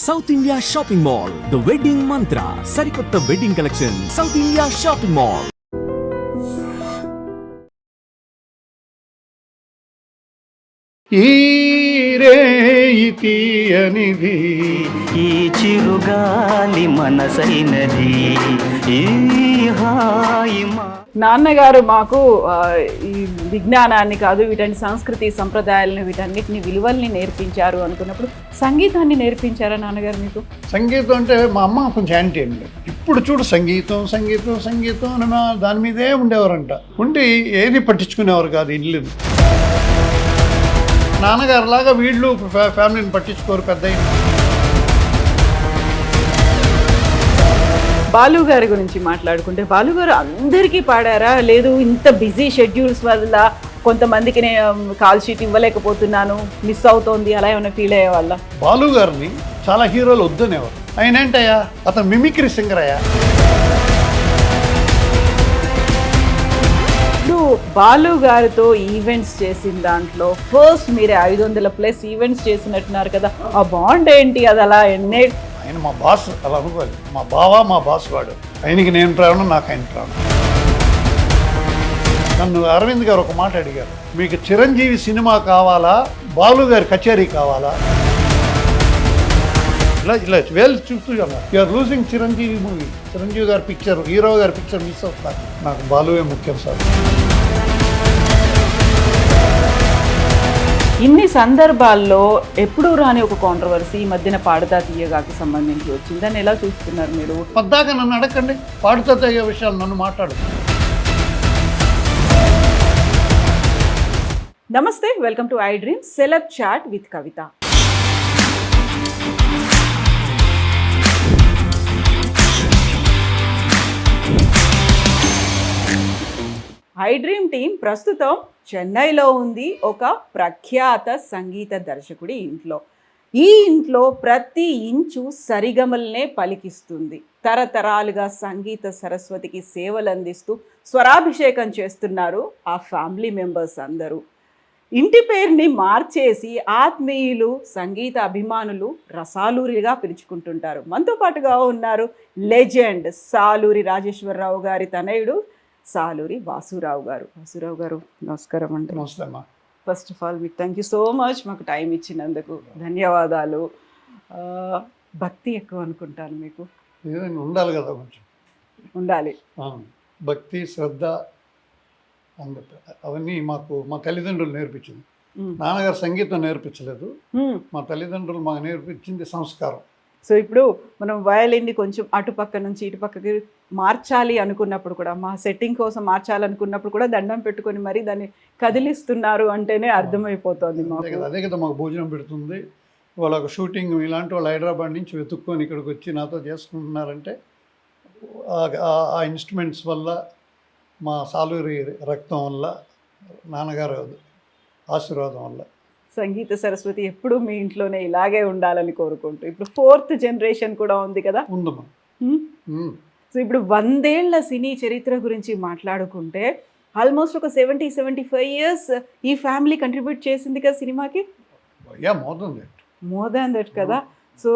South India shopping mall, the wedding మంత్ర, సరికొత్త wedding collection, south India shopping mall. ఈ రేయి తీయనిది, ఈ చిరుగాలి మనసైనది, ఈ హాయి నాన్నగారు మాకు ఈ విజ్ఞానాన్ని కాదు, వీటన్ని సంస్కృతి సంప్రదాయాలను, వీటన్నిటిని విలువల్ని నేర్పించారు అనుకున్నప్పుడు సంగీతాన్ని నేర్పించారా నాన్నగారు మీకు? సంగీతం అంటే మా అమ్మ కొంచెం యాంటీ అండి. ఇప్పుడు చూడు సంగీతం సంగీతం సంగీతం అని దాని మీదే ఉండేవారంట. ఉండి ఏది పట్టించుకునేవారు కాదు ఇల్లు. నాన్నగారు లాగా వీళ్ళు ఫ్యామిలీని పట్టించుకోరు పెద్ద. బాలు గారి గురించి మాట్లాడుకుంటే, బాలు గారు అందరికీ పాడారా? లేదు ఇంత బిజీ షెడ్యూల్స్ వల్ల కొంతమందికి నేను కాల్ షీట్ ఇవ్వలేకపోతున్నాను, మిస్ అవుతోంది, అలా ఏమైనా ఫీల్ అయ్యేవాళ్ళ? బాలు గారిని చాలా హీరోలు వద్దనేవారు. ఆయన ఏంటయ్యా, అతను మిమిక్రీ సింగర్ అయ్యా. ఇప్పుడు బాలు గారితో ఈవెంట్స్ చేసిన దాంట్లో ఫస్ట్ మీరే 500+ ఈవెంట్స్ చేసినట్టున్నారు కదా, ఆ బాండ్ ఏంటి? అది అలా ఆయన మా బాస్, అలా అనుకోవాలి. మా బావ మా బాస్ వాడు. ఆయనకి నేను ప్రాణం, నాకు ఆయన ప్రాణం. నన్ను అరవింద్ గారు ఒక మాట అడిగారు, మీకు చిరంజీవి సినిమా కావాలా, బాలు గారి కచేరీ కావాలా? ఇలా ఇలా వేలు చూస్తూ you're losing Chiranjeevi movie. Chiranjeevi గారి పిక్చర్, హీరో గారి పిక్చర్ మిస్ అవుతారు. నాకు బాలువే ముఖ్యం సార్. ఇన్ని సందర్భాల్లో ఎప్పుడూ రాని ఒక కాంట్రవర్సీ ఈ మధ్యన పాడుతా తీయగాకి సంబంధించి వచ్చింది. దాన్ని ఎలా చూస్తున్నారు మీరు? పద్దాక నన్ను అడగండి, పాడుతా తీయ విషయాలు నన్ను మాట్లాడు. నమస్తే, welcome to iDream celeb chat with Kavitha. IDream team ప్రస్తుతం చెన్నైలో ఉంది, ఒక ప్రఖ్యాత సంగీత దర్శకుడి ఇంట్లో. ఈ ఇంట్లో ప్రతి ఇంచు సరిగమల్నే పలికిస్తుంది. తరతరాలుగా సంగీత సరస్వతికి సేవలు అందిస్తూ స్వరాభిషేకం చేస్తున్నారు ఆ ఫ్యామిలీ మెంబర్స్ అందరూ. ఇంటి పేరుని మార్చేసి ఆత్మీయులు, సంగీత అభిమానులు రసాలూరిగా పిలుచుకుంటుంటారు. మనతో పాటుగా ఉన్నారు లెజెండ్ సాలూరి రాజేశ్వరరావు గారి తనయుడు సాలూరి వాసురావు గారు. వాసురావు గారు నమస్కారం అండి. నమస్తే అమ్మా. ఫస్ట్ ఆఫ్ ఆల్ మీకు థ్యాంక్ యూ సో మచ్, మాకు టైం ఇచ్చినందుకు ధన్యవాదాలు. భక్తి ఎక్కువ అనుకుంటాను మీకు. ఉండాలి కదా, కొంచెం ఉండాలి. భక్తి, శ్రద్ధ అవన్నీ మాకు మా తల్లిదండ్రులు నేర్పించింది. నాన్నగారు సంగీతం నేర్పించలేదు, మా తల్లిదండ్రులు మాకు నేర్పించింది సంస్కారం. సో ఇప్పుడు మనం వయలిన్ని కొంచెం అటుపక్క నుంచి ఇటుపక్కకి మార్చాలి అనుకున్నప్పుడు కూడా, మా సెట్టింగ్ కోసం మార్చాలనుకున్నప్పుడు కూడా దండం పెట్టుకొని మరి దాన్ని కదిలిస్తున్నారు అంటేనే అర్థమైపోతుంది మాకు. అదే కదా మాకు భోజనం పెడుతుంది. వాళ్ళకు షూటింగ్ ఇలాంటి వాళ్ళు హైదరాబాద్ నుంచి వెతుక్కొని ఇక్కడికి వచ్చి నాతో చేసుకుంటున్నారంటే ఆ ఇన్స్ట్రుమెంట్స్ వల్ల, మా సాలూరి రక్తం వల్ల, నాన్నగారు ఆశీర్వాదం వల్ల. సంగీత సరస్వతి ఎప్పుడు మీ ఇంట్లోనే ఇలాగే ఉండాలని కోరుకుంటూ, ఇప్పుడు 4th జనరేషన్ కూడా ఉంది కదా. ఉందమ్మా. సో ఇప్పుడు 100 ఏళ్ల సినీ చరిత్ర గురించి మాట్లాడుకుంటే, ఆల్మోస్ట్ ఒక 70-75 ఇయర్స్ ఈ ఫ్యామిలీ కంట్రిబ్యూట్ చేసింది కదా సినిమాకి. మోర్ దాన్ దట్ కదా. So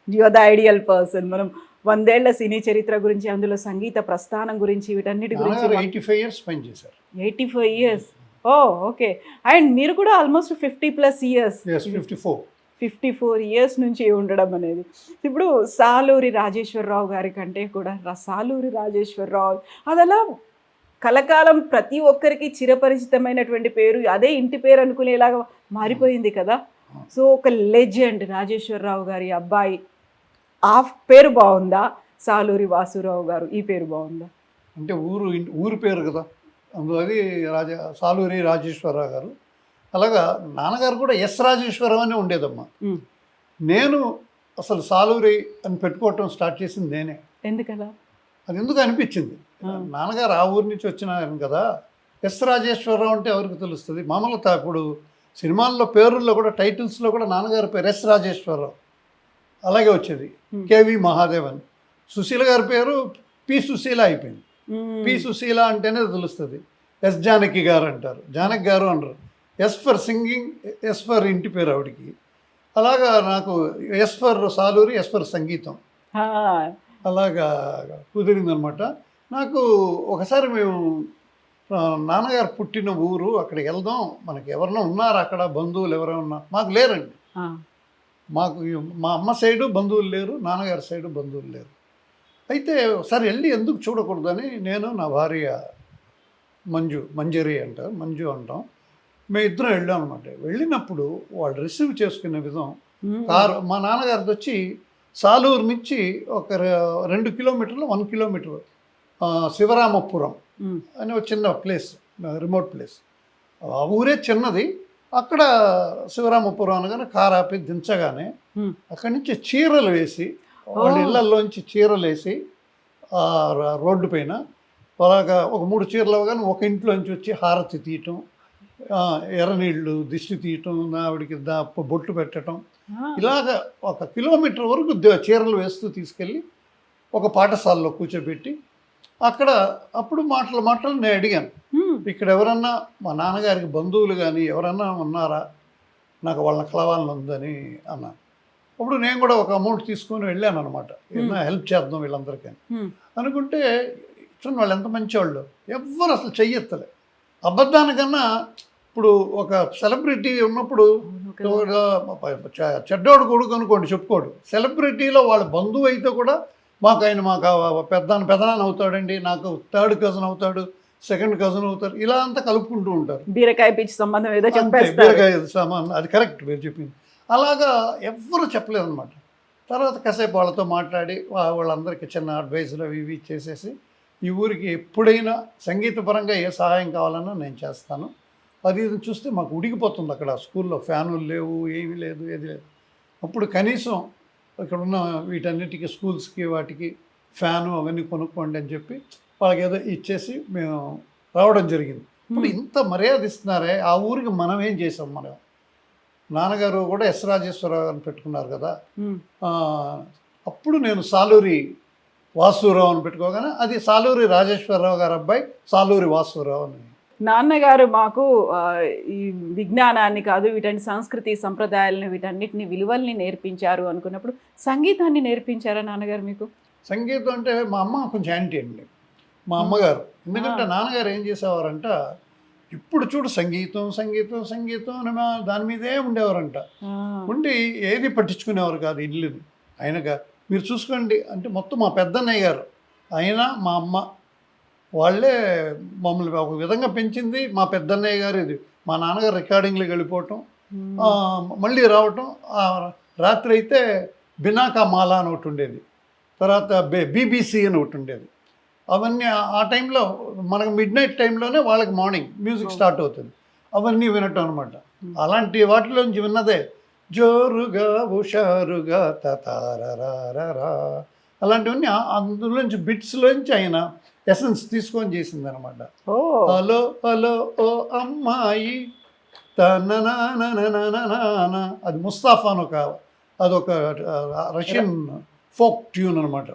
you are the ideal person. మనం 100 ఏళ్ల సినీ చరిత్ర గురించి, అందులో సంగీత ప్రస్థానం గురించి, వీటన్నిటి గురించి 85 ఇయర్స్ పనిచేశారు. 85 ఇయర్స్. Oh okay. అండ్ మీరు కూడా ఆల్మోస్ట్ 50+ ఇయర్స్, 54 ఇయర్స్ నుంచి ఉండడం అనేది. ఇప్పుడు సాలూరి రాజేశ్వరరావు గారి కంటే కూడా సాలూరి రాజేశ్వరరావు అదలా కలకాలం ప్రతి ఒక్కరికి చిరపరిచితమైనటువంటి పేరు, అదే ఇంటి పేరు అనుకునేలాగా మారిపోయింది కదా. సో ఒక లెజెండ్ రాజేశ్వరరావు గారి అబ్బాయి, ఆ పేరు బాగుందా? సాలూరి వాసురావు గారు ఈ పేరు బాగుందా? అంటే ఊరు పేరు కదా, అది సాలూరి రాజేశ్వరరావు గారు. అలాగా నాన్నగారు కూడా ఎస్ రాజేశ్వరరావు అనే ఉండేదమ్మా. నేను అసలు సాలూరి అని పెట్టుకోవటం స్టార్ట్ చేసింది నేనే. ఎందుకలా? అది ఎందుకు అనిపించింది, నాన్నగారు ఆ ఊరి నుంచి వచ్చినారు కదా, ఎస్ రాజేశ్వరరావు అంటే ఎవరికి తెలుస్తుంది? మామూలుగా ఇప్పుడు సినిమాల్లో పేరుల్లో కూడా, టైటిల్స్లో కూడా నాన్నగారి పేరు ఎస్ రాజేశ్వరరావు అలాగే వచ్చేది. కేవి మహాదేవన్. సుశీల గారి పేరు పి సుశీల అయిపోయింది. పి సుశీల అంటేనే తెలుస్తుంది. ఎస్ జానకి గారు అంటారు, జానకి గారు అనరు. S for singing, S for ఇంటి పేరు ఆవిడికి. అలాగా నాకు S for Saluri, S for సంగీతం ఆ, అలాగా కుదిరిందనమాట. నాకు ఒకసారి మేము నాన్నగారు పుట్టిన ఊరు అక్కడికి వెళ్దాం, మనకి ఎవరైనా ఉన్నారు అక్కడ బంధువులు ఎవరైనా, మాకు లేరండి. ఆ, మాకు మా అమ్మ సైడు బంధువులు లేరు, నాన్నగారి సైడు బంధువులు లేరు. అయితే ఒకసారి వెళ్ళి ఎందుకు చూడకూడదని నేను నా భార్య మంజరి అంటారు, మంజు అంటాం, మేము ఇద్దరం వెళ్ళాం అనమాట. వెళ్ళినప్పుడు వాళ్ళు రిసీవ్ చేసుకునే విధం, కారు మా నాన్నగారిది వచ్చి సాలూరు నుంచి ఒక 2 కిలోమీటర్లు 1 కిలోమీటర్ శివరామపురం అని ఒక చిన్న ప్లేస్, రిమోట్ ప్లేస్. ఆ ఊరే చిన్నది. అక్కడ శివరామపురం అనగానే కారు ఆపి దించగానే అక్కడి నుంచి చీరలు వేసి, వాళ్ళ ఇళ్లల్లోంచి చీరలు వేసి రోడ్డు పైన అలాగా ఒక 3 చీరలు అవగానే ఒక ఇంట్లోంచి వచ్చి హారతి తీయటం, ఎర్రనీళ్ళు దిష్టి తీయటం, ఆవిడికి బొట్టు పెట్టడం, ఇలాగ 1 కిలోమీటర్ వరకు చీరలు వేస్తూ తీసుకెళ్ళి ఒక పాఠశాలలో కూర్చోబెట్టి అక్కడ అప్పుడు మాటలు నేను అడిగాను, ఇక్కడ ఎవరన్నా మా నాన్నగారికి బంధువులు కానీ ఎవరన్నా ఉన్నారా, నాకు వాళ్ళని కలవాలని ఉందని అన్నాను. అప్పుడు నేను కూడా ఒక అమౌంట్ తీసుకొని వెళ్ళాను అనమాట, ఏమన్నా హెల్ప్ చేద్దాం వీళ్ళందరికీ అనుకుంటే. చూడండి వాళ్ళు ఎంత మంచివాళ్ళు, ఎవ్వరు అసలు చెయ్యెత్తలే. అబద్ధానికన్నా ఇప్పుడు ఒక సెలబ్రిటీ ఉన్నప్పుడు చెడ్డోడు కొడుకు అనుకోండి చెప్పుకోడు, సెలబ్రిటీలో వాళ్ళ బంధువు అయితే కూడా మాకు పెద్దనాన్న అవుతాడండి, నాకు 3rd కజిన్ అవుతాడు, 2nd కజిన్ అవుతారు, ఇలా అంతా కలుపుకుంటూ ఉంటారు. బీరకాయ పిచ్చి సంబంధం ఏదో బీరకాయ సంబంధం, అది కరెక్ట్ మీరు చెప్పింది. అలాగా ఎవ్వరు చెప్పలేదు అనమాట. తర్వాత కాసేపు వాళ్ళతో మాట్లాడి వాళ్ళందరికీ చిన్న అడ్వైజులు అవి ఇవి చేసేసి, ఈ ఊరికి ఎప్పుడైనా సంగీతపరంగా ఏ సహాయం కావాలన్నా నేను చేస్తాను, అది ఇది చూస్తే మాకు ఉడికిపోతుంది. అక్కడ స్కూల్లో ఫ్యానులు లేవు, ఏమీ లేదు, ఏది లేదు. అప్పుడు కనీసం ఇక్కడ ఉన్న వీటన్నిటికీ స్కూల్స్కి వాటికి ఫ్యాను అవన్నీ కొనుక్కోండి అని చెప్పి వాళ్ళకి ఏదో ఇచ్చేసి మేము రావడం జరిగింది. ఇప్పుడు ఇంత మర్యాద ఇస్తున్నారే, ఆ ఊరికి మనం ఏం చేసాం? మనం నాన్నగారు కూడా ఎస్ రాజేశ్వరరావు అని పెట్టుకున్నారు కదా, అప్పుడు నేను సాలూరి వాసురావు అని పెట్టుకోగానే అది సాలూరి రాజేశ్వరరావు గారు అబ్బాయి సాలూరి వాసురావు అని. నాన్నగారు మాకు ఈ విజ్ఞానాన్ని కాదు, వీటన్ని సంస్కృతి సంప్రదాయాలను వీటన్నిటిని విలువల్ని నేర్పించారు అనుకున్నప్పుడు సంగీతాన్ని నేర్పించారా నాన్నగారు మీకు? సంగీతం అంటే మా అమ్మ కొంచెం యాంటీ అండి, మా అమ్మగారు. ఎందుకంటే నాన్నగారు ఏం చేసేవారంట, ఇప్పుడు చూడు సంగీతం సంగీతం సంగీతం అని దాని మీదే ఉండేవారంట. ఉండి ఏది పట్టించుకునేవారు కాదు ఇల్లుని. ఆయనగా మీరు చూసుకోండి అంటే మొత్తం మా పెద్దన్నయ్య గారు, ఆయన మా అమ్మ వాళ్ళే మమ్మల్ని ఒక విధంగా పెంచింది. మా పెద్దన్నయ్య గారు ఇది, మా నాన్నగారు రికార్డింగ్లకు వెళ్ళిపోవటం, మళ్ళీ రావటం. రాత్రి అయితే బినాకా మాలా అని ఒకటి ఉండేది, తర్వాత బీబీసీ అని ఒకటి ఉండేది. అవన్నీ ఆ టైంలో మనకు మిడ్నైట్ టైంలోనే వాళ్ళకి మార్నింగ్ మ్యూజిక్ స్టార్ట్ అవుతుంది, అవన్నీ వినటం అనమాట. అలాంటి వాటిలోంచి విన్నదే జోరుగా హుషారుగా తతారరారా అలాంటివన్నీ అందులోంచి బిట్స్లోంచి ఆయన ఎసెన్స్ తీసుకొని చేసింది అనమాట. హలో హలో ఓ అమ్మాయి తన అది ముస్తాఫా అని అదొక రష్యన్ ఫోక్ ట్యూన్ అనమాట.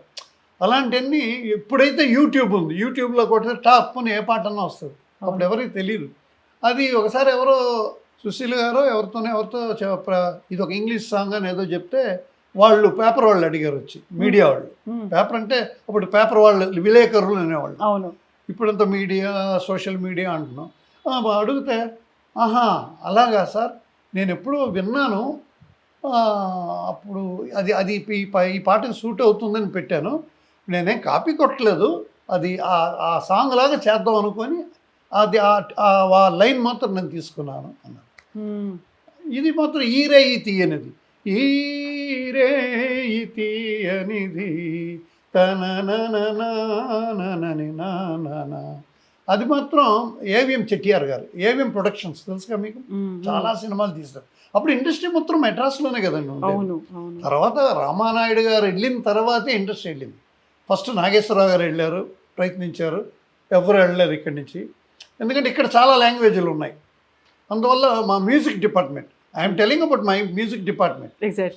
అలాంటివన్నీ ఎప్పుడైతే యూట్యూబ్ ఉంది, యూట్యూబ్లో కొడితే టాప్ అని ఏ పాటన్నా వస్తుంది, అప్పుడు ఎవరికి తెలియదు. అది ఒకసారి ఎవరో సుశీల్ గారో ఎవరితో ఇది ఒక ఇంగ్లీష్ సాంగ్ అని ఏదో చెప్తే వాళ్ళు పేపర్ వాళ్ళు అడిగారు వచ్చి, మీడియా వాళ్ళు. పేపర్ అంటే అప్పుడు పేపర్ వాళ్ళు విలేకరులు అనేవాళ్ళు, అవును, ఇప్పుడంతా మీడియా సోషల్ మీడియా అంటున్నాం. అడిగితే ఆహా అలాగా సార్, నేను ఎప్పుడూ విన్నాను, అప్పుడు అది అది ఈ పాటకు సూట్ అవుతుందని పెట్టాను, నేనేం కాపీ కొట్టలేదు, అది ఆ సాంగ్ లాగా చేద్దాం అనుకొని అది ఆ లైన్ మాత్రం నేను తీసుకున్నాను అన్నాను. ఇది మాత్రం ఈరే ఈ తీయనిది, ఈరే ఈ తీయనిది తననననననని నానా, అది మాత్రం ఏవిఎం చెట్టియార్ గారు, ఏవిఎం ప్రొడక్షన్స్ తెలుసుగా మీకు, చాలా సినిమాలు తీస్తారు. అప్పుడు ఇండస్ట్రీ మొత్తం మెడ్రాస్లోనే కదండి ఉండేది. తర్వాత రామానాయుడు గారు వెళ్ళిన తర్వాతే ఇండస్ట్రీ వెళ్ళింది. ఫస్ట్ నాగేశ్వరరావు గారు వెళ్ళారు, ప్రయత్నించారు, ఎవరు వెళ్ళలేరు ఇక్కడి నుంచి. ఎందుకంటే ఇక్కడ చాలా లాంగ్వేజ్లు ఉన్నాయి. అందువల్ల మా music department, I'm telling about my music department,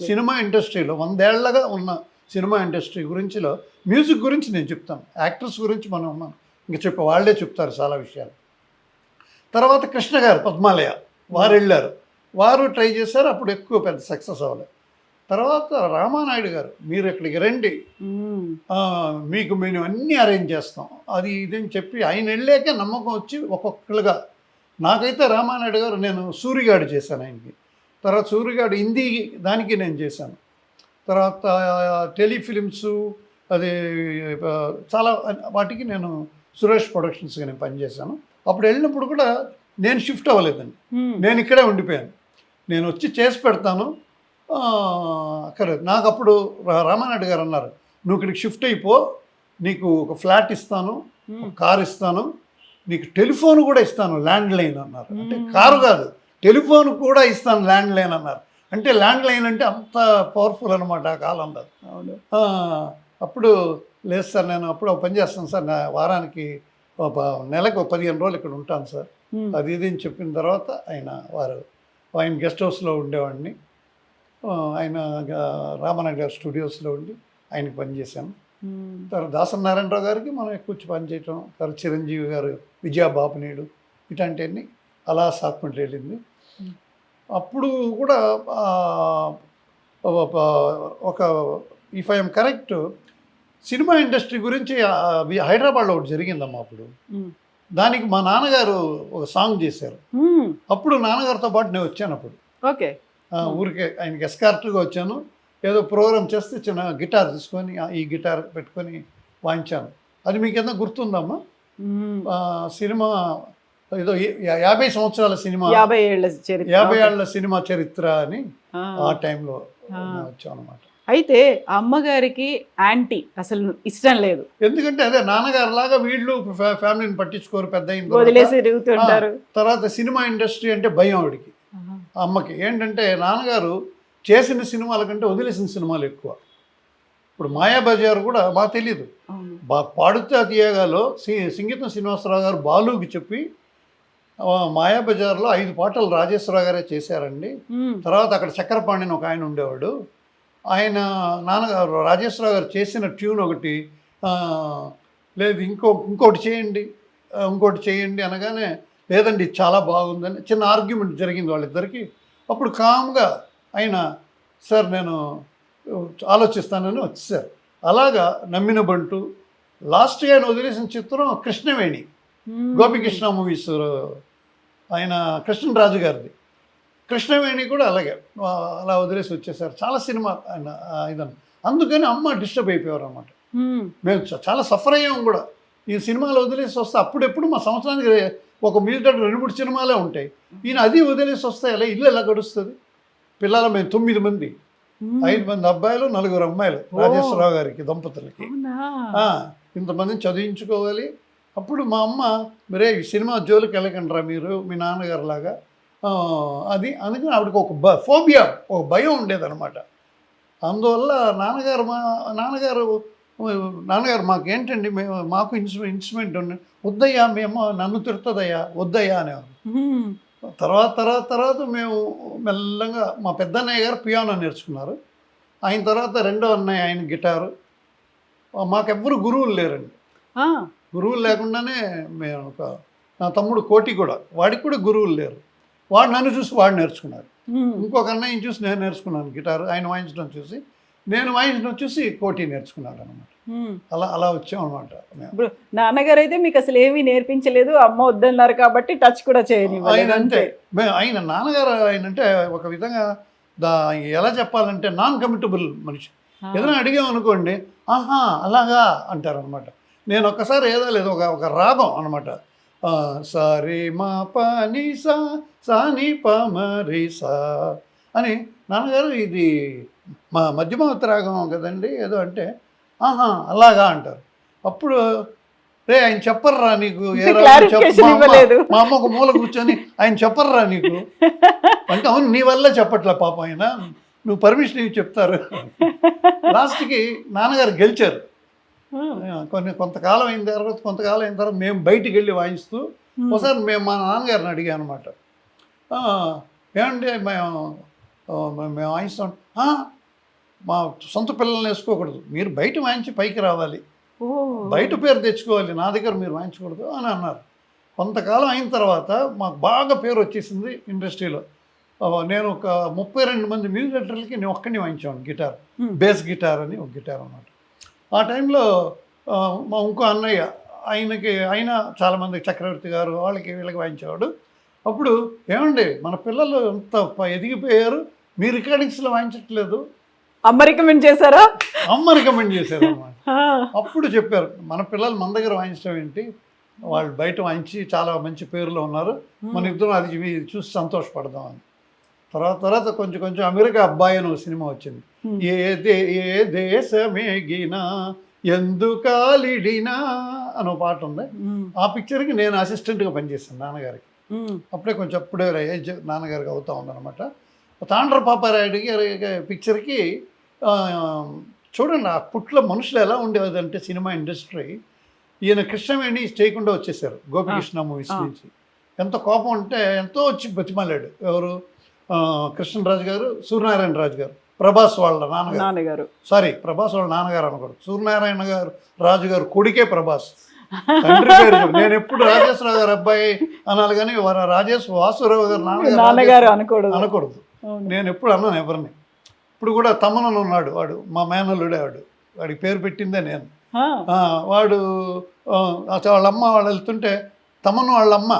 cinema ఇండస్ట్రీలో 100 ఏళ్లగా ఉన్న సినిమా ఇండస్ట్రీ గురించిలో మ్యూజిక్ గురించి నేను చెప్తాను, యాక్టర్స్ గురించి మనం ఉన్నాను ఇంకా వాళ్ళే చెప్తారు చాలా విషయాలు. తర్వాత కృష్ణ గారు పద్మాలయ వారు వెళ్ళారు, వారు ట్రై చేశారు, అప్పుడు ఎక్కువ పెద్ద సక్సెస్ అవ్వలేదు. తర్వాత రామానాయుడు గారు మీరు ఇక్కడికి రండి, మీకు మేము అన్నీ అరేంజ్ చేస్తాం అది ఇదని చెప్పి ఆయన వెళ్ళాకే నమ్మకం వచ్చి ఒక్కొక్కరుగా. నాకైతే రామానాయుడు గారు, నేను సూరిగాడు చేశాను ఆయనకి, తర్వాత సూరిగాడు హిందీ దానికి నేను చేశాను, తర్వాత టెలిఫిలిమ్స్ అది చాలా వాటికి నేను సురేష్ ప్రొడక్షన్స్గా నేను పనిచేశాను. అప్పుడు వెళ్ళినప్పుడు కూడా నేను షిఫ్ట్ అవ్వలేదండి, నేను ఇక్కడే ఉండిపోయాను. నేను వచ్చి చేసి పెడతాను అక్కడ. నాకు అప్పుడు రామానాయుడు గారు అన్నారు, నువ్వు ఇక్కడికి షిఫ్ట్ అయిపో, నీకు ఒక ఫ్లాట్ ఇస్తాను, ఒక కారు ఇస్తాను, నీకు టెలిఫోన్ కూడా ఇస్తాను, ల్యాండ్ లైన్ అన్నారు. అంటే కారు కాదు, టెలిఫోన్ కూడా ఇస్తాను, ల్యాండ్ లైన్ అన్నారు. అంటే ల్యాండ్ లైన్ అంటే అంత పవర్ఫుల్ అనమాట ఆ కాలంలో. అప్పుడు లేదు సార్, నేను అప్పుడు పని చేస్తాను సార్, వారానికి నెలకు 15 రోజులు ఇక్కడ ఉంటాను సార్, అది ఇది అని చెప్పిన తర్వాత ఆయన గెస్ట్ హౌస్లో ఉండేవాడిని. ఆయన రామానాయుడు గారి స్టూడియోస్లో ఉండి ఆయనకి పనిచేశాను. తర్వాత దాసనారాయణరావు గారికి మనం ఎక్కువ పనిచేయటం, తర్వాత చిరంజీవి గారు, విజయబాబునీడు, ఇట్లాంటివన్నీ అలా సాక్కుంటూ వెళ్ళింది. అప్పుడు కూడా ఒక if I'm correct, cinema industry గురించి హైదరాబాద్లో ఒకటి జరిగిందమ్మా. అప్పుడు దానికి మా నాన్నగారు ఒక సాంగ్ చేశారు. అప్పుడు నాన్నగారితో పాటు నేను వచ్చాను. అప్పుడు ఓకే, ఊరికే ఆయనకి ఎస్కార్ట్గా వచ్చాను. ఏదో ప్రోగ్రామ్ చేస్తే చిన్న గిటార్ తీసుకొని ఈ గిటార్ పెట్టుకొని వాయించాను. అది మీకు ఏదైనా గుర్తుందమ్మా? సినిమా ఏదో 50 సంవత్సరాల సినిమా, 50 ఏళ్ల సినిమా చరిత్ర అని ఆ టైంలో వచ్చాం అనమాట. అయితే అమ్మగారికి యాంటీ అసలు ఇష్టం లేదు, ఎందుకంటే అదే నాన్నగారు లాగా వీళ్ళు ఫ్యామిలీని పట్టించుకోరు, పెద్ద వదిలేసి తిరుగుతుంటారు. తర్వాత సినిమా ఇండస్ట్రీ అంటే భయం ఆవిడికి, అమ్మకి. ఏంటంటే నాన్నగారు చేసిన సినిమాల కంటే వదిలేసిన సినిమాలు ఎక్కువ. ఇప్పుడు మాయాబజార్ కూడా బాగా తెలియదు, పాడుతా తీయగాలో సంగీతం శ్రీనివాసరావు గారు బాలుకి చెప్పి మాయాబజార్లో 5 పాటలు రాజేశ్వరరావు గారే చేశారండి. తర్వాత అక్కడ చక్రపాణిని ఒక ఆయన ఉండేవాడు, ఆయన నాన్నగారు రాజేశ్వరరావు గారు చేసిన ట్యూన్ ఒకటి లేదు ఇంకోటి చేయండి అనగానే లేదండి చాలా బాగుందని చిన్న ఆర్గ్యుమెంట్ జరిగింది వాళ్ళిద్దరికి. అప్పుడు కామ్గా ఆయన సార్ నేను ఆలోచిస్తానని వచ్చేసారు. అలాగా నమ్మిన బంటు, లాస్ట్గా ఆయన వదిలేసిన చిత్రం కృష్ణవేణి, గోపికృష్ణ మూవీస్, ఆయన కృష్ణరాజు గారిది. కృష్ణవేణి కూడా అలాగే అలా వదిలేసి వచ్చేసారు. చాలా సినిమా ఆయన ఇదన్న, అందుకని అమ్మ డిస్టర్బ్ అయిపోయారు అన్నమాట. మేము చాలా సఫర్ అయ్యాం కూడా. ఈ సినిమాలు వదిలేసి వస్తే అప్పుడెప్పుడు మా సంవత్సరానికి ఒక మిగతా 2-3 సినిమాలే ఉంటాయి. ఈయన అది వదిలేసి వస్తే ఎలా ఇల్లు ఎలా గడుస్తుంది? పిల్లలు మేము 9 మంది, 5 మంది అబ్బాయిలు, 4 అమ్మాయిలు రాజేశ్వరరావు గారికి దంపతులకి. ఇంతమందిని చదివించుకోవాలి. అప్పుడు మా అమ్మ మరే సినిమా జోలికి వెళ్ళకండిరా మీరు మీ నాన్నగారు లాగా అది. అందుకని ఆవిడకి ఒక ఫోబియా, ఒక భయం ఉండేదన్నమాట. అందువల్ల నాన్నగారు మాకేంటండి, మాకు ఇన్స్ట్రుమెంట్ వద్దయ్యా, మేము నన్ను తిడుతుందయ్యా వద్దయ్యా అనేవారు. తర్వాత మేము మెల్లగా మా పెద్దన్నయ్య గారు పియానో నేర్చుకున్నారు. ఆయన తర్వాత రెండో అన్నయ్య ఆయన గిటారు. మాకెవ్వరు గురువులు లేరండి. గురువులు లేకుండానే మేము నా తమ్ముడు కోటి కూడా, వాడికి కూడా గురువులు లేరు. వాడు నన్ను చూసి వాడు నేర్చుకున్నారు. ఇంకొక అన్నయ్యని చూసి నేను నేర్చుకున్నాను గిటారు, ఆయన వాయించడం చూసి నేను వాయించడం చూసి కోటి నేర్చుకున్నాడు అనమాట. అలా వచ్చాం అనమాట. ఇప్పుడు నాన్నగారు అయితే మీకు అసలు ఏమీ నేర్పించలేదు, అమ్మ వద్దన్నారు కాబట్టి టచ్ కూడా చేయని ఆయన. అంతే ఆయన నాన్నగారు ఆయన అంటే ఒక విధంగా ఎలా చెప్పాలంటే నాన్ కమిటబుల్ మనిషి. ఏదైనా అడిగామనుకోండి ఆహా అలాగా అంటారనమాట. నేను ఒక్కసారి ఏదో లేదు ఒక రాగం అనమాట, సారీ మా పని సాని పమరి సా అని, నాన్నగారు ఇది మా మధ్యమావతి రాగం కదండి ఏదో అంటే ఆహా అలాగా అంటారు. అప్పుడు రే ఆయన చెప్పర్రా నీకు, మా అమ్మ ఒక మూల కూర్చొని ఆయన చెప్పర్రా నీకు అంటే, అవును నీ వల్ల చెప్పట్లే పాపం ఆయన, నువ్వు పర్మిషన్ ఇవి చెప్తారు. లాస్ట్కి నాన్నగారు గెలిచారు. కొంతకాలం అయిన తర్వాత మేము బయటికి వెళ్ళి వాయిస్తూ ఒకసారి మేము మా నాన్నగారిని అడిగాను అనమాట, ఏమంటే మేము వాయిస్తాం, మా సొంత పిల్లల్ని వేసుకోకూడదు, మీరు బయట వాయించి పైకి రావాలి, బయట పేరు తెచ్చుకోవాలి, నా దగ్గర మీరు వాయించకూడదు అని అన్నారు. కొంతకాలం అయిన తర్వాత మాకు బాగా పేరు వచ్చేసింది ఇండస్ట్రీలో. నేను ఒక 32 మంది మ్యూజిక్ డైరెక్టర్లకి నేను ఒక్కడిని వాయించాను గిటార్, బేస్ గిటార్ అని ఒక గిటార్ అన్నమాట. ఆ టైంలో మా ఇంకో అన్నయ్య ఆయన చాలామంది చక్రవర్తి గారు వాళ్ళకి వీళ్ళకి వాయించేవాడు. అప్పుడు ఏమండి మన పిల్లలు ఎంత ఎదిగిపోయారు, మీ రికార్డింగ్స్లో వాయించట్లేదు, అమ్మ రికమెండ్ చేశారా? అమ్మ రికమెండ్ చేశారు అన్నమాట. అప్పుడు చెప్పారు మన పిల్లలు మన దగ్గర వాయించడం ఏంటి, వాళ్ళు బయట వాయించి చాలా మంచి పేరులో ఉన్నారు, మన ఇద్దరం అది చూసి సంతోషపడదాం అని. తర్వాత కొంచెం అమెరికా అబ్బాయి అని ఒక సినిమా వచ్చింది. ఏ దేశమేగినా ఎందుకాలిడినా అని పాట ఉంది. ఆ పిక్చర్కి నేను అసిస్టెంట్గా పనిచేశాను నాన్నగారికి. అప్పుడే ఏజ్ నాన్నగారికి అవుతా ఉందన్నమాట. తాండ్ర పాపారాయుడికి పిక్చర్కి చూడండి అప్పట్లో మనుషులు ఎలా ఉండేదంటే సినిమా ఇండస్ట్రీ, ఈయన కృష్ణవేణి చేయకుండా వచ్చేసారు గోపికృష్ణ మూవీస్ నుంచి. ఎంత కోపం ఉంటే ఎంతో వచ్చి బతిమాలాడు. ఎవరు? కృష్ణరాజు గారు, సూర్యనారాయణ రాజు గారు, ప్రభాస్ వాళ్ళ నాన్నగారు. సారీ, ప్రభాస్ వాళ్ళ నాన్నగారు అనకూడదు, సూర్యనారాయణ గారు రాజు గారు కొడుకే ప్రభాస్, తండ్రి పేరు. నేను ఎప్పుడు రాజేశ్వరరావు గారు అబ్బాయి అనాలి కానీ వాసురావు గారు నాన్నగారు అనకూడదు. నేను ఎప్పుడు అన్నాను ఎవరిని. ఇప్పుడు కూడా తమ్మనని ఉన్నాడు, వాడు మా మేనల్లుడే, వాడికి పేరు పెట్టిందే నేను. వాడు వాళ్ళమ్మ వాళ్ళు వెళ్తుంటే తమ్మను వాళ్ళమ్మ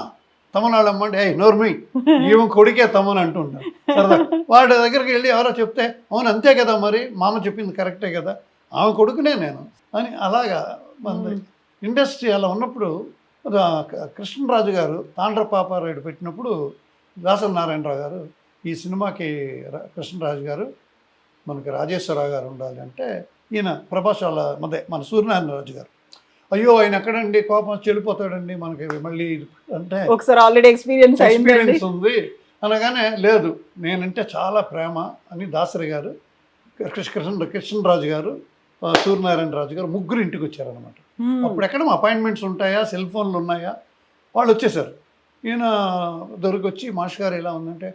అంటే నోర్మి ఈమె కొడుకే తమ్మని అంటుంటాను సరదా. వాడి దగ్గరికి వెళ్ళి ఎవరో చెప్తే అవును అంతే కదా, మరి మామ చెప్పింది కరెక్టే కదా, ఆమె కొడుకునే నేను అని. అలాగా మన ఇండస్ట్రీ అలా ఉన్నప్పుడు కృష్ణరాజు గారు తాండ్ర పాపారాయుడు పెట్టినప్పుడు దాసరి నారాయణరావు గారు ఈ సినిమాకి కృష్ణరాజు గారు మనకి రాజేశ్వరరావు గారు ఉండాలి అంటే, ఈయన ప్రభాస్ వాళ్ళ మన సూర్యనారాయణ రాజు గారు, అయ్యో ఆయన ఎక్కడండి కోపం చెల్లిపోతాడండి మనకి మళ్ళీ అంటే ఒకసారి ఆల్రెడీ ఎక్స్పీరియన్స్ ఉంది అనగానే, లేదు నేనంటే చాలా ప్రేమ అని దాసరి గారు, కృష్ణరాజు గారు, సూర్యనారాయణ రాజు గారు ముగ్గురు ఇంటికి వచ్చారనమాట. అప్పుడు ఎక్కడ అపాయింట్మెంట్స్ ఉంటాయా, సెల్ ఫోన్లు ఉన్నాయా, వాళ్ళు వచ్చేసారు. ఈయన దొరికొచ్చి మాస్టర్ గారు ఎలా ఉందంటే,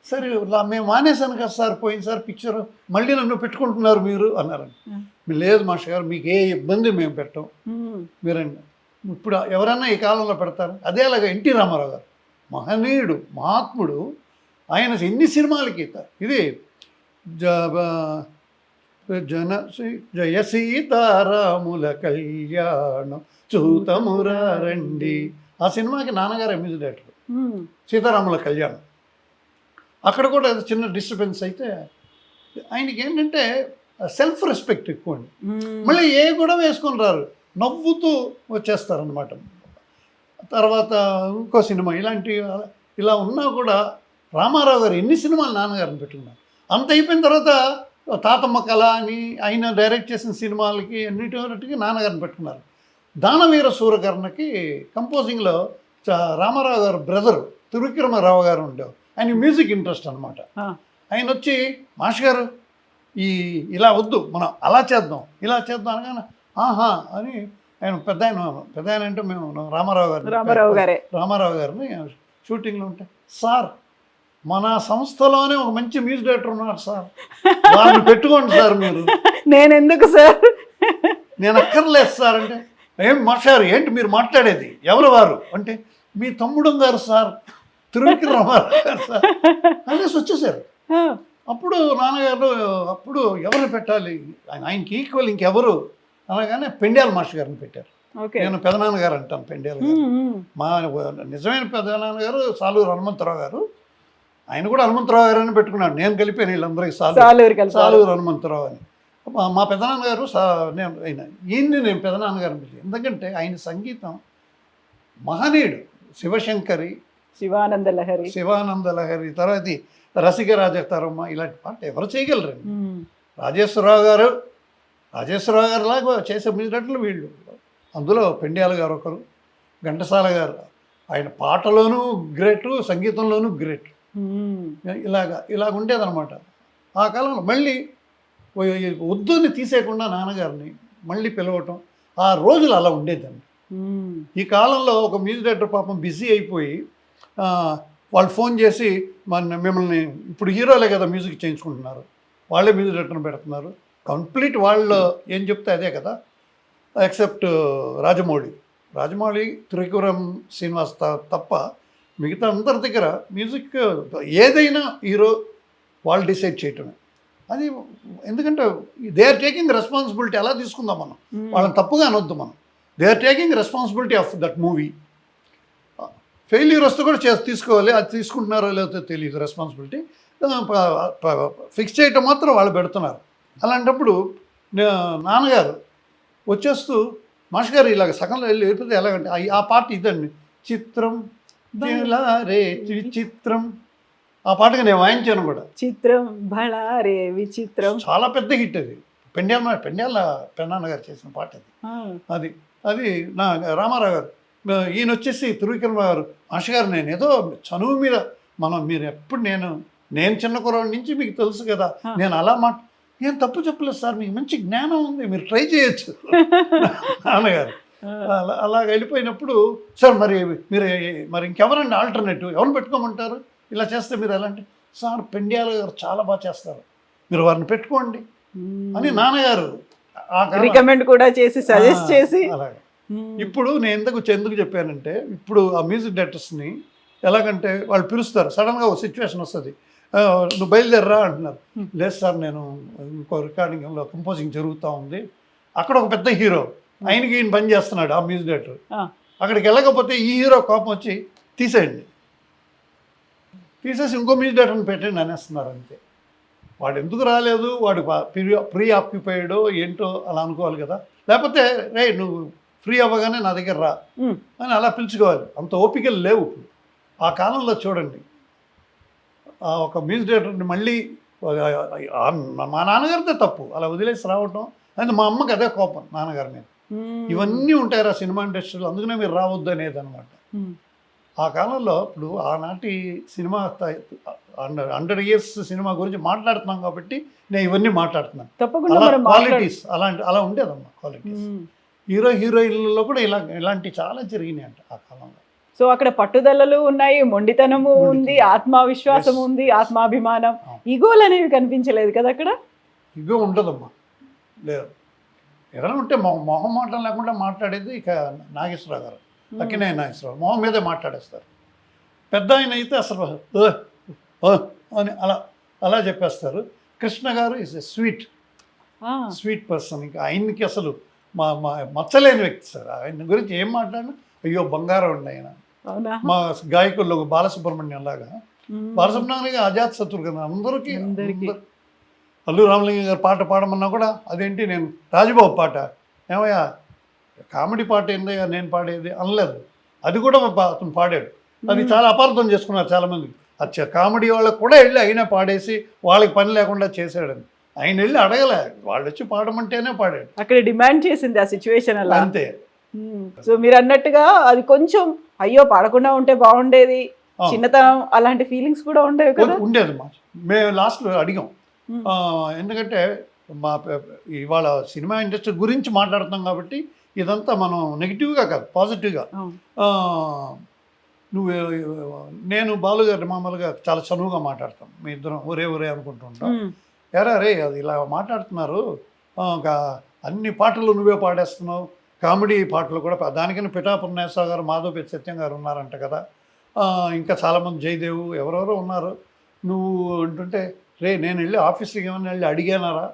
సరే మేము మానేశాను కదా సార్ పోయినసారి పిక్చర్, మళ్ళీ నన్ను పెట్టుకుంటున్నారు మీరు అన్నారండి. లేదు మాస్టర్ గారు మీకు ఏ ఇబ్బంది మేము పెట్టాం, మీరండి ఇప్పుడు ఎవరన్నా ఈ కాలంలో పెడతారు. అదేలాగా ఎన్టీ రామారావు గారు మహనీయుడు, మహాత్ముడు, ఆయన ఎన్ని సినిమాలకి ఇది జయ సీతారాముల కళ్యాణం చూతమురారండి, ఆ సినిమాకి నాన్నగారు మ్యూజిక్ డైరెక్టర్. సీతారాముల కళ్యాణం అక్కడ కూడా చిన్న డిస్టర్బెన్స్ అయితే ఆయనకి ఏంటంటే సెల్ఫ్ రెస్పెక్ట్ ఎక్కువ అండి. మళ్ళీ ఏ గొడవ వేసుకొని రారు, నవ్వుతూ వచ్చేస్తారనమాట. తర్వాత ఇంకో సినిమా ఇలా ఉన్నా కూడా రామారావు గారు ఎన్ని సినిమాలు నాన్నగారిని పెట్టుకున్నారు. అంత అయిపోయిన తర్వాత తాతమ్మ కళ అని ఆయన డైరెక్ట్ చేసిన సినిమాలకి అన్నిటికి నాన్నగారిని పెట్టుకున్నారు. దానవీర సూరకర్ణకి కంపోజింగ్లో రామారావు గారు బ్రదర్ త్రివిక్రమరావు గారు ఉండేవారు. ఆయన మ్యూజిక్ ఇంట్రెస్ట్ అనమాట. ఆయన వచ్చి మాస్టర్ గారు ఇలా వద్దు, మనం అలా చేద్దాం ఇలా చేద్దాం అనగానే ఆహా అని ఆయన పెద్ద ఆయన అంటే మేము రామారావు గారిని షూటింగ్లో ఉంటే, సార్ మన సంస్థలోనే ఒక మంచి మ్యూజిక్ డైరెక్టర్ ఉన్నారు సార్, వాళ్ళని పెట్టుకోండి సార్ మీరు. నేను ఎందుకు సార్, నేను అక్కర్లేదు సార్ అంటే, ఏం మాస్టర్ ఏంటి మీరు మాట్లాడేది, ఎవరు వారు అంటే, మీ తమ్ముడు గారు సార్, త్రివిక్రమరావు గారు సార్ అనేసి వచ్చేసారు. అప్పుడు నాన్నగారు అప్పుడు ఎవరిని పెట్టాలి, ఆయనకి ఈక్వల్ ఇంకెవరు అనగానే పెండ్యాల మాస్టర్ గారిని పెట్టారు. నేను పెదనాన్నగారు అంటాను పెండ్యాల గారు. మా నిజమైన పెదనాన్నగారు సాలూరు హనుమంతరావు గారు, ఆయన కూడా హనుమంతరావు గారు అని పెట్టుకున్నాడు. నేను కలిపాను వీళ్ళందరికీ సాలూరు హనుమంతరావు అని. మా పెదనాన్నగారు ఈయన్ని నేను పెదనాన్నగారు పిలిచి, ఎందుకంటే ఆయన సంగీతం మహనీయుడు. శివానంద లహరి తర్వాత రసికరాజతరమ్మ ఇలాంటి పాట ఎవరు చేయగలరండి. రాజేశ్వరరావు గారు లాగా చేసే మ్యూజిక్లు వీళ్ళు. అందులో పెండ్యాల గారు ఒకరు, ఘంటసాల గారు, ఆయన పాటలోనూ గ్రేటు, సంగీతంలోనూ గ్రేట్. ఇలాగ ఉండేదన్నమాట. ఆ కాలంలో మళ్ళీ వద్దుని తీసేయకుండా నాన్నగారిని మళ్ళీ పిలవటం, ఆ రోజులు అలా ఉండేదండి. ఈ కాలంలో ఒక మ్యూజిక్ డైరెక్టర్ పాపం బిజీ అయిపోయి వాళ్ళు ఫోన్ చేసి మిమ్మల్ని ఇప్పుడు హీరోలే కదా మ్యూజిక్ చేయించుకుంటున్నారు, వాళ్ళే మ్యూజిక్ డైరెక్టర్ని పెడుతున్నారు, కంప్లీట్ వాళ్ళు ఏం చెప్తే అదే కదా, ఎక్సెప్ట్ రాజమౌళి త్రిపురం శ్రీనివాస్ తప్ప మిగతా అందరి దగ్గర మ్యూజిక్ ఏదైనా హీరో వాళ్ళు డిసైడ్ చేయటమే. అది ఎందుకంటే దే ఆర్ టేకింగ్ రెస్పాన్సిబిలిటీ. ఎలా తీసుకుందాం మనం, వాళ్ళని తప్పుగా అనొద్దు మనం. They are taking responsibility of that movie. Failure వస్తే కూడా తీసుకోవాలి. అది తీసుకుంటున్నారో లేదో తెలియదు రెస్పాన్సిబిలిటీ. ఫిక్స్ చేయటం మాత్రం వాళ్ళు పెడుతున్నారు. అలాంటప్పుడు నాన్నగారు వచ్చేస్తూ మాస్టర్ గారు ఇలాగ సగంలో వెళ్ళిపోతే ఎలాగంటే ఆ పాట ఇదండి, చిత్రం రే విచిత్రం. ఆ పాటగా నేను వాయించాను కూడా. చిత్రం బళారే విచిత్రం చాలా పెద్ద హిట్ అది. పెండ్యాల పెన్నాన్న గారు చేసిన పాట అది. అది నా రామారావు గారు, ఈయన వచ్చేసి త్రివిక్రమ గారు, మాస్టర్ గారు నేను ఏదో చనువు మీద మీరు ఎప్పుడు నేను చిన్న కుర్రాడి నుంచి మీకు తెలుసు కదా, నేను అలా నేను తప్పు చెప్పలేదు సార్, మీకు మంచి జ్ఞానం ఉంది, మీరు ట్రై చేయొచ్చు నాన్నగారు. అలా వెళ్ళిపోయినప్పుడు సార్ మీరు ఇంకెవరండి ఆల్టర్నేటివ్, ఎవరిని పెట్టుకోమంటారు, ఇలా చేస్తే మీరు ఎలా అంటే, సార్ పెండ్యాల గారు చాలా బాగా చేస్తారు, మీరు వారిని పెట్టుకోండి అని నాన్నగారు రికమెండ్ కూడా చేసి సజెస్ట్ చేసి. అలాగే ఇప్పుడు నేను ఎందుకు చెప్పానంటే, ఇప్పుడు ఆ మ్యూజిక్ డైరెక్టర్స్ని ఎలాగంటే వాళ్ళు పిలుస్తారు, సడన్గా ఒక సిచ్యువేషన్ వస్తుంది, నువ్వు బయలుదేరరా అంటున్నారు. లేదు సార్ నేను ఇంకో రికార్డింగ్లో కంపోజింగ్ జరుగుతూ ఉంది, అక్కడ ఒక పెద్ద హీరో ఆయనకి ఈయన పని చేస్తున్నాడు ఆ మ్యూజిక్ డైరెక్టర్, అక్కడికి వెళ్ళకపోతే ఈ హీరో కోపం వచ్చి తీసేయండి, తీసేసి ఇంకో మ్యూజిక్ డైరెక్టర్ని పెట్టండి అనేస్తున్నారు. అంతే. వాడు ఎందుకు రాలేదు, వాడు ప్రీ ఆక్యుపైడ్ ఏంటో అలా అనుకోవాలి కదా, లేకపోతే రే నువ్వు ఫ్రీ అవ్వగానే నా దగ్గర రా అని అలా పిలుచుకోవాలి. అంత ఓపికలు లేవు ఇప్పుడు. ఆ కాలంలో చూడండి, ఒక మ్యూజిక్ డైరెక్టర్ని మళ్ళీ మా నాన్నగారిదే తప్పు అలా వదిలేసి రావటం, అది మా అమ్మకి అదే కోపం నాన్నగారి మీద. ఇవన్నీ ఉంటాయి సినిమా ఇండస్ట్రీలో, అందుకనే మీరు రావద్దు అనేది అనమాట. ఆ కాలంలో ఇప్పుడు ఆనాటి సినిమా 100 years సినిమా గురించి మాట్లాడుతున్నాం కాబట్టి నేను ఇవన్నీ మాట్లాడుతున్నాను. క్వాలిటీస్ అలా ఉండేదమ్మా క్వాలిటీస్. హీరోయిన్లలో కూడా ఇలాంటి చాలా జరిగినాయి అంట ఆ కాలంలో. సో అక్కడ పట్టుదలలు ఉన్నాయి, మొండితనము ఉంది, ఆత్మవిశ్వాసం ఉంది, ఆత్మాభిమానం, ఈగోలు అనేవి కనిపించలేదు కదా అక్కడ. ఈగో ఉండదమ్మా, లేదు. ఏదైనా ఉంటే మొహం మాటలు లేకుండా మాట్లాడేది ఇక నాగేశ్వరరావు గారు, అక్కినేని నాగేశ్వరరావు మొహం మీదే మాట్లాడేస్తారు. పెద్ద ఆయన అయితే అసలు అని అలా చెప్పేస్తారు. కృష్ణ గారు ఈజ్ ఎ స్వీట్ పర్సన్. ఇంకా ఆయనకి అసలు మచ్చలేని వ్యక్తి సార్. ఆయన గురించి ఏం మాట్లాడినా అయ్యో బంగారం ఉండి ఆయన. మా గాయకుల్లో బాలసుబ్రహ్మణ్యం లాగా, బాలసుబ్రహ్మణ్యం అజాత్ శత్రువు కదా అందరికీ. అల్లు రామలింగ గారు పాట పాడమన్నా కూడా అదేంటి నేను రాజబాబు పాట ఏమయ్యా కామెడీ పాట ఏందయ్యా నేను పాడేది అనలేదు, అది కూడా అతను పాడాడు. అది చాలా అపార్థం చేసుకున్నారు చాలామంది. కామెడీ వాళ్ళకు కూడా వెళ్ళి అయినా పాడేసి వాళ్ళకి పని లేకుండా చేశాడని. ఆయన వెళ్ళి అడగలే, వాళ్ళు వచ్చి పాడమంటేనే పాడాడు. అక్కడ డిమాండ్ చేసింది ఆ సిచ్యువేషన్ అలా అంతే. సో మీరు అన్నట్టుగా అది కొంచెం అయ్యో పాడకుండా ఉంటే బాగుండేది, చిన్నతనం అలాంటి ఫీలింగ్స్ కూడా ఉండేవి కదా. ఉండేది. మేము లాస్ట్లో అడిగాం, ఎందుకంటే ఇవాళ సినిమా ఇండస్ట్రీ గురించి మాట్లాడుతున్నాం కాబట్టి ఇదంతా మనం నెగిటివ్గా కాదు పాజిటివ్గా. నేను బాలుగారు మామూలుగా చాలా చనువుగా మాట్లాడతాం, మీ ఇద్దరం ఒరే అనుకుంటుంటాం. ఎరా రే అది ఇలా మాట్లాడుతున్నారు, అన్ని పాటలు నువ్వే పాడేస్తున్నావు, కామెడీ పాటలు కూడా. దానికైనా పిఠాపురం నేసరావు గారు, మాధవపేట సత్యం గారు ఉన్నారంట కదా, ఇంకా చాలామంది జయదేవు ఎవరెవరో ఉన్నారు. నువ్వు అంటుంటే రే నేను వెళ్ళి ఆఫీస్కి ఏమైనా వెళ్ళి అడిగానారా,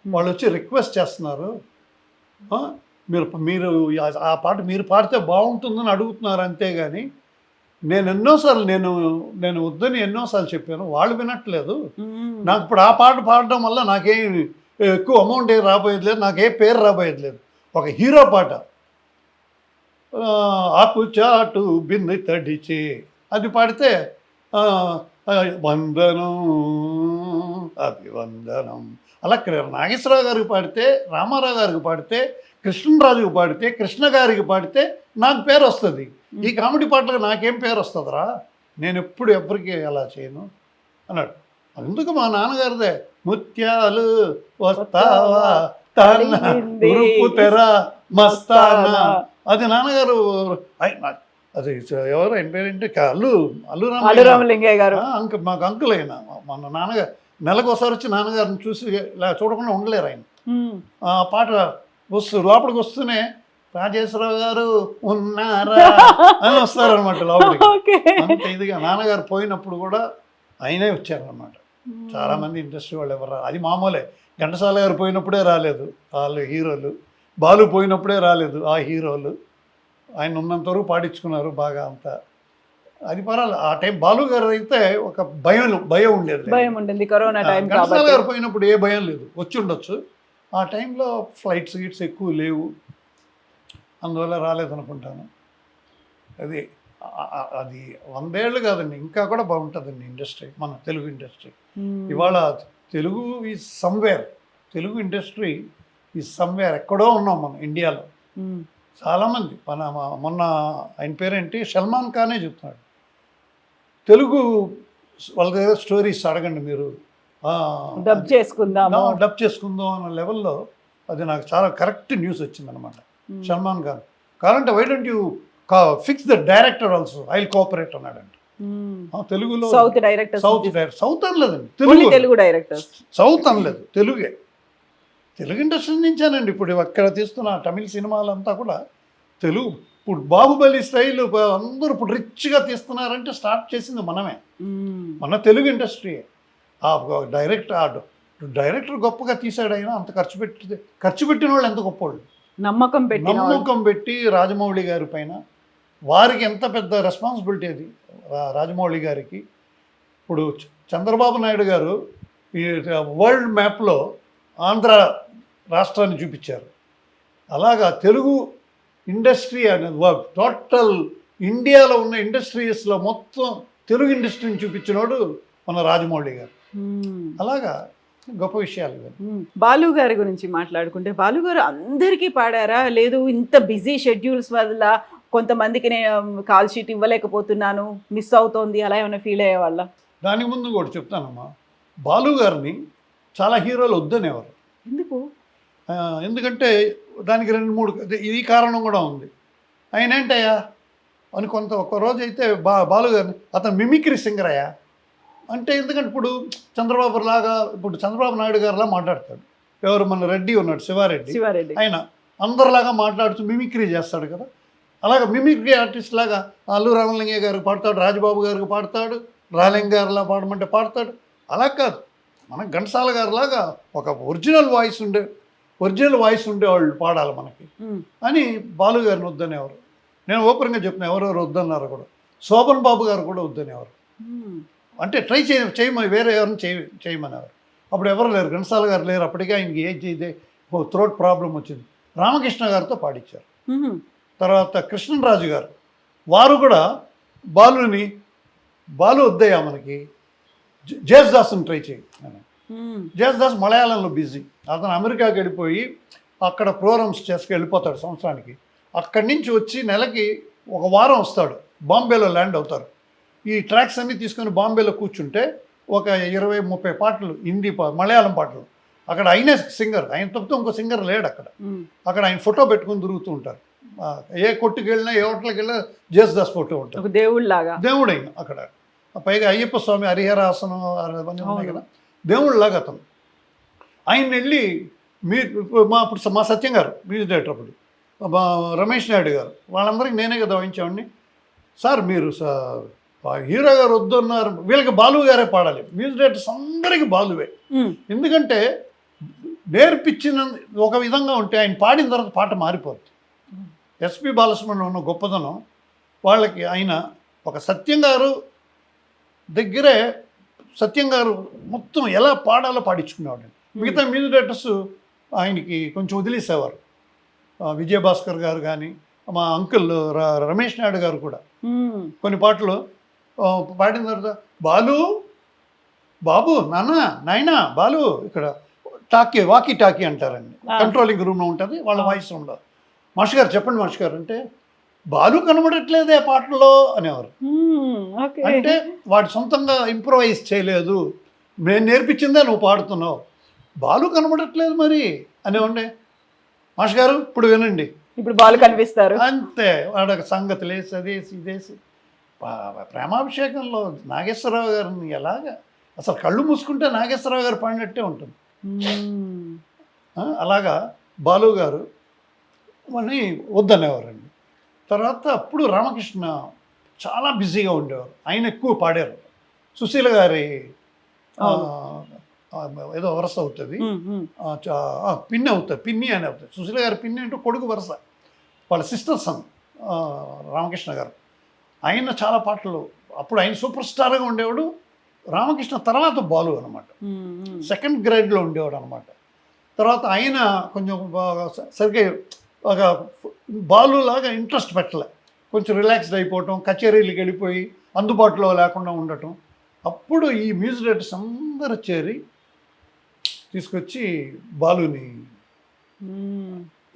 వాళ్ళు వచ్చి రిక్వెస్ట్ చేస్తున్నారు, మీరు ఆ పాట మీరు పాడితే బాగుంటుందని అడుగుతున్నారు, అంతేగాని నేను ఎన్నోసార్లు నేను వద్దని ఎన్నోసార్లు చెప్పాను, వాళ్ళు వినట్లేదు. నాకు ఇప్పుడు ఆ పాట పాడడం వల్ల నాకేం ఎక్కువ అమౌంట్ ఏం రాబోయేది లేదు, నాకే పేరు రాబోయేది లేదు. ఒక హీరో పాట ఆపు చాటు బిందు తడిచి అది పాడితే వందనం అభివందనం. అలా నాగేశ్వరరావు గారికి పాడితే, రామారావు గారికి పాడితే, కృష్ణరాజుకి పాడితే, కృష్ణ గారికి పాడితే నాకు పేరు వస్తుంది. ఈ కామెడీ పాటలకు నాకేం పేరు వస్తుందిరా, నేను ఎప్పుడు ఎవరికి అలా చేయను అన్నాడు. అందుకు మా నాన్నగారిదే ముత్యాలు వస్తావా తెరా మస్తానా, అది నాన్నగారు. అది ఎవరు ఆయన పేరేంటి, అల్లు రామలింగయ్య గారు. మాకు అంకుల్ అయినా మన నాన్నగారు నెలకు ఒకసారి వచ్చి నాన్నగారిని చూసి ఇలా చూడకుండా ఉండలేరు ఆయన. ఆ పాట లోపలికి వస్తూనే రాజేశ్వరరావు గారు ఉన్నారా అని వస్తారనమాట లోపలికి. ఓకే. అంత ఇదిగా నాన్నగారు పోయినప్పుడు కూడా ఆయనే వచ్చారనమాట. చాలామంది ఇండస్ట్రీ వాళ్ళు ఎవరు అది మామూలే. ఘంటసాల గారు పోయినప్పుడే రాలేదు వాళ్ళు హీరోలు, బాలు పోయినప్పుడే రాలేదు ఆ హీరోలు. ఆయన ఉన్నంత వరకు పాడించుకున్నారు బాగా అంతా. అది పర్వాలేదు. ఆ టైం బాలు గారు అయితే ఒక భయం ఉండేది. భయం ఉంటుంది కరోనా టైం ఘంటసాల కాబట్టి. గారు పోయినప్పుడు ఏ భయం లేదు, వచ్చి ఉండొచ్చు. ఆ టైంలో ఫ్లైట్స్ గిట్స్ ఎక్కువ లేవు, అందువల్ల రాలేదనుకుంటాను. అది అది 100 ఏళ్ళు కాదండి, ఇంకా కూడా బాగుంటుందండి ఇండస్ట్రీ, మన తెలుగు ఇండస్ట్రీ. ఇవాళ Telugu is somewhere, Telugu industry is somewhere. ఎక్కడో ఉన్నాం మనం ఇండియాలో. చాలామంది మొన్న ఆయన పేరేంటి సల్మాన్ ఖానే చెప్తున్నాడు తెలుగు వాళ్ళ దగ్గర స్టోరీస్ అడగండి మీరు, డబ్ చేసుకుందాం అన్న లెవెల్లో. అది నాకు చాలా కరెక్ట్ న్యూస్ వచ్చిందనమాట. సల్మాన్ ఖాన్ కావాలంటే why don't you fix the director also, I will cooperate అన్నాడండి. తెలుగులో సౌత్ అనలేదండి, తెలుగు డైరెక్టర్ సౌత్ అనలేదు, తెలుగే. తెలుగు ఇండస్ట్రీ నుంచానండి ఇప్పుడు అక్కడ తీస్తున్న తమిళ సినిమాలంతా కూడా తెలుగు. ఇప్పుడు బాహుబలి స్టైల్ అందరూ ఇప్పుడు రిచ్గా తీస్తున్నారంటే స్టార్ట్ చేసింది మనమే, మన తెలుగు ఇండస్ట్రీ. ఆ డైరెక్టర్ గొప్పగా తీసాడు, అయినా అంత ఖర్చు పెట్టిన వాళ్ళు ఎంత గొప్పవాళ్ళు. నమ్మకం పెట్టి రాజమౌళి గారి పైన, వారికి ఎంత పెద్ద రెస్పాన్సిబిలిటీ అది రాజమౌళి గారికి. ఇప్పుడు చంద్రబాబు నాయుడు గారు ఈ వరల్డ్ మ్యాప్లో ఆంధ్ర రాష్ట్రాన్ని చూపించారు. అలాగా తెలుగు ఇండస్ట్రీ అనేది టోటల్ ఇండియాలో ఉన్న ఇండస్ట్రీస్లో మొత్తం తెలుగు ఇండస్ట్రీని చూపించినోడు మన రాజమౌళి గారు. అలాగా గొప్ప విషయాలు. బాలు గారి గురించి మాట్లాడుకుంటే, బాలు గారు అందరికీ పాడారా, లేదు ఇంత బిజీ షెడ్యూల్స్ వల్ల కొంతమందికి నేను కాల్ షీట్ ఇవ్వలేకపోతున్నాను, మిస్ అవుతోంది, అలా ఏమైనా ఫీల్ అయ్యేవాళ్ళ? దానికి ముందు కూడా చెప్తానమ్మా, బాలు గారిని చాలా హీరోలు వద్దనేవారు. ఎందుకు? ఎందుకంటే దానికి 2-3 ఈ కారణం కూడా ఉంది. ఆయన ఏంటయ్యా అని ఒక రోజు అయితే బాలు గారిని అతను మిమిక్రీ సింగర్ అయ్యా అంటే, ఎందుకంటే ఇప్పుడు చంద్రబాబు నాయుడు గారిలా మాట్లాడతాడు. ఎవరు మన రెడ్డి ఉన్నాడు, శివారెడ్డి, ఆయన అందరిలాగా మాట్లాడుతూ మిమిక్రీ చేస్తాడు కదా. అలాగా మిమిక్రీ ఆర్టిస్ట్ లాగా అల్లు రామలింగయ్య గారికి పాడతాడు, రాజబాబు గారికి పాడతాడు, రాలింగ గారిలా పాడమంటే పాడతాడు. అలా కాదు, మన ఘంటసాల గారిలాగా ఒక ఒరిజినల్ వాయిస్ ఉండేవాళ్ళు పాడాలి మనకి అని బాలు గారిని వద్దనేవారు. నేను ఓపెన్గా చెప్పిన ఎవరెవరు వద్దన్నారు కూడా. శోభన్ బాబు గారు కూడా వద్దనేవారు. అంటే ట్రై చేయమని వేరే ఎవరిని చేయమనేవారు. అప్పుడు ఎవరు లేరు, ఘంటసాల గారు లేరు అప్పటికే, ఆయనకి ఏజ్ ఇదే థ్రోట్ ప్రాబ్లం వచ్చింది. రామకృష్ణ గారితో పాడించారు. తర్వాత కృష్ణరాజు గారు, వారు కూడా బాలు వద్దయ్యా మనకి, జేసుదాస్ని ట్రై చేయి. జేసుదాస్ మలయాళంలో బిజీ, అతను అమెరికాకి వెళ్ళిపోయి అక్కడ ప్రోగ్రామ్స్ వెళ్ళిపోతాడు సంవత్సరానికి. అక్కడి నుంచి వచ్చి నెలకి 1 వారం వస్తాడు, బాంబేలో ల్యాండ్ అవుతారు. ఈ ట్రాక్స్ అన్నీ తీసుకొని బాంబేలో కూర్చుంటే ఒక 20-30 పాటలు, హిందీ మలయాళం పాటలు. అక్కడ ఆయనే సింగర్, ఆయన తప్పితే ఇంకో సింగర్ లేడు అక్కడ ఆయన ఫోటో పెట్టుకుని తిరుగుతూ ఉంటారు. ఏ కొట్టుకు వెళ్ళినా, ఏ హోటల్కి వెళ్ళినా జేసుదాస్ ఫోటో ఉంటారు, దేవుడు అయిన అక్కడ. పైగా అయ్యప్ప స్వామి హరిహరాసనం అవన్నీ ఉన్నాయి కదా, దేవుళ్ళలాగా అతను. ఆయన వెళ్ళి ఇప్పుడు మా సత్యం గారు మ్యూజిక్ డైరెక్టర్, అప్పుడు రమేష్ నాయుడు గారు, వాళ్ళందరికీ నేనే కదా వాయించేవాడిని. సార్ మీరు హీరో గారు వద్దన్నారు, వీళ్ళకి బాలు గారే పాడాలి. మ్యూజిక్ డైరెక్టర్స్ అందరికీ బాలువే. ఎందుకంటే నేర్పించిన ఒక విధంగా ఉంటే ఆయన పాడిన తర్వాత పాట మారిపోతుంది. ఎస్పి బాలసుబ్రహ్మణ్యం ఉన్న గొప్పదనం వాళ్ళకి, ఆయన ఒక సత్యం గారు దగ్గరే సత్యం గారు మొత్తం ఎలా పాడాలో పాడించుకునేవాడు. మిగతా మ్యూజిక్ డైరెక్టర్స్ ఆయనకి కొంచెం వదిలేసేవారు. విజయభాస్కర్ గారు కానీ, మా అంకుల్ రమేష్ నాయుడు గారు కూడా కొన్ని పాటలు పాడిన తర్వాత బాబు నాయనా బాలు ఇక్కడ వాకీ టాకీ అంటారండి, కంట్రోలింగ్ రూమ్లో ఉంటుంది, వాళ్ళ వాయిస్ ఉండదు. మాస్టర్ గారు చెప్పండి మాస్టర్ గారు అంటే, బాలు కనబడట్లేదే పాటల్లో అనేవారు. అంటే వాడు సొంతంగా ఇంప్రూవైజ్ చేయలేదు, నేను నేర్పించిందే నువ్వు పాడుతున్నావు, బాలు కనబడట్లేదు మరి అనేవండి. మాస్టర్ గారు ఇప్పుడు వినండి, ఇప్పుడు బాలు కనిపిస్తారు అంతే. వాడు సంగతి లేసి అదేసి ఇదేసి. ప్రేమాభిషేకంలో నాగేశ్వరరావు గారిని ఎలాగా అసలు కళ్ళు మూసుకుంటే నాగేశ్వరరావు గారు పాడినట్టే ఉంటుంది. అలాగా బాలు గారు అని వద్దనేవారండి. తర్వాత అప్పుడు రామకృష్ణ చాలా బిజీగా ఉండేవారు, ఆయన ఎక్కువ పాడారు. సుశీల గారి ఏదో వరస అవుతుంది, పిన్ని అవుతుంది, పిన్ని అని అవుతుంది. సుశీల గారి పిన్ని అంటే కొడుకు వరస, వాళ్ళ సిస్టర్ సన్ రామకృష్ణ గారు. ఆయన చాలా పాటలు, అప్పుడు ఆయన సూపర్ స్టార్గా ఉండేవాడు. రామకృష్ణ తర్వాత బాలు అనమాట, సెకండ్ గ్రేడ్లో ఉండేవాడు అనమాట. తర్వాత ఆయన కొంచెం సరిగ్గా ఒక బాలులాగా ఇంట్రెస్ట్ పెట్టలే, కొంచెం రిలాక్స్డ్ అయిపోవటం, కచేరీలకు వెళ్ళిపోయి అందుబాటులో లేకుండా ఉండటం. అప్పుడు ఈ మ్యూజిక్ డైరెక్టర్స్ అందరూ చేరి తీసుకొచ్చి బాలుని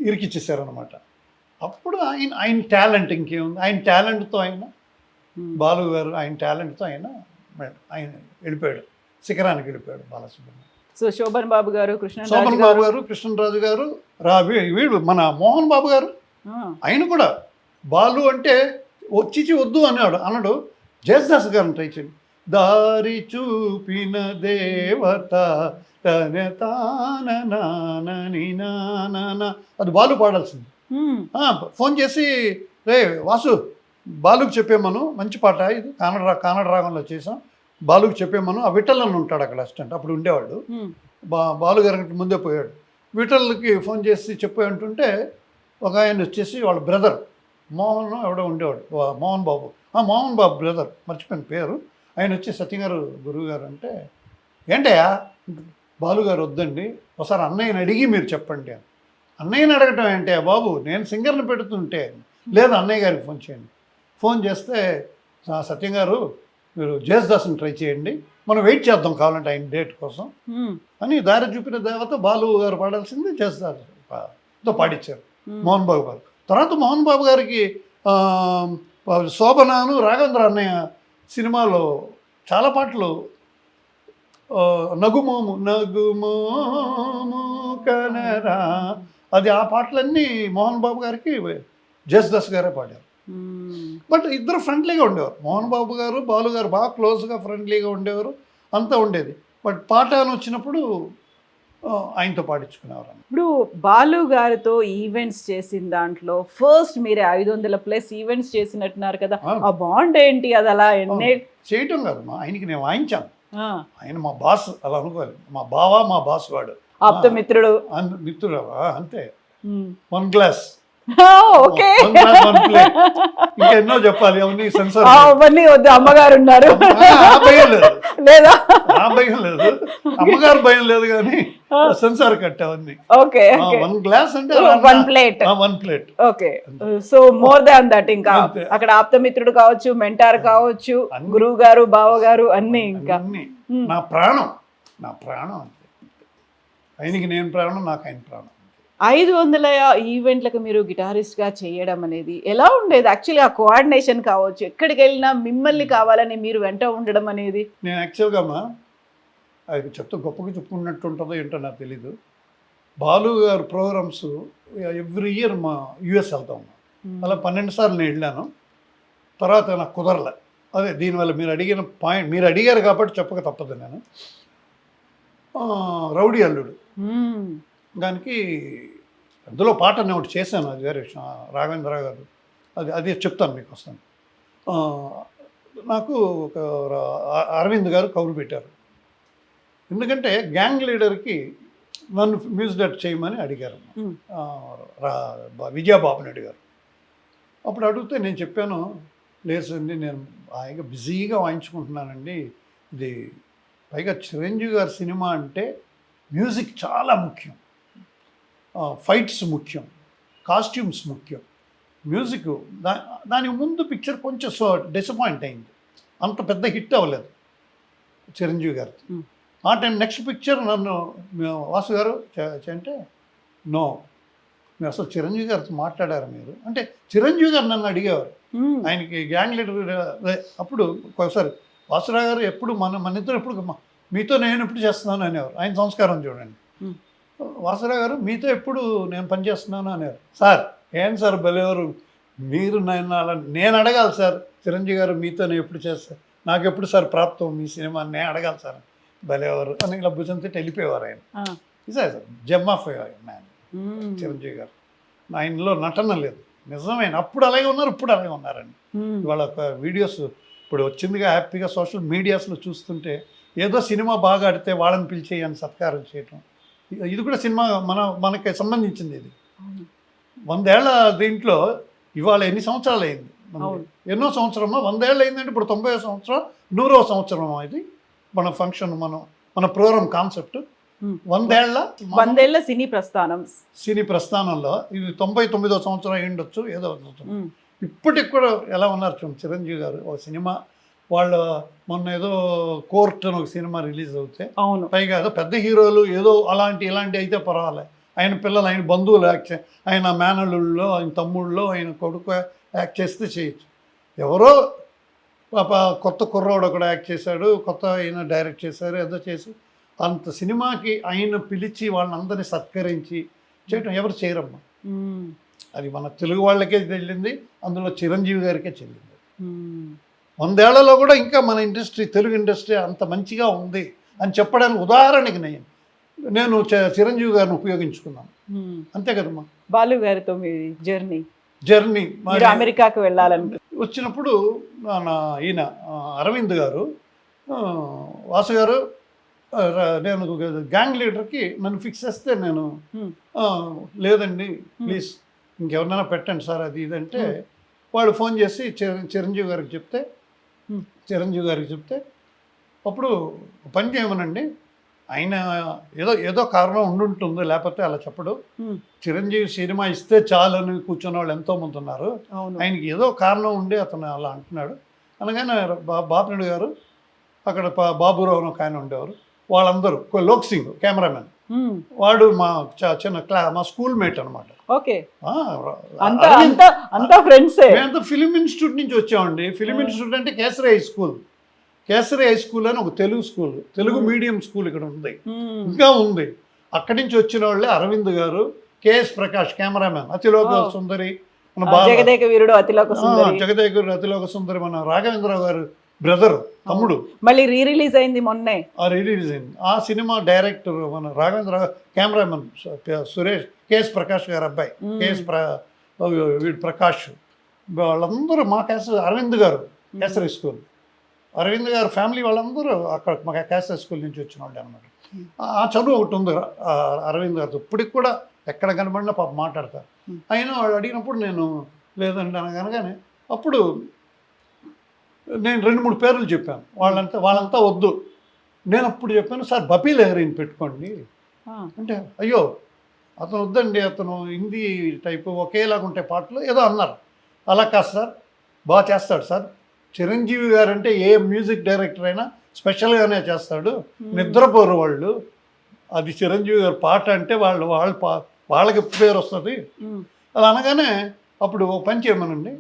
ఇరికిచ్చేసారనమాట. అప్పుడు ఆయన టాలెంట్ ఇంకేముంది, ఆయన టాలెంట్తో ఆయన బాలు గారు ఆయన టాలెంట్తో ఆయన వెళ్ళిపోయాడు, శిఖరానికి వెళ్ళిపోయాడు బాలసుబ్రహ్మణ్యం. సో శోభన్ బాబు గారు, శోభన్ బాబు గారు, కృష్ణరాజు గారు, వీడు మన మోహన్ బాబు గారు, ఆయన కూడా బాలు అంటే వచ్చిచి వద్దు అన్నాడు. జయదాస్ గారిని ట్రై చేయండి. దారి చూపిన దేవత అది బాలు పాడాల్సింది. ఫోన్ చేసి, రే వాసు, బాలుకి చెప్పేమను, మంచి పాట ఇది, కానడ రాగంలో చేసాం, బాలుకి చెప్పేమను. ఆ విఠల్ ఉంటాడు అక్కడ అసిస్టెంట్, అప్పుడు ఉండేవాడు. బాలు గారికి ముందే పోయాడు. విఠల్కి ఫోన్ చేసి చెప్పే అంటుంటే ఒక ఆయన వచ్చేసి వాళ్ళ బ్రదర్ మోహన్ ఎవడో ఉండేవాడు, మోహన్ బాబు బ్రదర్, మర్చిపోయిన పేరు. ఆయన వచ్చి సత్యం గారు, గురువు గారు అంటే, ఏంటయ్యా బాలుగారు వద్దండి, ఒకసారి అన్నయ్యని అడిగి మీరు చెప్పండి అని. అన్నయ్యని అడగటం ఏంటి బాబు, నేను సింగర్ని పెడుతుంటే, లేదు అన్నయ్య గారికి ఫోన్ చేయండి. ఫోన్ చేస్తే, సత్యం గారు మీరు జయదాస్ని ట్రై చేయండి, మనం వెయిట్ చేద్దాం కావాలంటే ఆయన డేట్ కోసం అని. దారి చూపిన దేవత బాలు గారు పాడాల్సింది జయదాస్తో పాడించారు మోహన్ బాబు గారు. తర్వాత మోహన్ బాబు గారికి శోభనాను రాఘవేంద్ర అన్నయ్య సినిమాలో చాలా పాటలు, నగుమోము కనరా, అది ఆ పాటలన్నీ మోహన్ బాబు గారికి జయదాస్ గారే పాడారు. బట్ ఇద్దరు ఫ్రెండ్లీగా ఉండేవారు, మోహన్ బాబు గారు బాలు గారు బాగా క్లోజ్గా ఫ్రెండ్లీగా ఉండేవారు, అంతా ఉండేది. బట్ పాట అని వచ్చినప్పుడు ఆయనతో పాడించుకునేవారు. ఇప్పుడు బాలు గారితో ఈవెంట్స్ చేసిన దాంట్లో ఫస్ట్ మీరే 500+ ఈవెంట్స్ చేసినట్టున్నారు కదా, ఆ బాండ్ ఏంటి, అది అలా ఎన్నే చేయటం కాదు, ఆయనకి నేను వాయించాను, ఆయన మా బాస్, అలా అనుకోవాలి, మా బావ మా బాస్ వాడు, ఆప్త మిత్రుడు, మిత్రుడు అంతే. 1 గ్లాస్, ఓకే, ఇంకా ఎన్నో చెప్పాలి, అవన్నీ సెన్సార్, అవన్నీ వద్దు, అమ్మగారు ఉన్నారు, భయం లేదు లేదా, భయం లేదు, అమ్మగారు భయం లేదు, కానీ సెన్సార్ కట్ అవన్నీ. ఓకే, 1 గ్లాస్ అంటే 1 plate, 1 plate. Okay, so more than that, ఇంకా అక్కడ ఆప్తమిత్రుడు కావచ్చు, మెంటార్ కావచ్చు, గురువు గారు, బావ గారు, అన్ని, ఇంకా నా ప్రాణం అంతే. ఆయనకి నేను ప్రాణం, నాకు ఆయన ప్రాణం. 500 ఈవెంట్లకు మీరు గిటారిస్ట్గా చేయడం అనేది ఎలా ఉండేది? యాక్చువల్లీ ఆ కోఆర్డినేషన్ కావచ్చు, ఎక్కడికి వెళ్ళినా మిమ్మల్ని కావాలని మీరు వెంట ఉండడం అనేది. నేను యాక్చువల్గా అది చెప్తే గొప్పగా చెప్పుకున్నట్టు ఉంటుందో ఏంటో నాకు తెలీదు. బాలు గారు ప్రోగ్రామ్స్ ఎవ్రీ ఇయర్ మా యుఎస్ వెళ్తాం, అలా 12 సార్లు నేను వెళ్ళాను. తర్వాత నాకు కుదరలే. అదే దీనివల్ల మీరు అడిగిన పాయింట్, మీరు అడిగారు కాబట్టి చెప్పక తప్పదు. నేను రౌడీ అల్లుడు దానికి అందులో పాట నేను ఒకటి చేశాను, అది వేరే విషయం, రాఘవేంద్ర గారు, అది చెప్తాను మీకు వస్తాను. నాకు ఒక అరవింద్ గారు కౌలు పెట్టారు, ఎందుకంటే గ్యాంగ్ లీడర్కి నన్ను మ్యూజిక్ డైరెక్టర్ చేయమని అడిగారు, విజయబాబుని అడిగారు. అప్పుడు అడిగితే నేను చెప్పాను, లేదండి నేను హాయిగా బిజీగా వాయించుకుంటున్నానండి, ఇది పైగా చిరంజీవి గారి సినిమా అంటే మ్యూజిక్ చాలా ముఖ్యం, ఫైట్స్ ముఖ్యం, కాస్ట్యూమ్స్ ముఖ్యం, మ్యూజిక్ దానికి ముందు పిక్చర్ కొంచెం డిసప్పాయింట్ అయింది, అంత పెద్ద హిట్ అవ్వలేదు చిరంజీవి గారితో. ఆ టైం నెక్స్ట్ పిక్చర్ నన్ను వాసు గారు అంటే, నో మీరు అసలు చిరంజీవి గారితో మాట్లాడారు మీరు అంటే, చిరంజీవి గారు నన్ను అడిగేవారు, ఆయనకి గ్యాంగ్ లీడర్. అప్పుడు ఒకసారి వాసురావు గారు ఎప్పుడు మన ఇద్దరు ఎప్పుడు మీతో నేను ఎప్పుడు చేస్తున్నాను అనేవారు, ఆయన సంస్కారం చూడండి. వాసురావు గారు మీతో ఎప్పుడు నేను పనిచేస్తున్నాను అనేవారు. సార్ ఏంటి సార్ భలేవారు మీరు, నేను అడగాలి సార్, చిరంజీవి గారు మీతో నేను ఎప్పుడు చేస్తాను, నాకు ఎప్పుడు సార్ ప్రాప్తం మీ సినిమా, నేను అడగాలి సార్, భలేవారు అని ఇలా భుజం తిట్టి వెళ్ళిపోయేవారు ఆయన. Sir gem of man Chiranjeevi గారు. ఆయనలో నటన లేదు, నిజమైన అప్పుడు అలాగే ఉన్నారు, ఇప్పుడు అలాగే ఉన్నారండి. ఇవాళ ఒక వీడియోస్ ఇప్పుడు వచ్చిందిగా హ్యాపీగా సోషల్ మీడియాస్లో చూస్తుంటే ఏదో సినిమా బాగా ఆడితే వాళ్ళని పిలిచి అని సత్కారం చేయటం, ఇది కూడా సినిమా మనకి సంబంధించింది. ఇది 100 ఏళ్ల దీంట్లో ఇవాళ ఎన్ని సంవత్సరాలు అయింది, ఎన్నో సంవత్సరమో, 100 ఏళ్ళు అయిందంటే ఇప్పుడు 90వ సంవత్సరం 100వ సంవత్సరం ఇది మన ఫంక్షన్, మన ప్రోగ్రామ్ కాన్సెప్ట్ 100 ఏళ్ల సినీ ప్రస్థానంలో ఇది 99వ సంవత్సరం అయి ఉండొచ్చు, ఏదో ఇప్పటికి కూడా ఎలా ఉన్నారు చూడండి చిరంజీవి గారు. ఒక సినిమా వాళ్ళు మొన్న ఏదో కోర్ట్ అని ఒక సినిమా రిలీజ్ అవుతే పైగా ఏదో పెద్ద హీరోలు ఏదో ఇలాంటి అయితే పర్వాలేదు, ఆయన పిల్లలు ఆయన బంధువులు యాక్ట్ ఆయన మేనల్లుల్లో ఆయన తమ్ముళ్ళలో ఆయన కొడుకు యాక్ట్ చేస్తే చేయొచ్చు. ఎవరో కొత్త కుర్రోడు కూడా యాక్ట్ చేశాడు, కొత్త ఆయన డైరెక్ట్ చేశారు, ఏదో చేసి అంత సినిమాకి ఆయన పిలిచి వాళ్ళందరినీ సత్కరించి చేయటం ఎవరు చేయరమ్మా. అది మన తెలుగు వాళ్ళకే చెల్లింది, అందులో చిరంజీవి గారికే చెల్లింది. 100 ఏళ్లలో కూడా ఇంకా మన ఇండస్ట్రీ, తెలుగు ఇండస్ట్రీ అంత మంచిగా ఉంది అని చెప్పడానికి ఉదాహరణకి నేను చిరంజీవి గారిని ఉపయోగించుకున్నాను, అంతే కదమ్మా. బాలు గారితో మీ జర్నీ అమెరికాకు వెళ్ళాలని వచ్చినప్పుడు ఈయన అరవింద్ గారు, వాసు గారు, నేను గ్యాంగ్ లీడర్కి నన్ను ఫిక్స్ చేస్తే నేను లేదండి ప్లీజ్ ఇంకెవరినైనా పెట్టండి సార్ అది ఇదంటే, వాళ్ళు ఫోన్ చేసి చిరంజీవి గారికి చెప్తే అప్పుడు పని చేయమనండి, ఆయన ఏదో కారణం ఉండుంటుంది, లేకపోతే అలా చెప్పడు. చిరంజీవి సినిమా ఇస్తే చాలని కూర్చున్న వాళ్ళు ఎంతోమంది ఉన్నారు, ఆయనకి ఏదో కారణం ఉండి అతను అలా అంటున్నాడు అనగానే బాపినాయుడు గారు, అక్కడ బాబురావు ఒక ఆయన ఉండేవారు, వాళ్ళందరూ, లోక్ సింగ్ కెమెరామెన్, వాడు మా మా స్కూల్ మేట్ అనమాట. మేమంతా ఫిలిం ఇన్స్టిట్యూట్ నుంచి వచ్చామండి. ఫిలిం ఇన్స్టిట్యూట్ అంటే కేసరి హై స్కూల్ అని ఒక Telugu school, Telugu medium school ఇక్కడ ఉంది, ఇంకా ఉంది. అక్కడి నుంచి వచ్చిన వాళ్ళే అరవింద్ గారు, కేఎస్ ప్రకాష్ కెమెరామెన్, అతిలోక సుందరి, జగదేక వీరుడు అతిలోక సుందరి, మన రాఘవేంద్రరావు గారు బ్రదర్ తమ్ముడు, మళ్ళీ రిలీజ్ అయింది మొన్నే. రిలీజ్ అయింది ఆ సినిమా. డైరెక్టర్ మన రాఘవేంద్ర, కెమెరామెన్ సురేష్, కేఎస్ ప్రకాష్ గారు అబ్బాయి, వీడు ప్రకాష్, వాళ్ళందరూ మా అరవింద్ గారు కేసరి స్కూల్, అరవింద్ గారు ఫ్యామిలీ వాళ్ళందరూ అక్కడ మా కేసరి స్కూల్ నుంచి వచ్చిన వాళ్ళు అనమాట. ఆ చదువు ఒకటి ఉంది అరవింద్ గారితో, ఇప్పటికి కూడా ఎక్కడ కనబడినా పాప మాట్లాడతారు. అయినా వాళ్ళు అడిగినప్పుడు నేను లేదండి అనగానే అప్పుడు నేను 2-3 పేర్లు చెప్పాను, వాళ్ళంతా వద్దు. నేను అప్పుడు చెప్పాను, సార్ బపీ లహరిని పెట్టుకోండి అంటే, అయ్యో అతను వద్దండి, అతను హిందీ టైపు ఒకేలాగా ఉంటాయి పాటలు ఏదో అన్నారు. అలా కాదు సార్, బాగా చేస్తాడు సార్, చిరంజీవి గారు అంటే ఏ మ్యూజిక్ డైరెక్టర్ అయినా స్పెషల్గానే చేస్తాడు, నిద్రపోరు వాళ్ళు, అది చిరంజీవి గారు పాట అంటే వాళ్ళకి పేరు వస్తుంది. అలా అనగానే అప్పుడు ఒక పని చేయమనండి,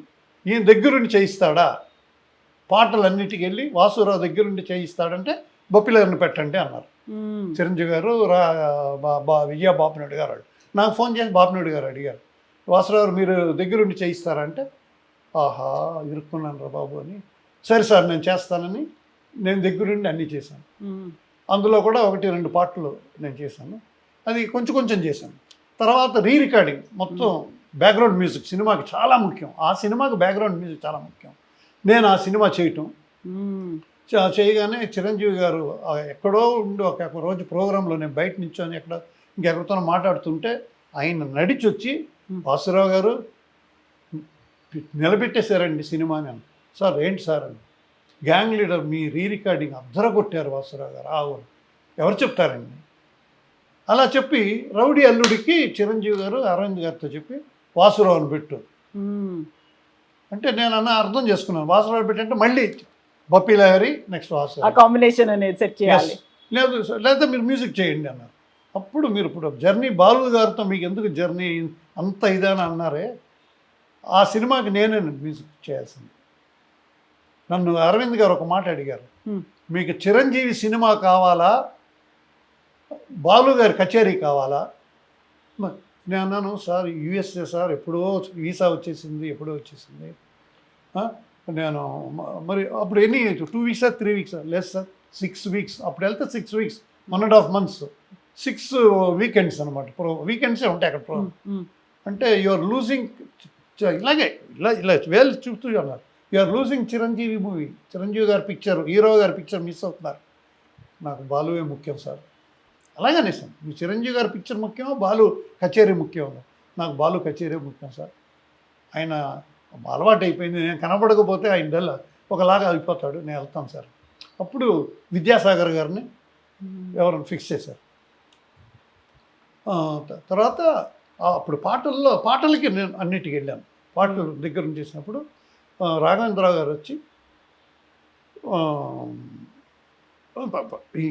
ఈయన దగ్గరుండి చేయిస్తాడా, పాటలన్నిటికి వెళ్ళి వాసురావు దగ్గరుండి చేయిస్తాడంటే బొప్పిలర్ని పెట్టండి అన్నారు చిరంజీవి గారు. విజయ బాపినాయుడు గారు నాకు ఫోన్ చేసి బాపినాయుడు గారు అడిగారు, వాసురావు మీరు దగ్గరుండి చేయిస్తారంటే, ఆహా ఇరుక్కున్నాను రా బాబు అని, సరే సార్ నేను చేస్తానని నేను దగ్గరుండి అన్నీ చేశాను. అందులో కూడా 1-2 పాటలు నేను చేశాను, అది కొంచెం చేశాను. తర్వాత రికార్డింగ్ మొత్తం బ్యాక్గ్రౌండ్ మ్యూజిక్ సినిమాకి చాలా ముఖ్యం, ఆ సినిమాకి బ్యాక్గ్రౌండ్ మ్యూజిక్ చాలా ముఖ్యం. నేను ఆ సినిమా చేయగానే చిరంజీవి గారు ఎక్కడో ఉండి ఒక రోజు ప్రోగ్రాంలో నేను బయట నిల్చొని ఇంకెక్కడితో మాట్లాడుతుంటే ఆయన నడిచి వచ్చి, వాసురావు గారు నిలబెట్టేశారండి సినిమాని అని. సార్ ఏంటి సార్ అని, గ్యాంగ్ లీడర్ మీ రికార్డింగ్ అద్దరగొట్టారు వాసురావు గారు. ఎవరు చెప్తారండి అలా చెప్పి, రౌడీ అల్లుడికి చిరంజీవి గారు అరవింద్ గారితో చెప్పి వాసురావుని పెట్టు అంటే, నేను అర్థం చేసుకున్నాను. వాసురావు పెట్టంటే మళ్ళీ బప్పీ లహరి నెక్స్ట్ వాసురావు కాంబినేషన్ అనేది సెట్ చేయాలి, లేదా మీరు మ్యూజిక్ చేయండి అన్నారు. అప్పుడు మీరు ఇప్పుడు జర్నీ బాలు గారితో మీకు ఎందుకు జర్నీ అంత ఇదని అన్నారే, ఆ సినిమాకి నేనే మ్యూజిక్ చేయాల్సింది. నన్ను అరవింద్ గారు ఒక మాట అడిగారు, మీకు చిరంజీవి సినిమా కావాలా, బాలు గారి కచేరీ కావాలా? నేను అన్నాను, సార్ యూఎస్ఏ సార్ ఎప్పుడో వీసా వచ్చేసింది, నేను మరి అప్పుడు 2 వీక్సా 3 వీక్సా లేదు సార్ 6 వీక్స్, అప్పుడు వెళ్తే 6 వీక్స్ 1.5 months 6 వీకెండ్స్ అనమాట, వీకెండ్సే ఉంటాయి అక్కడ అంటే యూఆర్ లూజింగ్, ఇలాగే ఇలా వేలు చూస్తూ అన్నారు, you're losing Chiranjeevi movie, Chiranjeevi గారి పిక్చర్, హీరో గారి పిక్చర్ మిస్ అవుతున్నారు, నాకు బాలువే ముఖ్యం సార్. అలాగే అనేసాను, మీ చిరంజీవి గారి పిక్చర్ ముఖ్యమో బాలు కచేరీ ముఖ్యమో, నాకు బాలు కచేరీ ముఖ్యం సార్. ఆయన అలవాటు అయిపోయింది, నేను కనపడకపోతే ఆయన ఒకలాగా అయిపోతాడు, నేను వెళ్తాను సార్. అప్పుడు విద్యాసాగర్ గారిని ఎవరైనా ఫిక్స్ చేశారు. తర్వాత అప్పుడు పాటలకి నేను అన్నిటికి వెళ్ళాను. పాటలు దగ్గర నుంచి చేసినప్పుడు రాఘవేంద్రరావు గారు వచ్చి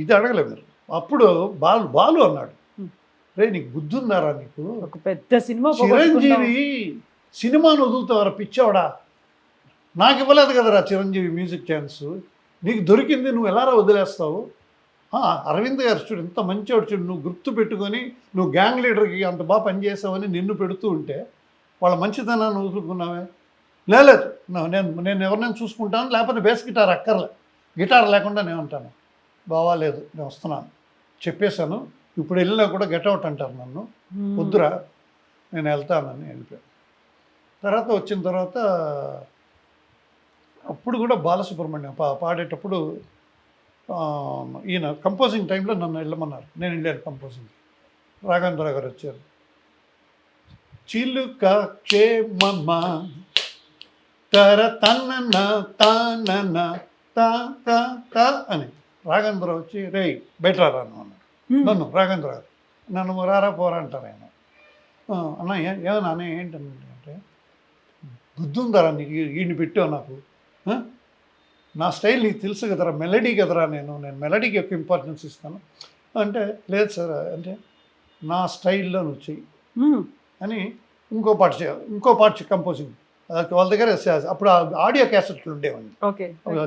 ఇది అడగలేదు మీరు. అప్పుడు బాలు అన్నాడు, రే నీకు బుద్ధి ఉందారా, నీకు ఒక పెద్ద సినిమా చిరంజీవి సినిమాను వదులుతావరా పిచ్చోడా, నాకు ఇవ్వలేదు కదరా చిరంజీవి మ్యూజిక్ ఛాన్స్, నీకు దొరికింది నువ్వు ఎలారా వదిలేస్తావు? అరవింద్ గారు చూడు ఎంత మంచివాడు చూడు, నువ్వు గుర్తు పెట్టుకొని నువ్వు గ్యాంగ్ లీడర్కి అంత బాగా పనిచేసావని నిన్ను పెడుతూ ఉంటే వాళ్ళ మంచితనాన్ని వదులుకున్నావే. లేదు నేను ఎవరినైనా చూసుకుంటాను, లేకపోతే బేస్ గిటార్ అక్కర్లే, గిటార్ లేకుండా నేను ఉంటాను. బావాలేదు, నేను వస్తున్నాను చెప్పేశాను, ఇప్పుడు వెళ్ళినా కూడా గెట్అవుట్ అంటారు నన్ను, వద్దురా నేను వెళ్తానని వెళ్ళిపోయాను. తర్వాత వచ్చిన తర్వాత అప్పుడు కూడా బాలసుబ్రహ్మణ్యం పాడేటప్పుడు ఈయన కంపోజింగ్ టైంలో నన్ను వెళ్ళమన్నారు, నేను వెళ్ళాను కంపోజింగ్. రాఘవేంద్ర గారు వచ్చారు, చిలుక క్షేమమ్మ తర తన్న తానన్న తా అని రాఘవేంద్ర వచ్చి రే బయట రాను అన్నాడు. నన్ను రాఘవేంద్ర గారు నన్ను రారా పోరా అంటారు ఆయన. అన్న ఏమన్నా అన్న ఏంటంటే బుద్ధి ఉందరా నీకు, ఈయన పెట్టావు నాకు, నా స్టైల్ నీకు తెలుసు కదరా, మెలడీ కదరా, నేను మెలడీకి ఎక్కువ ఇంపార్టెన్స్ ఇస్తాను అంటే, లేదు సార్ అంటే నా స్టైల్లో నువ్వు చెయ్యి అని ఇంకో పాట కంపోజింగ్ వాళ్ళ దగ్గర. అప్పుడు ఆడియో క్యాసెట్లు ఉండేవండి,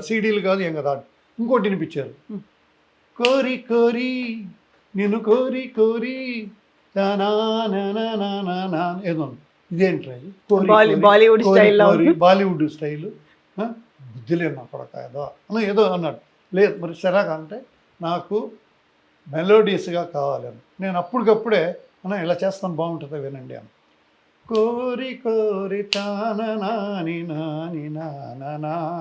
సీడీలు కాదు ఏం కదా, ఇంకోటి వినిపించారు, కోరి కోరి నేను కోరి కోరి ఏదో ఇదేంట్రా బాలీవుడ్ స్టైల్, బుద్ధి లేదు నా కొడక ఏదో ఏదో అన్నాడు. లేదు మరి సరేగా అంటే నాకు మెలోడియస్గా కావాలని నేను అప్పటికప్పుడే ఇలా చేస్తాను బాగుంటుందా వినండి అని. కోరి కోరి తాని నాని నానా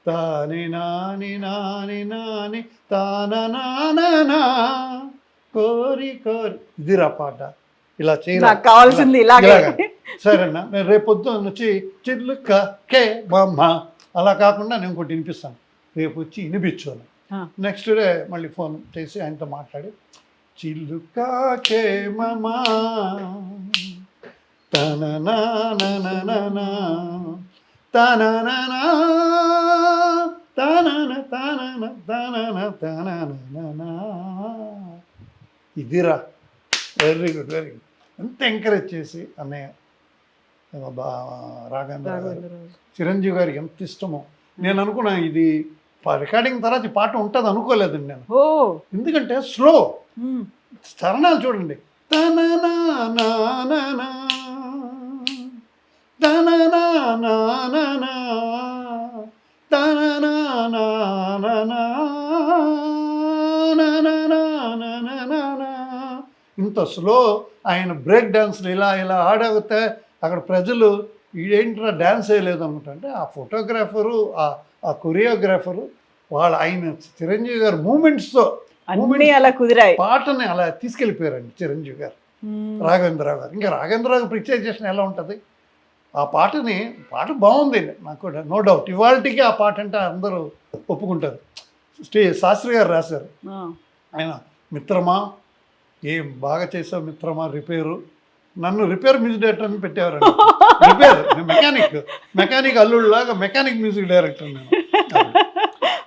తాని నాని నాని నాని తానా కోరి కోరి, ఇదిరా పాట, ఇలా కావాల్సింది సరేనా. నేను రేపొద్దున వచ్చి చిల్లుక కే బొమ్మ అలా కాకుండా నేను ఇంకోటి వినిపిస్తాను, రేపు వచ్చి వినిపించాను. నెక్స్ట్ డే మళ్ళీ ఫోన్ చేసి ఆయనతో మాట్లాడి చిల్లుక కే మమా తననా తననా తనన తనన తనన తనన ఇదిరా. Very good very good. ఎంత ఎంకరేజ్ చేసి అన్నయ్య రాఘవేంద్ర గారు చిరంజీవి గారికి ఎంత ఇష్టమో. నేను అనుకున్నా ఇది రికార్డింగ్ తర్వాత ఈ పాట ఉంటుంది అనుకోలేదండి నేను, ఎందుకంటే స్లో చరణాలు చూడండి, తననా నానా తననా నానా తననా నానా ఇంత స్లో ఆయన బ్రేక్ డాన్స్లు ఇలా ఇలా ఆడగితే అక్కడ ప్రజలు ఏంట్రా డ్యాన్స్ వేయలేదు అనుకుంటే ఆ ఫోటోగ్రాఫరు ఆ కొరియోగ్రాఫరు ఆయన చిరంజీవి గారు మూమెంట్స్తో అలా కుదిరాయి, పాటని అలా తీసుకెళ్ళిపోయారండి చిరంజీవి గారు. రాఘవేంద్రరావు గారు ఇంకా రాఘవేంద్రరావు పిక్చరైజేషన్ ఎలా ఉంటుంది, ఆ పాట బాగుంది నాకు కూడా నో డౌట్. ఇవాళకి ఆ పాట అంటే అందరూ ఒప్పుకుంటారు. శాస్త్రి గారు రాశారు, ఆయన మిత్రమా ఏం బాగా చేసావు మిత్రమా, నన్ను రిపేర్ మ్యూజిక్ డైరెక్టర్ అని పెట్టేవారండి. రిపేర్ మెకానిక్ అల్లుళ్ళలాగా మెకానిక్ మ్యూజిక్ డైరెక్టర్ నేను.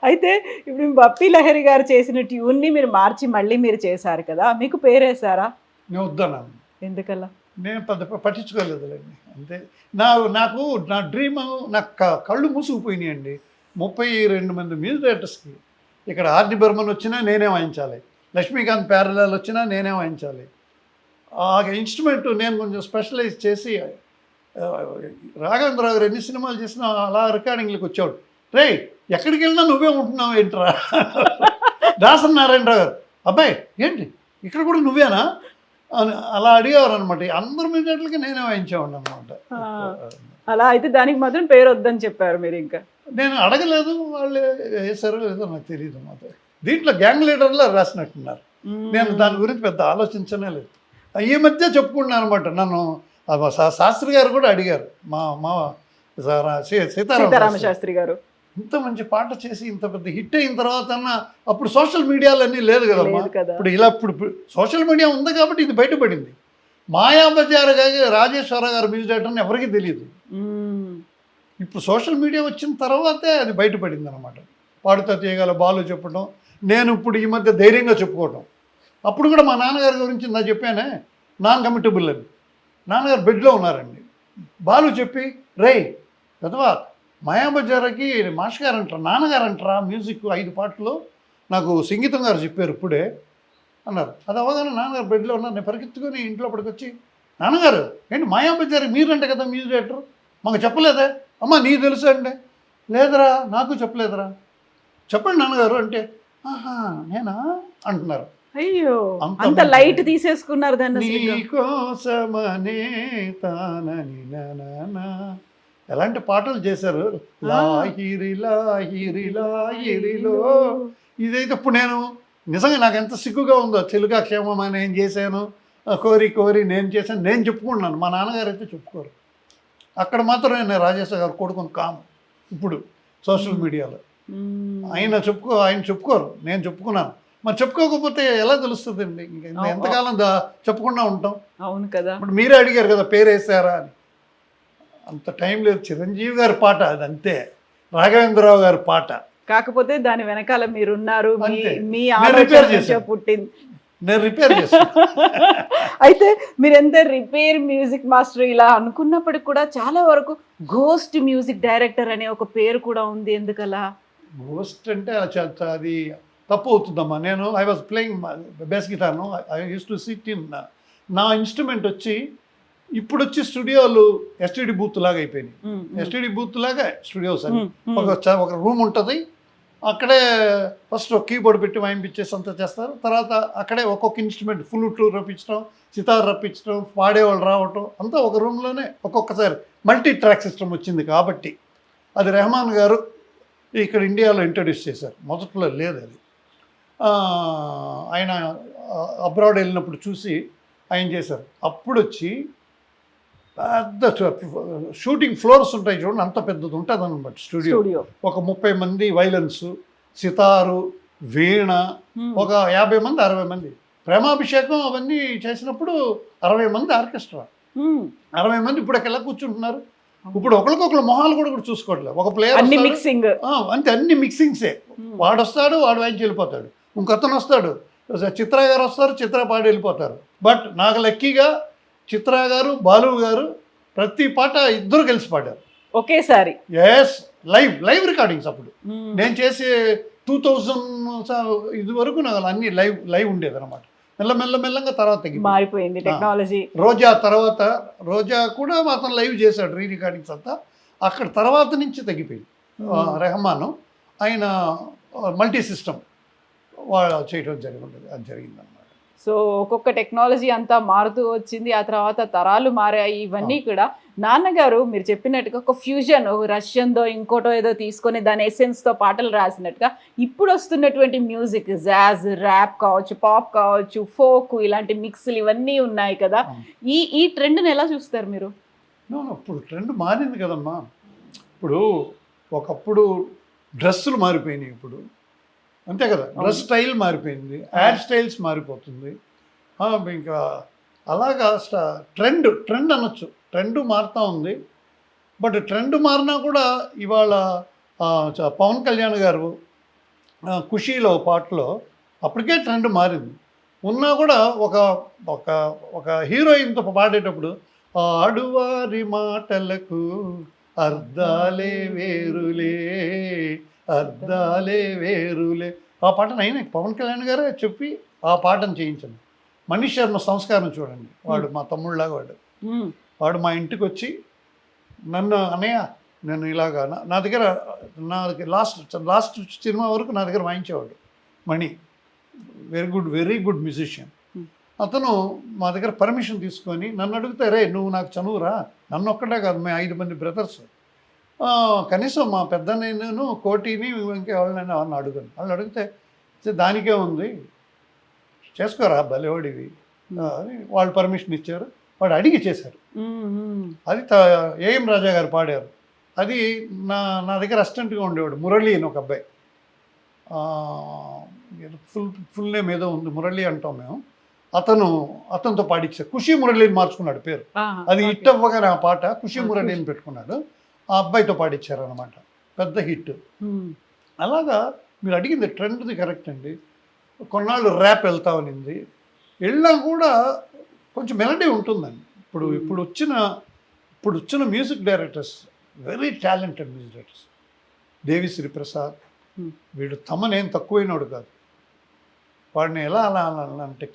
అయితే ఇప్పుడు బప్పీ లహరి గారు చేసిన ట్యూన్ని మీరు మార్చి మళ్ళీ మీరు చేశారు కదా, మీకు పేరేసారా? నేను వద్దన్నాను. ఎందుకలా? నేను పెద్ద పట్టించుకోలేదులేండి అంతే. నాకు నా డ్రీమ్, నాకు కళ్ళు మూసుకుపోయినాయండి. 32 మంది మ్యూజిక్ డైరెక్టర్స్కి ఇక్కడ ఆర్డి బర్మన్ వచ్చినా నేనే వాయించాలి, లక్ష్మీకాంత్ ప్యారలాల్ వచ్చినా నేనే వాయించాలి. ఆ ఇన్స్ట్రుమెంట్ నేను కొంచెం స్పెషలైజ్ చేసి రాఘవేంద్రరావు గారు ఎన్ని సినిమాలు చేసినా అలా రికార్డింగ్లకు వచ్చాడు. రే ఎక్కడికి వెళ్ళినా నువ్వే ఉంటున్నావు ఏంట్రా. దాసరి నారాయణరావు గారు, అబ్బాయి ఏంటి ఇక్కడ కూడా నువ్వేనా, అని అలా అడిగేవారు అనమాట. అందరు మ్యూజిక్లకి నేనే వాయించేవాడిని అనమాట. అలా అయితే దానికి మాత్రం పేరు వద్దని చెప్పారు మీరు ఇంకా. నేను అడగలేదు, వాళ్ళు వేసారో లేదో నాకు తెలియదు అన్నమాట. దీంట్లో గ్యాంగ్ లీడర్లో రాసినట్టున్నారు. నేను దాని గురించి పెద్ద ఆలోచించనే లేదు. ఈ మధ్య చెప్పుకున్నాను అనమాట. నన్ను శాస్త్రి గారు కూడా అడిగారు, మా సీతారామ శాస్త్రి గారు, ఇంత మంచి పాట చేసి ఇంత పెద్ద హిట్ అయిన తర్వాత అప్పుడు సోషల్ మీడియాలన్నీ లేదు కదమ్మా. ఇప్పుడు ఇలా ఇప్పుడు సోషల్ మీడియా ఉంది కాబట్టి ఇది బయటపడింది. మాయాబజార్ గారి రాజేశ్వర గారు మ్యూజిక్ డైరెక్టర్ అని ఎవరికీ తెలియదు. ఇప్పుడు సోషల్ మీడియా వచ్చిన తర్వాతే అది బయటపడింది అనమాట. పాడుతా తీయగల బాలు చెప్పడం, నేను ఇప్పుడు ఈ మధ్య ధైర్యంగా చెప్పుకోవటం. అప్పుడు కూడా మా నాన్నగారి గురించి నా చెప్పానే, నాన్ కమిటబుల్ అని. నాన్నగారు బెడ్లో ఉన్నారండి, బాలు చెప్పి రే పెద్దవా మాయాబజార్కి మాస్టర్ గారు అంటారా, నాన్నగారు అంటారా మ్యూజిక్ 5 పాటలు నాకు సంగీతం గారు చెప్పారు ఇప్పుడే అన్నారు. అది అవగానే నాన్నగారు బెడ్లో ఉన్నారు. నేను పరిగెత్తుకొని ఇంట్లో పడుకొచ్చి, నాన్నగారు ఏంటి మాయాబజార్కి మీరంటే కదా మ్యూజిక్ డైరెక్టర్, మాకు చెప్పలేదే. అమ్మ నీకు తెలుసు అంటే, లేదురా నాకు చెప్పలేదురా, చెప్పండి నాన్నగారు అంటే, ఆహా నేనా అంటున్నారు. అయ్యో అంత లైట్ తీసేసుకున్నారు దాన్ని. నీకోసమనే తానని నానా ఎలాంటి పాటలు చేశారు. లాహిరి లాహిరి లాహిరిలో ఇదైతే ఇప్పుడు నేను నిజంగా నాకు ఎంత సిగ్గుగా ఉందో. తెలుగా క్షేమమా నేను చేశాను, కోరి కోరి నేను చేశాను, నేను చెప్పుకున్నాను. మా నాన్నగారు అయితే చెప్పుకోరు. అక్కడ మాత్రం నేను రాజేశ్వర గారు కొడుకుని కాను. ఇప్పుడు సోషల్ మీడియాలో ఆయన చెప్పుకోరు, నేను చెప్పుకున్నాను. మరి చెప్పుకోకపోతే ఎలా తెలుస్తుంది అండి? ఎంతకాలం చెప్పకుండా ఉంటాం. అవును కదా. ఇప్పుడు మీరే అడిగారు కదా పేరు వేసారా అని. అంత టైం లేదు. చిరంజీవి గారి పాట అది అంతే, రాఘవేంద్రరావు గారి పాట. కాకపోతే దాని వెనకాల మీరున్నారు, మీ పుట్టింది. నేను రిపేర్ చేస్తాను. అయితే మీరు ఎంత రిపేర్ మ్యూజిక్ మాస్టర్ ఇలా అనుకున్నప్పటికి కూడా చాలా వరకు గోస్ట్ మ్యూజిక్ డైరెక్టర్ అనే ఒక పేరు కూడా ఉంది. ఎందుకలా? గోస్ట్ అంటే అది తప్పు అవుతుందమ్మా. నేను ఐ వాజ్ ప్లేయింగ్ బేస్ గిటార్ను. I use to sit in, నా ఇన్స్ట్రుమెంట్ వచ్చి ఇప్పుడు వచ్చి స్టూడియోలు ఎస్టీడీ బూత్ లాగా అయిపోయినాయి. ఎస్టీడీ బూత్ లాగా స్టూడియోస్ అని ఒక రూమ్ ఉంటుంది. అక్కడే ఫస్ట్ ఒక కీబోర్డ్ పెట్టి వాయింపించేసి అంతా చేస్తారు. తర్వాత అక్కడే ఒక్కొక్క ఇన్స్ట్రుమెంట్ ఫ్లూట్ రప్పించడం, సితార్ రప్పించడం, పాడేవాళ్ళు రావటం అంతా ఒక రూమ్లోనే. ఒక్కొక్కసారి మల్టీ ట్రాక్ సిస్టమ్ వచ్చింది కాబట్టి అది రెహమాన్ గారు ఇక్కడ ఇండియాలో ఇంట్రడ్యూస్ చేశారు. మొదట్లో లేదు అది. ఆయన అబ్రాడ్ వెళ్ళినప్పుడు చూసి ఆయన చేశారు. అప్పుడు వచ్చి పెద్ద షూటింగ్ ఫ్లోర్స్ ఉంటాయి చూడండి, అంత పెద్దది ఉంటుంది అనమాట స్టూడియో. ఒక 30 మంది వైలన్స్, సితారు, వీణ, ఒక 50 మంది 60 మంది. ప్రేమాభిషేకం అవన్నీ చేసినప్పుడు 60 మంది ఆర్కెస్ట్రా, 60 మంది. ఇప్పుడు ఎలా కూర్చుంటున్నారు? ఇప్పుడు ఒకరికొకరు మొహాలు కూడా చూసుకోవట్లేదు. ఒక ప్లేయర్ మిక్సింగ్ అంతే, అన్ని మిక్సింగ్సే. వాడు వస్తాడు, వాడు వాయించి వెళ్ళిపోతాడు. ఇంకొతను వస్తాడు, చిత్ర గారు వస్తారు, చిత్ర పాడి వెళ్ళిపోతారు. బట్ నాకు లక్కీగా చిత్ర గారు, బాలు గారు ప్రతి పాట ఇద్దరు కలిసి పాడారు ఒకేసారి. Yes, live recordings. అప్పుడు నేను చేసే 2000 ఇది వరకు నాకు అన్ని లైవ్ ఉండేది అనమాట. మెల్లమెల్లగా తర్వాత మారిపోయింది టెక్నాలజీ. రోజా తర్వాత, రోజా కూడా అతను లైవ్ చేశాడు రీ రికార్డింగ్స్ అంతా. అక్కడ తర్వాత నుంచి తగ్గిపోయింది. రెహమాన్ ఆయన మల్టీ సిస్టమ్ చేయడం జరిగిందన్నమాట. సో ఒక్కొక్క టెక్నాలజీ అంతా మారుతూ వచ్చింది. ఆ తర్వాత తరాలు మారాయి. ఇవన్నీ కూడా నాన్నగారు మీరు చెప్పినట్టుగా ఒక ఫ్యూజన్, రష్యన్దో ఇంకోటో ఏదో తీసుకొని దాని ఎసెన్స్తో పాటలు రాసినట్టుగా ఇప్పుడు వస్తున్నటువంటి మ్యూజిక్, జాజ్, ర్యాప్ కావచ్చు, పాప్ కావచ్చు, ఫోక్, ఇలాంటి మిక్స్లు ఇవన్నీ ఉన్నాయి కదా. ఈ ట్రెండ్ని ఎలా చూస్తారు మీరు? ఇప్పుడు ట్రెండ్ మారింది కదమ్మా. ఇప్పుడు ఒకప్పుడు డ్రెస్సులు మారిపోయినాయి, ఇప్పుడు అంతే కదా. డ్రెస్ స్టైల్ మారిపోయింది, యాడ్ స్టైల్స్ మారిపోతుంది. ఇంకా అలాగా ట్రెండ్ అనొచ్చు. ట్రెండ్ మారుతూ ఉంది. బట్ ట్రెండ్ మారినా కూడా ఇవాళ పవన్ కళ్యాణ్ గారు ఖుషీలో పాటలో అప్పటికే ట్రెండ్ మారింది. ఉన్నా కూడా ఒక హీరోయిన్తో పాడేటప్పుడు ఆడువారి మాటలకు అర్థాలే వేరులే, అర్థాలే వేరులే, ఆ పాటను అయినా పవన్ కళ్యాణ్ గారే చెప్పి ఆ పాటను చేయించాను. మనీష్ శర్మ సంస్కారం చూడండి, వాడు మా తమ్ముళ్ళలాగా వాడు మా ఇంటికి వచ్చి నన్ను అన్నయ్య నేను ఇలాగా నా దగ్గర లాస్ట్ సినిమా వరకు నా దగ్గర వాయించేవాడు. మణి వెరీ గుడ్ మ్యూజిషియన్. అతను మా దగ్గర పర్మిషన్ తీసుకొని నన్ను అడిగితే, రే నువ్వు నాకు చనువురా, నన్ను ఒక్కటే కాదు మేము 5 మంది బ్రదర్స్, కనీసం మా పెద్ద నేను కోటిని ఇంకెవరినైనా వాళ్ళని అడుగును. వాళ్ళు అడిగితే దానికే ఉంది, చేసుకోరా బలేవాడివి అని వాళ్ళు పర్మిషన్ ఇచ్చారు. వాడు అడిగి చేశారు. అది ఏఎం రాజా గారు పాడారు. అది నా దగ్గర అసిస్టెంట్గా ఉండేవాడు మురళి అని ఒక అబ్బాయి, ఫుల్ నేమ్ ఏదో ఉంది, మురళి అంటాం మేము. అతనితో పాడించారు. ఖుషి మురళిని మార్చుకున్నాడు పేరు. అది హిట్ అవ్వగానే ఆ పాట ఖుషి మురళి అని పెట్టుకున్నాడు. ఆ అబ్బాయితో పాడించారు అనమాట, పెద్ద హిట్. అలాగా మీరు అడిగింది ట్రెండ్ది కరెక్ట్ అండి. కొన్నాళ్ళు ర్యాప్ వెళ్తా ఉన్నింది, వెళ్ళినా కూడా కొంచెం మెలడీ ఉంటుందండి. ఇప్పుడు వచ్చిన music directors very talented music directors. Devi Sri Prasad, వీడు తమనేం తక్కువైనవాడు కాదు. వాడిని ఎలా అంటే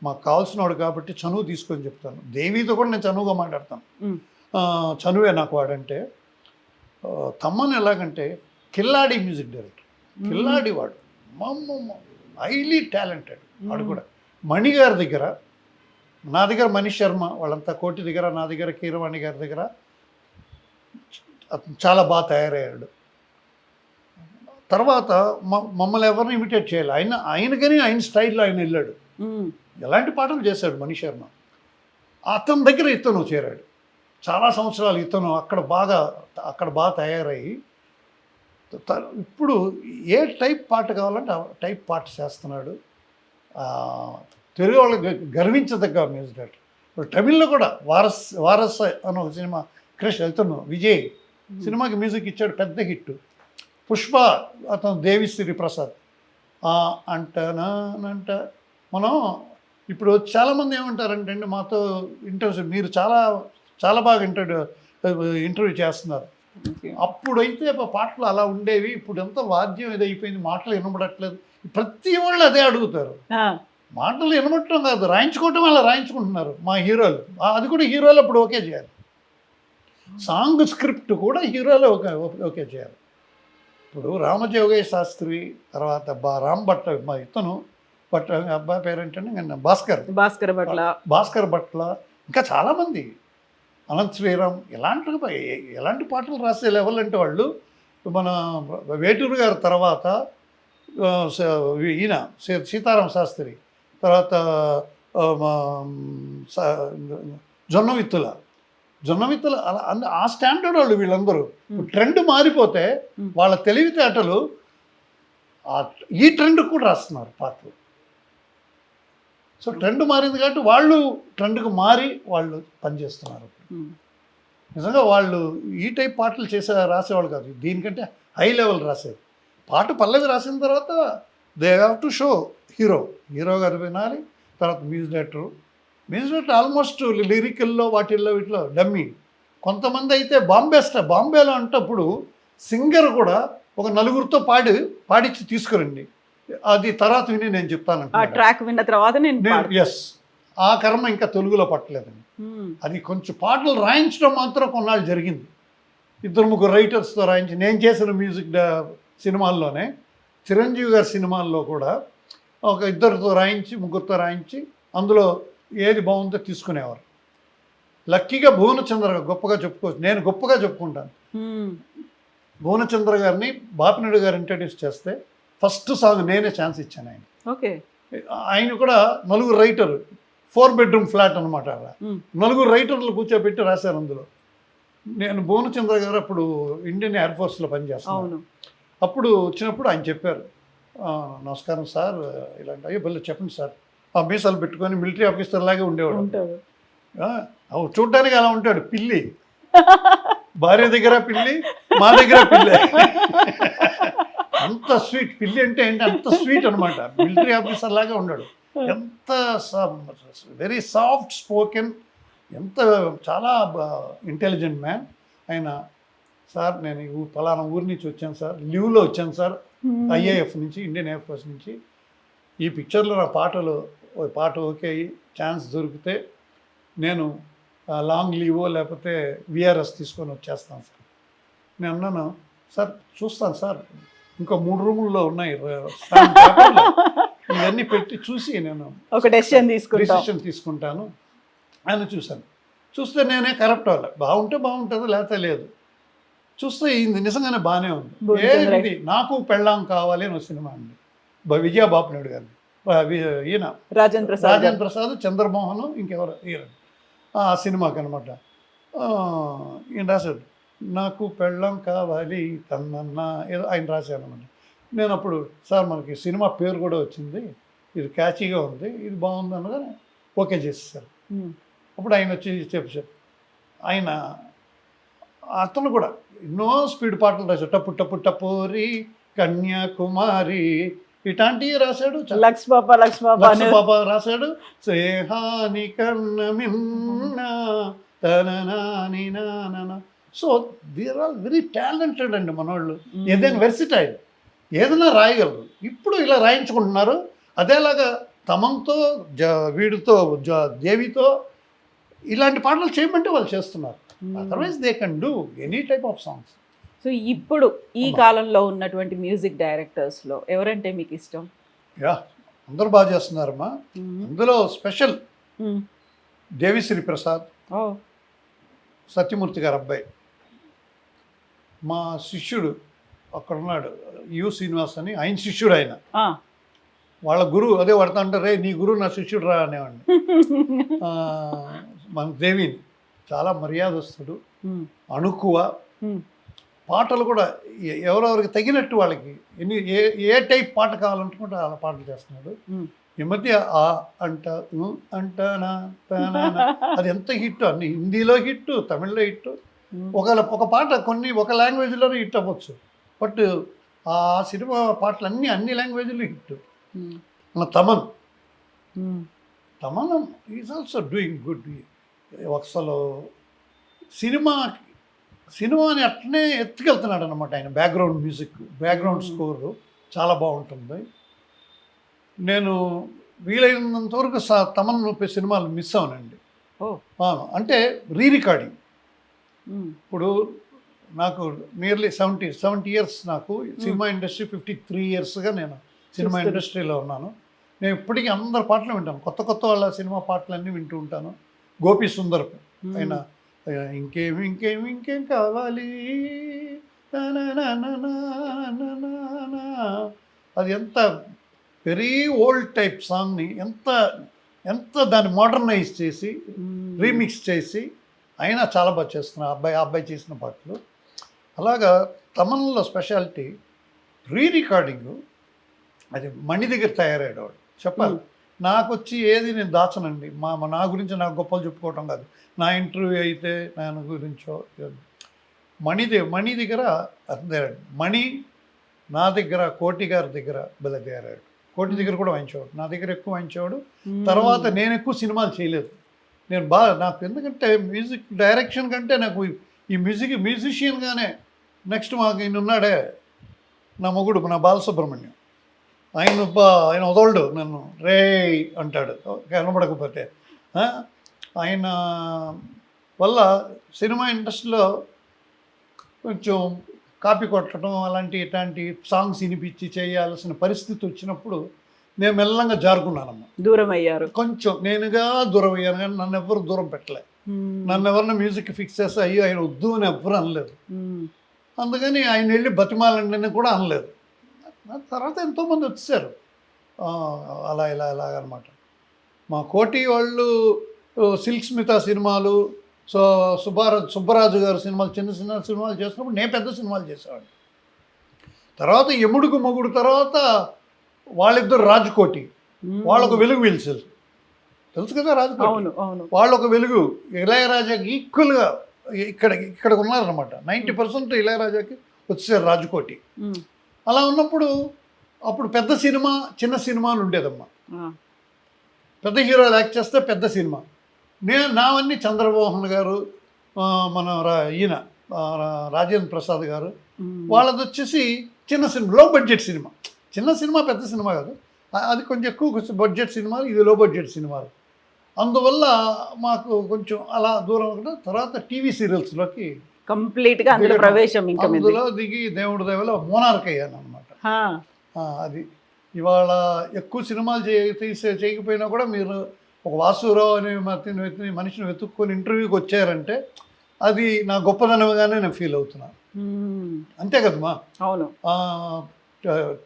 మాకు కావాల్సినవాడు కాబట్టి చనువు తీసుకొని చెప్తాను. దేవితో కూడా నేను చనువుగా మాట్లాడతాను. చనువే నాకు వాడంటే. తమ్మని ఎలాగంటే కిల్లాడి మ్యూజిక్ డైరెక్టర్, కిల్లాడి వాడు హైలీ టాలెంటెడ్ వాడు కూడా. మణి గారి దగ్గర, నా దగ్గర మనీష్ శర్మ, వాళ్ళంతా కోటి దగ్గర, నా దగ్గర కీరవాణి గారి దగ్గర చాలా బాగా తయారయ్యాడు. తర్వాత మమ్మల్ని ఎవరిని ఇమిటేట్ చేయాలి, ఆయనకని ఆయన స్టైల్లో ఆయన వెళ్ళాడు. ఎలాంటి పాటలు చేశాడు మనీష్ శర్మ. అతని దగ్గర ఇతను చేరాడు. చాలా సంవత్సరాలు ఇతను అక్కడ బాగా తయారయ్యి ఇప్పుడు ఏ టైప్ పాట కావాలంటే ఆ టైప్ పాట చేస్తున్నాడు. తెలుగు వాళ్ళకి గర్వించదగ్గ మ్యూజిక్ డైరెక్టర్. ఇప్పుడు తమిళ్లో కూడా వారస్ అని ఒక సినిమా ఇతను విజయ్ సినిమాకి మ్యూజిక్ ఇచ్చాడు, పెద్ద హిట్. పుష్ప అతను దేవిశ్రీ ప్రసాద్ అంట. మనం ఇప్పుడు చాలామంది ఏమంటారంటే అండి, మాతో ఇంటర్వ్యూ మీరు చాలా బాగా ఇంటర్వ్యూ చేస్తున్నారు. అప్పుడైతే పాటలు అలా ఉండేవి, ఇప్పుడు ఎంత వాద్యం ఏదైపోయింది, మాటలు వినబడట్లేదు. ప్రతి వాళ్ళు అదే అడుగుతారు. మాటలు వినబడటం కాదు, రాయించుకోవటం అలా రాయించుకుంటున్నారు మా హీరోలు. అది కూడా హీరోలు అప్పుడు ఓకే చేయాలి. సాంగ్ స్క్రిప్ట్ కూడా హీరోలు ఓకే చేయాలి. ఇప్పుడు రామజోగయ్య శాస్త్రి, తర్వాత రామ్ భట్, ఇతను భట్ అబ్బాయి పేరేంటంటే భాస్కర్ భట్ల, ఇంకా చాలామంది, అనంత్ శ్రీరామ్, ఎలాంటి పాటలు రాసే లెవెల్ అంటే వాళ్ళు. మన వేటూరు గారి తర్వాత ఈయన సీతారామ శాస్త్రి, తర్వాత జొన్నవిత్తుల అలా ఆ స్టాండర్డ్ వాళ్ళు వీళ్ళందరూ. ట్రెండ్ మారిపోతే వాళ్ళ తెలివితేటలు ఈ ట్రెండ్ కూడా రాస్తున్నారు పాటలు. సో ట్రెండ్ మారింది కాబట్టి వాళ్ళు ట్రెండ్కి మారి వాళ్ళు పనిచేస్తున్నారు. నిజంగా వాళ్ళు ఈ టైప్ పాటలు రాసేవాళ్ళు కాదు, దీనికంటే హై లెవెల్ రాసేది. పాట పల్లవి రాసిన తర్వాత they have to show hero గారు వినాలి. తర్వాత మ్యూజిక్ డైరెక్టర్ ఆల్మోస్ట్ లిరికల్లో వీటిలో డమ్మీ. కొంతమంది అయితే బాంబేలో అంటప్పుడు సింగర్ కూడా ఒక నలుగురితో పాడించి తీసుకురండి, అది తర్వాత విని నేను చెప్తాను. ట్రాక్ విన్న తర్వాత ఎస్, ఆ కర్మ ఇంకా తెలుగులో పట్టలేదండి. అది కొంచెం పాటలు రాయించడం మాత్రం కొన్నాళ్ళు జరిగింది. 2-3 రైటర్స్తో రాయించి, నేను చేసిన మ్యూజిక్ సినిమాల్లోనే చిరంజీవి గారి సినిమాల్లో కూడా ఒక 2-3 రాయించి అందులో ఏది బాగుందో తీసుకునేవారు. లక్కీగా భువనచంద్ర గొప్పగా చెప్పుకోవచ్చు, నేను గొప్పగా చెప్పుకుంటాను. భువనచంద్ర గారిని బాపినాయుడు గారు ఇంట్రడ్యూస్ చేస్తే ఫస్ట్ సాంగ్ నేనే ఛాన్స్ ఇచ్చాను ఆయన. ఓకే, ఆయన కూడా 4 రైటర్, 4 బెడ్రూమ్ ఫ్లాట్ అనమాట. 4 రైటర్లు కూర్చోబెట్టి రాశారు అందులో. నేను భువనచంద్ర గారు అప్పుడు ఇండియన్ ఎయిర్ ఫోర్స్లో పనిచేస్తాను. అప్పుడు వచ్చినప్పుడు ఆయన చెప్పారు, నమస్కారం సార్, ఇలాంటి అయ్యో బల్ల చెప్పండి సార్. ఆ మీసాలు పెట్టుకొని మిలిటరీ ఆఫీసర్ లాగే ఉండేవాడు. చూడ్డానికి అలా ఉంటాడు, పిల్లి, భార్య దగ్గర పిల్లి, మా దగ్గర పిల్లి. అంత స్వీట్, పిల్లి అంటే ఏంటి అంత స్వీట్ అనమాట. మిలిటరీ ఆఫీసర్ లాగా ఉన్నాడు. ఎంత వెరీ సాఫ్ట్ స్పోకెన్, చాలా ఇంటెలిజెంట్ మ్యాన్ ఆయన. సార్ నేను పలానా ఊరి నుంచి వచ్చాను సార్, లీవ్లో వచ్చాను సార్, ఐఏఎఫ్ నుంచి, ఇండియన్ ఎయిర్ ఫోర్స్ నుంచి. ఈ పిక్చర్లో నా పాట ఓకే ఛాన్స్ దొరికితే నేను లాంగ్ లీవో లేకపోతే విఆర్ఎస్ తీసుకొని వచ్చేస్తాను సార్. నేను అన్నాను, సార్ చూస్తాను సార్, ఇంకా 3 రూముల్లో ఉన్నాయి, ఇవన్నీ పెట్టి చూసి నేను ఒక డెసిషన్ తీసుకుంటాం. డిసిషన్ తీసుకుంటాను అని చూశాను. చూస్తే నేనే కరెక్ట్ అవ్వాలి. బాగుంటే బాగుంటుంది, లేకపోతే లేదు. చూస్తే ఇది నిజంగానే బాగానే ఉంది. ఏంటి నాకు పెళ్ళాం కావాలి అని ఒక సినిమా అండి, విజయ బాపునాయుడు గారు, ఈయన రాజేంద్ర ప్రసాద్, చంద్రమోహన్, ఇంకెవరు ఈయన. ఆ సినిమాకి అనమాట ఈయన రాశాడు, నాకు పెళ్ళం కావాలి తన్నన్న ఏదో ఆయన రాశాను అనమాట. నేను అప్పుడు సార్ మనకి సినిమా పేరు కూడా వచ్చింది, ఇది క్యాచీగా ఉంది, ఇది బాగుంది అనగానే ఓకే చేసేసారు. అప్పుడు ఆయన వచ్చి చెప్పారు. ఆయన అతను కూడా ఎన్నో స్పీడ్ పాటలు రాశాడు. టప్పు టప్పు టపోరి, కన్యాకుమారి, ఇట్లాంటివి రాశాడు. లక్స్ పాప రాశాడు. సేహాని కన్న మిన్న తననాని నానన. So they're all very talented అండి మనోళ్ళు. ఏదైనా వెర్సిటైల్, ఏదైనా రాయగలరు. ఇప్పుడు ఇలా రాయించుకుంటున్నారు. అదేలాగా తమంతో వీడితో దేవితో ఇలాంటి పాటలు చేయమంటే వాళ్ళు చేస్తున్నారు. Otherwise they can do any type of songs. So ఇప్పుడు ఈ కాలంలో ఉన్నటువంటి మ్యూజిక్ డైరెక్టర్స్లో ఎవరంటే మీకు ఇష్టం? యా, అందరూ బాగా చేస్తున్నారమ్మా. అందులో స్పెషల్ దేవిశ్రీ ప్రసాద్, సత్యమూర్తి గారు అబ్బాయి, మా శిష్యుడు అక్కడ ఉన్నాడు యు శ్రీనివాస్ అని, ఆయన శిష్యుడు. ఆయన వాళ్ళ గురువు అదే పడతా అంటారు, రే నీ గురువు నా శిష్యుడు రా అనేవాడిని. మన దేవిని చాలా మర్యాదస్తుడు, అణుకువ. పాటలు కూడా ఎవరెవరికి తగినట్టు వాళ్ళకి ఏ టైప్ పాట కావాలనుకుంటే అలా పాటలు చేస్తున్నాడు. ఈ మధ్య ఆ అంట అంటానా అది ఎంత హిట్, అన్ని హిందీలో హిట్, తమిళ్లో హిట్. ఒక పాట ఒక లాంగ్వేజ్లోనే హిట్ అవ్వచ్చు, బట్ ఆ సినిమా పాటలు అన్ని లాంగ్వేజ్లో హిట్. మన Thaman is also doing good. అసలు సినిమాని అట్లనే ఎత్తుకెళ్తున్నాడు అనమాట ఆయన. బ్యాక్గ్రౌండ్ మ్యూజిక్, బ్యాక్గ్రౌండ్ స్కోరు చాలా బాగుంటుంది. నేను వీలైనంత వరకు తమన్ సినిమాలు మిస్ అవునండి. అంటే రికార్డింగ్. ఇప్పుడు నాకు నియర్లీ 70 ఇయర్స్. నాకు సినిమా ఇండస్ట్రీ 53 ఇయర్స్గా నేను సినిమా ఇండస్ట్రీలో ఉన్నాను. నేను ఇప్పటికీ అందరి పాటలు వింటాను, కొత్త వాళ్ళ సినిమా పాటలన్నీ వింటూ ఉంటాను. గోపి సుందర్ ఆయన ఇంకేం కావాలి, అది ఎంత వెరీ ఓల్డ్ టైప్ సాంగ్ని ఎంత దాన్ని మోడర్నైజ్ చేసి రీమిక్స్ చేసి అయినా చాలా బాగా చేస్తున్నారు అబ్బాయి చేసిన పాటలు. అలాగా తమన్లో స్పెషాలిటీ రికార్డింగు. అది మణి దగ్గర తయారయ్యేవాడు. చెప్పాలి, నాకు వచ్చి ఏది నేను దాచనండి. నా గురించి నాకు గొప్పలు చెప్పుకోవటం కాదు. నా ఇంటర్వ్యూ అయితే నా గురించో. మణి దగ్గర మణి నా దగ్గర కోటి గారి దగ్గర బిల్ల తయారయ్యాడు. కోటి దగ్గర కూడా వాయించేవాడు, నా దగ్గర ఎక్కువ వాయించేవాడు. తర్వాత నేను ఎక్కువ సినిమాలు చేయలేదు. నేను నాకు ఎందుకంటే మ్యూజిక్ డైరెక్షన్ కంటే నాకు ఈ మ్యూజిషియన్గానే నెక్స్ట్ మాకు ఈయన ఉన్నాడే నా మొగుడు, నా బాలసుబ్రహ్మణ్యం. ఆయన వదలడు నన్ను, రే అంటాడు కనబడకపోతే. ఆయన వల్ల సినిమా ఇండస్ట్రీలో కొంచెం కాపీ కొట్టడం ఇట్లాంటి సాంగ్స్ వినిపించి చేయాల్సిన పరిస్థితి వచ్చినప్పుడు నేను మెల్లంగా జారుకున్నానమ్మా. దూరం అయ్యారు కొంచెం. నేనుగా దూరం అయ్యాను, కానీ నన్ను ఎవ్వరు దూరం పెట్టలే. నన్ను ఎవరిని మ్యూజిక్ ఫిక్స్ చేస్తే అయ్యో ఆయన వద్దు అని ఎవ్వరు అనలేదు. అందుకని ఆయన వెళ్ళి బతిమాలండి కూడా అనలేదు. తర్వాత ఎంతోమంది వచ్చేసారు అలా ఇలాగనమాట. మా కోటి వాళ్ళు సిల్క్ స్మిత సినిమాలు, సుబ్బరాజు గారు సినిమాలు, చిన్న సినిమాలు చేసినప్పుడు నేను పెద్ద సినిమాలు చేసేవాడిని. తర్వాత ఎముడుకు మొగుడు తర్వాత వాళ్ళిద్దరు రాజకోటి, వాళ్ళొక వెలుగు పిలిచారు, తెలుసు కదా రాజకోటి. వాళ్ళొక వెలుగు ఇళయరాజాకి ఈక్వల్గా ఇక్కడ ఉన్నారనమాట. 90% ఇళయరాజాకి వచ్చేసారు రాజకోటి. అలా ఉన్నప్పుడు అప్పుడు పెద్ద సినిమా చిన్న సినిమా అని ఉండేదమ్మా. పెద్ద హీరోలు యాక్ట్ చేస్తే పెద్ద సినిమా. నావన్నీ చంద్రమోహన్ గారు, మన ఈయన రాజేంద్ర ప్రసాద్ గారు, వాళ్ళది వచ్చేసి చిన్న సినిమా, లో బడ్జెట్ సినిమా. చిన్న సినిమా పెద్ద సినిమా కాదు, అది కొంచెం ఎక్కువ బడ్జెట్ సినిమాలు, ఇది లో బడ్జెట్ సినిమాలు. అందువల్ల మాకు కొంచెం అలా దూరం ఉంటుంది. తర్వాత టీవీ సీరియల్స్లోకి కంప్లీట్గా అందులో ప్రవేశం. అందులో దిగి దేవుడి దేవలో మోనార్క్ అయ్యాను అనమాట. అది ఇవాళ ఎక్కువ సినిమాలు చేయకపోయినా కూడా మీరు ఒక వాసురావు అనే మనిషిని వెతుక్కొని ఇంటర్వ్యూకి వచ్చారంటే అది నా గొప్పదనంగానే నేను ఫీల్ అవుతున్నాను. అంతే కదమ్మా. అవును.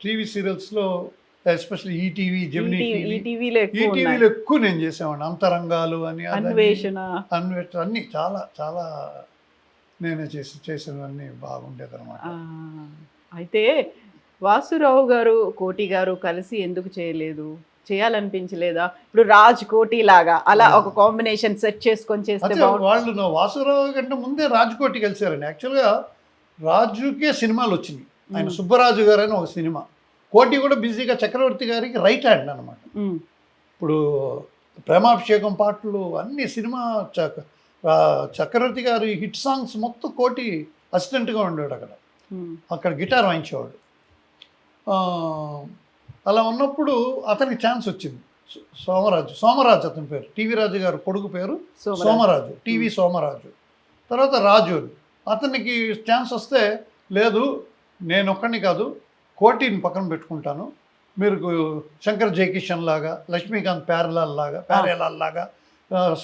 టీవీ సీరియల్స్లో ఎస్పెషల్లీ ఈటీవీ, జెమినీ ఈటీవీలో ఎక్కువ నేను చేసేవాడిని. అంతరంగాలు అని, అన్వేషణ అన్నీ చాలా చాలా నేనే చేసినవన్నీ బాగుండేది అనమాట. అయితే వాసురావు గారు, కోటి గారు కలిసి ఎందుకు చేయలేదు? చేయాలనిపించలేదా? ఇప్పుడు రాజ్ కోటి లాగా అలా ఒక కాంబినేషన్ సెట్ చేసుకొని చేస్తే వాళ్ళు వాసురావు కంటే ముందే రాజ్కోటి కలిశారండి. యాక్చువల్గా రాజుకే సినిమాలు వచ్చినాయి. ఆయన సుబ్బరాజు గారు అని ఒక సినిమా, కోటి కూడా బిజీగా చక్రవర్తి గారికి రైట్ హ్యాండ్ అనమాట. ఇప్పుడు ప్రేమాభిషేకం పాటలు అన్ని సినిమా చక్రవర్తి గారి హిట్ సాంగ్స్ మొత్తం కోటి అసిస్టెంట్గా ఉండేవాడు. అక్కడ గిటార్ వాయించేవాడు. అలా ఉన్నప్పుడు అతనికి ఛాన్స్ వచ్చింది. సోమరాజు అతని పేరు, టీవీ రాజు గారు కొడుకు పేరు సోమరాజు, టీవీ సోమరాజు. తర్వాత రాజు అతనికి ఛాన్స్ వస్తే, లేదు నేను ఒక్కడిని కాదు కోటిని పక్కన పెట్టుకుంటాను, మీరు శంకర్ జయకిషన్ లాగా, లక్ష్మీకాంత్ ప్యారేలాల్ లాగా,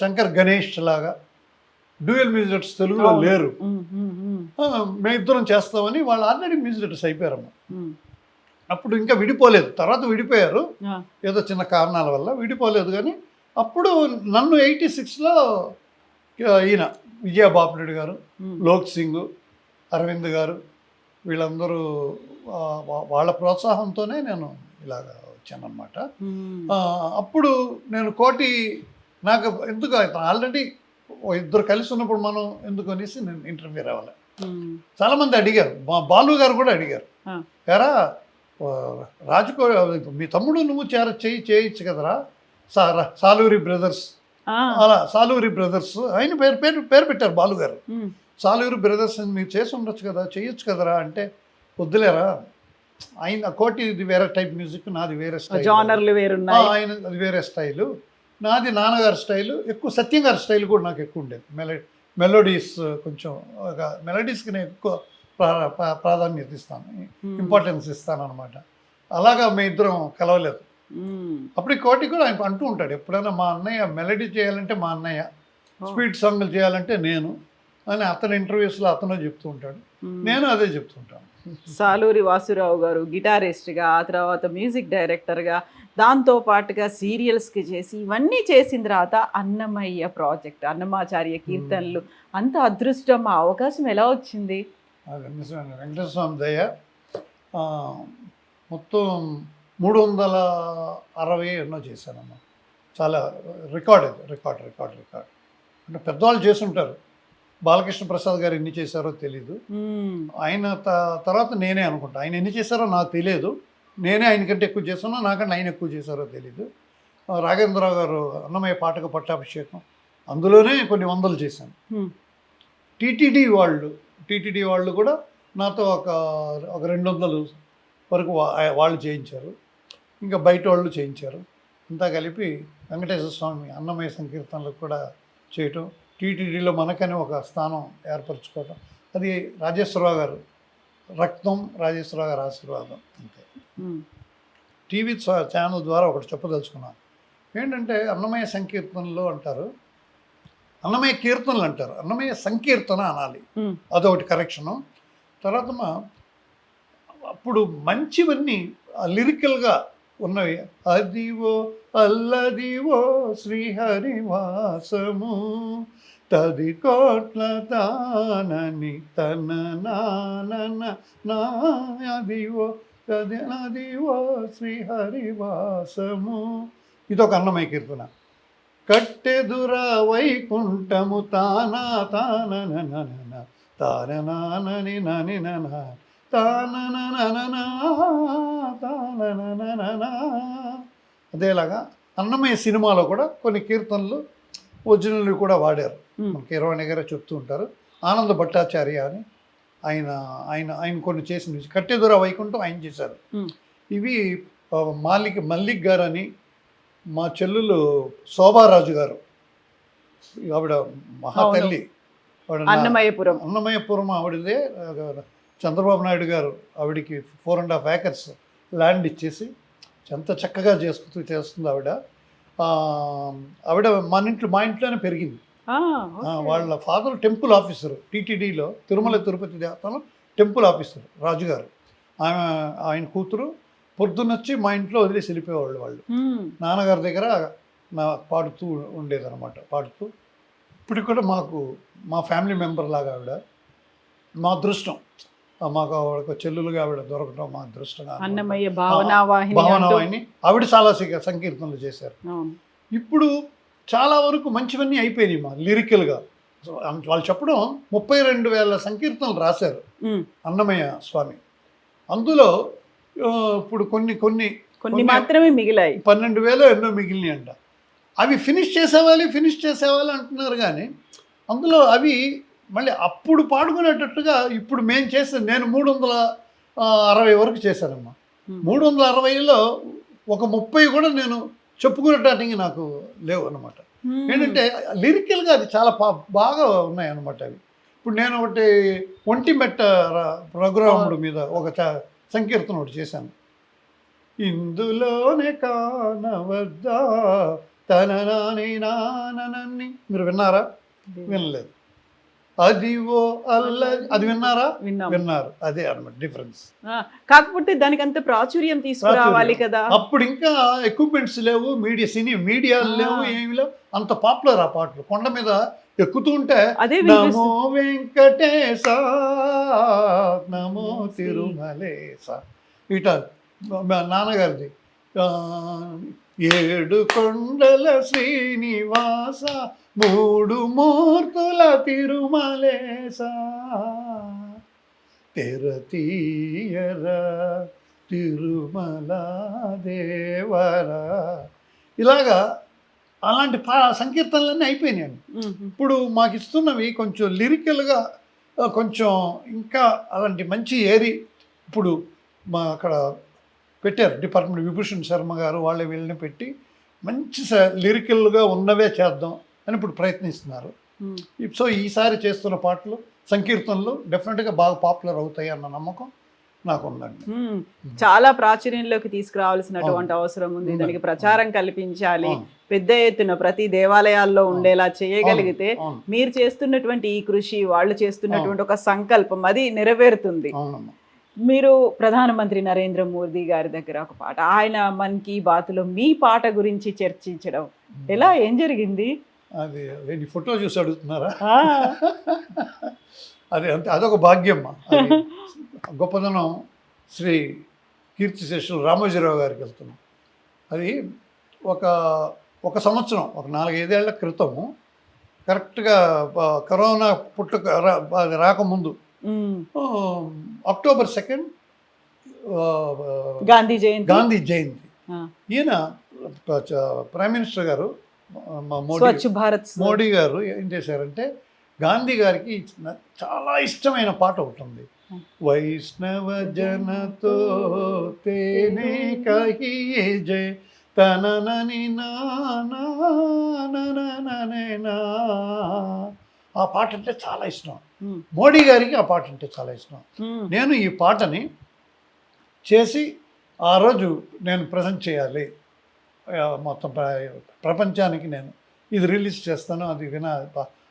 శంకర్ గణేష్ లాగా డ్యూయల్ మ్యూజిక్స్ తెలుగులో లేరు, మేము ఇద్దరం చేస్తామని వాళ్ళు ఆల్రెడీ మ్యూజిక్స్ అయిపోయారమ్మ. అప్పుడు ఇంకా విడిపోలేదు, తర్వాత విడిపోయారు ఏదో చిన్న కారణాల వల్ల విడిపోలేదు. కానీ అప్పుడు నన్ను 86లో ఈయన విజయబాబురెడ్డి గారు, లోక్ సింగ్, అరవింద్ గారు వీళ్ళందరూ వాళ్ళ ప్రోత్సాహంతోనే నేను ఇలాగ వచ్చానమాట. అప్పుడు నేను కోటి నాకు ఎందుకు ఆల్రెడీ ఇద్దరు కలిసి ఉన్నప్పుడు మనం ఎందుకు అనేసి నేను ఇంటర్వ్యూ రావాలి. చాలామంది అడిగారు, మా బాలు గారు కూడా అడిగారు, ఎరా రాజుకో మీ తమ్ముడు నువ్వు చేయొచ్చు కదరా, సాలూరి బ్రదర్స్, అలా సాలూరి బ్రదర్స్ ఆయన పేరు పెట్టారు బాలు గారు. సాలూరి బ్రదర్స్ మీరు చేసి ఉండొచ్చు కదా, చేయొచ్చు కదరా అంటే, వద్దులేరా ఆయన కోటి ఇది వేరే టైప్ మ్యూజిక్, నాది వేరే స్టైల్, ఆయన అది వేరే స్టైలు, నాది నాన్నగారి స్టైలు, ఎక్కువ సత్యం గారి స్టైల్ కూడా నాకు ఎక్కువ ఉండేది. మెలోడీస్ కొంచెం మెలోడీస్కి నేను ఎక్కువ ప్రాధాన్యత ఇస్తాను, ఇంపార్టెన్స్ ఇస్తాను అనమాట. అలాగా మీ ఇద్దరం కలవలేదు. అప్పుడు కోటి కూడా ఆయన అంటూ ఉంటాడు ఎప్పుడైనా, మా అన్నయ్య మెలడీ చేయాలంటే మా అన్నయ్య, స్పీడ్ సాంగ్లు చేయాలంటే నేను అని అతని ఇంటర్వ్యూస్లో అతను చెప్తూ ఉంటాడు, నేను అదే చెప్తుంటాను. సాలూరి వాసురావు గారు గిటారిస్ట్గా, ఆ తర్వాత మ్యూజిక్ డైరెక్టర్గా, దాంతో పాటుగా సీరియల్స్కి చేసి ఇవన్నీ చేసిన తర్వాత అన్నమయ్య ప్రాజెక్ట్, అన్నమాచార్య కీర్తనలు, అంత అదృష్టం, ఆ అవకాశం ఎలా వచ్చింది? అది నిజమే, వెంకటేశ్వర స్వామి దయ. మొత్తం 360 ఎన్నో చేశానమ్మా. చాలా రికార్డ్ అంటే పెద్దవాళ్ళు చేస్తుంటారు. బాలకృష్ణ ప్రసాద్ గారు ఎన్ని చేశారో తెలీదు, ఆయన తర్వాత నేనే అనుకుంటా. ఆయన ఎన్ని చేశారో నాకు తెలియదు, నేనే ఆయనకంటే ఎక్కువ చేశానో నాకంటే ఆయన ఎక్కువ చేశారో తెలీదు. రాఘవేంద్రరావు గారు అన్నమయ్య పాటకు పట్టాభిషేకం, అందులోనే కొన్ని వందలు చేశాను. టీటీడీ వాళ్ళు కూడా నాతో ఒక 200 వరకు వాళ్ళు చేయించారు, ఇంకా బయట వాళ్ళు చేయించారు. అంతా కలిపి వెంకటేశ్వర స్వామి అన్నమయ్య సంకీర్తనలకు కూడా చేయటం, టీటీడీలో మనకని ఒక స్థానం ఏర్పరచుకోవటం, అది రాజేశ్వరరావు గారు రక్తం, రాజేశ్వరరావు గారు ఆశీర్వాదం. అంతే. టీవీ ఛానల్ ద్వారా ఒకటి చెప్పదలుచుకున్నాను ఏంటంటే, అన్నమయ్య సంకీర్తనలు అంటారు, అన్నమయ్య కీర్తనలు అంటారు, అన్నమయ్య సంకీర్తన అనాలి, అదొకటి కరెక్షను. తర్వాత అప్పుడు మంచివన్నీ లిరికల్గా ఉన్నవి. అదివో అల్లదివో శ్రీహరివాసము, తది కోట్ల తానని తన నానన నాదివో తదివో శ్రీహరివాసము, ఇదొక అన్నమయ్య కీర్తన. కట్టెదురా వైకుంఠము తానా తానన తాననానని నని నన తానననన తానననన. అదేలాగా అన్నమయ్య సినిమాలో కూడా కొన్ని కీర్తనలు ఒరిజినల్ కూడా వాడారు. మనకి ఇరవై గారు చెప్తూ ఉంటారు. ఆనంద భట్టాచార్య అని ఆయన కొన్ని చేసిన కట్టెదురా వైకుంఠం ఆయన చేశారు. ఇవి మల్లిక్ గారు అని, మా చెల్లెలు శోభారాజు గారు, ఆవిడ మహాతల్లి, అన్నమయ్యపురం ఆవిడదే. చంద్రబాబు నాయుడు గారు ఆవిడికి 4.5 acres ల్యాండ్ ఇచ్చేసి ఎంత చక్కగా చేస్తుంది ఆవిడ. ఆవిడ మా ఇంట్లోనే పెరిగింది. వాళ్ళ ఫాదర్ టెంపుల్ ఆఫీసరు, టీటీడీలో తిరుమల తిరుపతి దేవస్థానం టెంపుల్ ఆఫీసర్ రాజుగారు. ఆయన కూతురు పొద్దున్నొచ్చి మా ఇంట్లో వదిలేసి వెళ్ళిపోయేవాళ్ళు వాళ్ళు. నాన్నగారి దగ్గర పాడుతూ ఉండేదన్నమాట. పాడుతూ ఇప్పటికి కూడా మా ఫ్యామిలీ మెంబర్ లాగా ఆవిడ. మా అదృష్టం, మాకు ఆవిడ చెల్లులుగా ఆవిడ దొరకడం మా అదృష్టంగా. అన్నమయ్య భావనావాహిని ఆవిడ చాలా సంకీర్తనలు చేశారు. ఇప్పుడు చాలా వరకు మంచివన్నీ అయిపోయినాయి మా లిరికల్గా. వాళ్ళు చెప్పడం 32,000 సంకీర్తనలు రాశారు అన్నమయ్య స్వామి. అందులో ఇప్పుడు కొన్ని మాత్రమే మిగిలాయి, 12,000 ఎన్నో మిగిలినాయి అంట. అవి ఫినిష్ చేసేవాలి అంటున్నారు. కానీ అందులో అవి మళ్ళీ అప్పుడు పాడుకునేటట్టుగా ఇప్పుడు మేము నేను 360 వరకు చేశానమ్మా. 360లో ఒక 30 కూడా నేను చెప్పుకునేటానికి నాకు లేవు అన్నమాట. ఏంటంటే లిరికల్గా అది చాలా బాగా ఉన్నాయన్నమాట అవి. ఇప్పుడు నేను ఒకటి ఒంటిమెట్ట రఘురాముడు మీద ఒక సంకీర్తన ఒకటి చేశాను. ఇందులోనే కానవద్దా తననాని నానని, మీరు విన్నారా? వినలేదు. అది విన్నారా? విన్నారు. అదే అన్నమాట డిఫరెన్స్. కాకపోతే దానికి అంత ప్రాచుర్యం తీసుకురావాలి కదా. అప్పుడు ఇంకా ఎక్విప్మెంట్స్ లేవు, మీడియాలు లేవు, ఏమి లేవు. అంత పాపులర్ ఆ పాటలు. కొండ మీద ఎక్కుతూ ఉంటే నమో వెంకటేశ నమో తిరుమలేశ ఇట నాన్నగారిది. 7 కొండల శ్రీనివాస 3 మూర్తుల తిరుమలేశ తెరతీయరా తిరుమల దేవరా. ఇలాగా అలాంటి సంకీర్తనలన్నీ అయిపోయినాయండి. ఇప్పుడు మాకు ఇస్తున్నవి కొంచెం లిరికల్గా కొంచెం ఇంకా అలాంటి మంచి ఇప్పుడు మా అక్కడ పెట్టారు డిపార్ట్మెంట్, విభూషణ్ శర్మ గారు వాళ్ళే వీళ్ళని పెట్టి మంచి లిరికల్గా ఉన్నవే చేద్దాం అని ఇప్పుడు ప్రయత్నిస్తున్నారు. సో ఈసారి చేస్తున్న పాటలు సంకీర్తనలు డెఫినెట్గా బాగా పాపులర్ అవుతాయి అన్న నమ్మకం నాకు ఉందండి. చాలా ప్రాచుర్యంలోకి తీసుకురావాల్సినటువంటి అవసరం ఉంది. దానికి ప్రచారం కల్పించాలి, పెద్ద ఎత్తున ప్రతి దేవాలయాల్లో ఉండేలా చేయగలిగితే మీరు చేస్తున్నటువంటి ఈ కృషి, వాళ్ళు చేస్తున్నటువంటి ఒక సంకల్పం అది నెరవేరుతుంది. మీరు ప్రధానమంత్రి నరేంద్ర మోదీ గారి దగ్గర ఒక పాట, ఆయన మన్ కీ బాత్లో మీ పాట గురించి చర్చించడం ఏం జరిగింది? అది ఫోటో చూసి అడుగుతున్నారా? అదొక భాగ్యం. గొప్పదనం శ్రీ కీర్తిశేషులు రామోజీరావు గారికి వెళ్తున్నాం. అది ఒక సంవత్సరం, ఒక 4-5 ఏళ్ల క్రితము, కరెక్ట్గా కరోనా రాకముందు October 2 గాంధీ జయంతి. ఈయన ప్రైమ్ మినిస్టర్ గారు మోడీ గారు ఏం చేశారంటే గాంధీ గారికి చాలా ఇష్టమైన పాట ఒకటి ఉంది. వైష్ణవ జనతో తేనే కహియే జయ తననని నా. ఆ పాట అంటే చాలా ఇష్టం. మోడీ గారికి ఆ పాట అంటే చాలా ఇష్టం. నేను ఈ పాటని చేసి ఆ రోజు నేను ప్రజెంట్ చేయాలి మొత్తం ప్రపంచానికి. నేను ఇది రిలీజ్ చేస్తాను, అది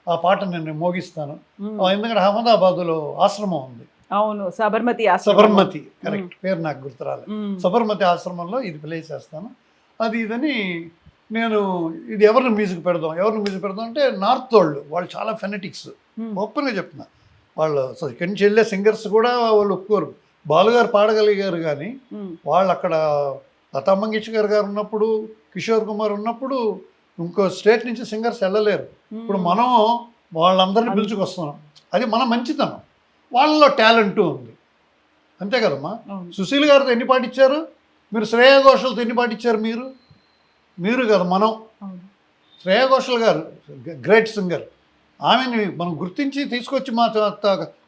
ఆ పాట నేను మోగిస్తాను. ఎందుకంటే అహ్మదాబాద్లో ఆశ్రమం ఉంది. అవును, సబర్మతి కరెక్ట్, పేరు నాకు గుర్తురాలి. సబర్మతి ఆశ్రమంలో ఇది ప్లే చేస్తాను. ఇదని నేను ఇది ఎవరిని మ్యూజిక్ పెడదాం అంటే నార్త్ వాళ్ళు చాలా ఫెనటిక్స్. ఓపెన్గా చెప్తున్నా, వాళ్ళు ఇక్కడి నుంచి వెళ్ళే సింగర్స్ కూడా వాళ్ళు ఒప్పుకోరు. బాలుగారు పాడగలిగారు కానీ వాళ్ళు అక్కడ లతా మంగేష్కర్ గారు ఉన్నప్పుడు, కిషోర్ కుమార్ ఉన్నప్పుడు ఇంకో స్టేట్ నుంచి సింగర్స్ వెళ్ళలేరు. ఇప్పుడు మనం వాళ్ళందరినీ పిలుచుకొస్తున్నాం. అది మన మంచితనం. వాళ్ళలో టాలెంట్ ఉంది, అంతే కదమ్మా. సుశీల్ గారితో ఎన్ని పాటించారు మీరు? శ్రేయా ఘోషల్తో ఎన్ని పాటించారు మీరు కదా మనం. శ్రేయా ఘోషల్ గారు గ్రేట్ సింగర్. ఆమెని మనం గుర్తించి తీసుకొచ్చి మా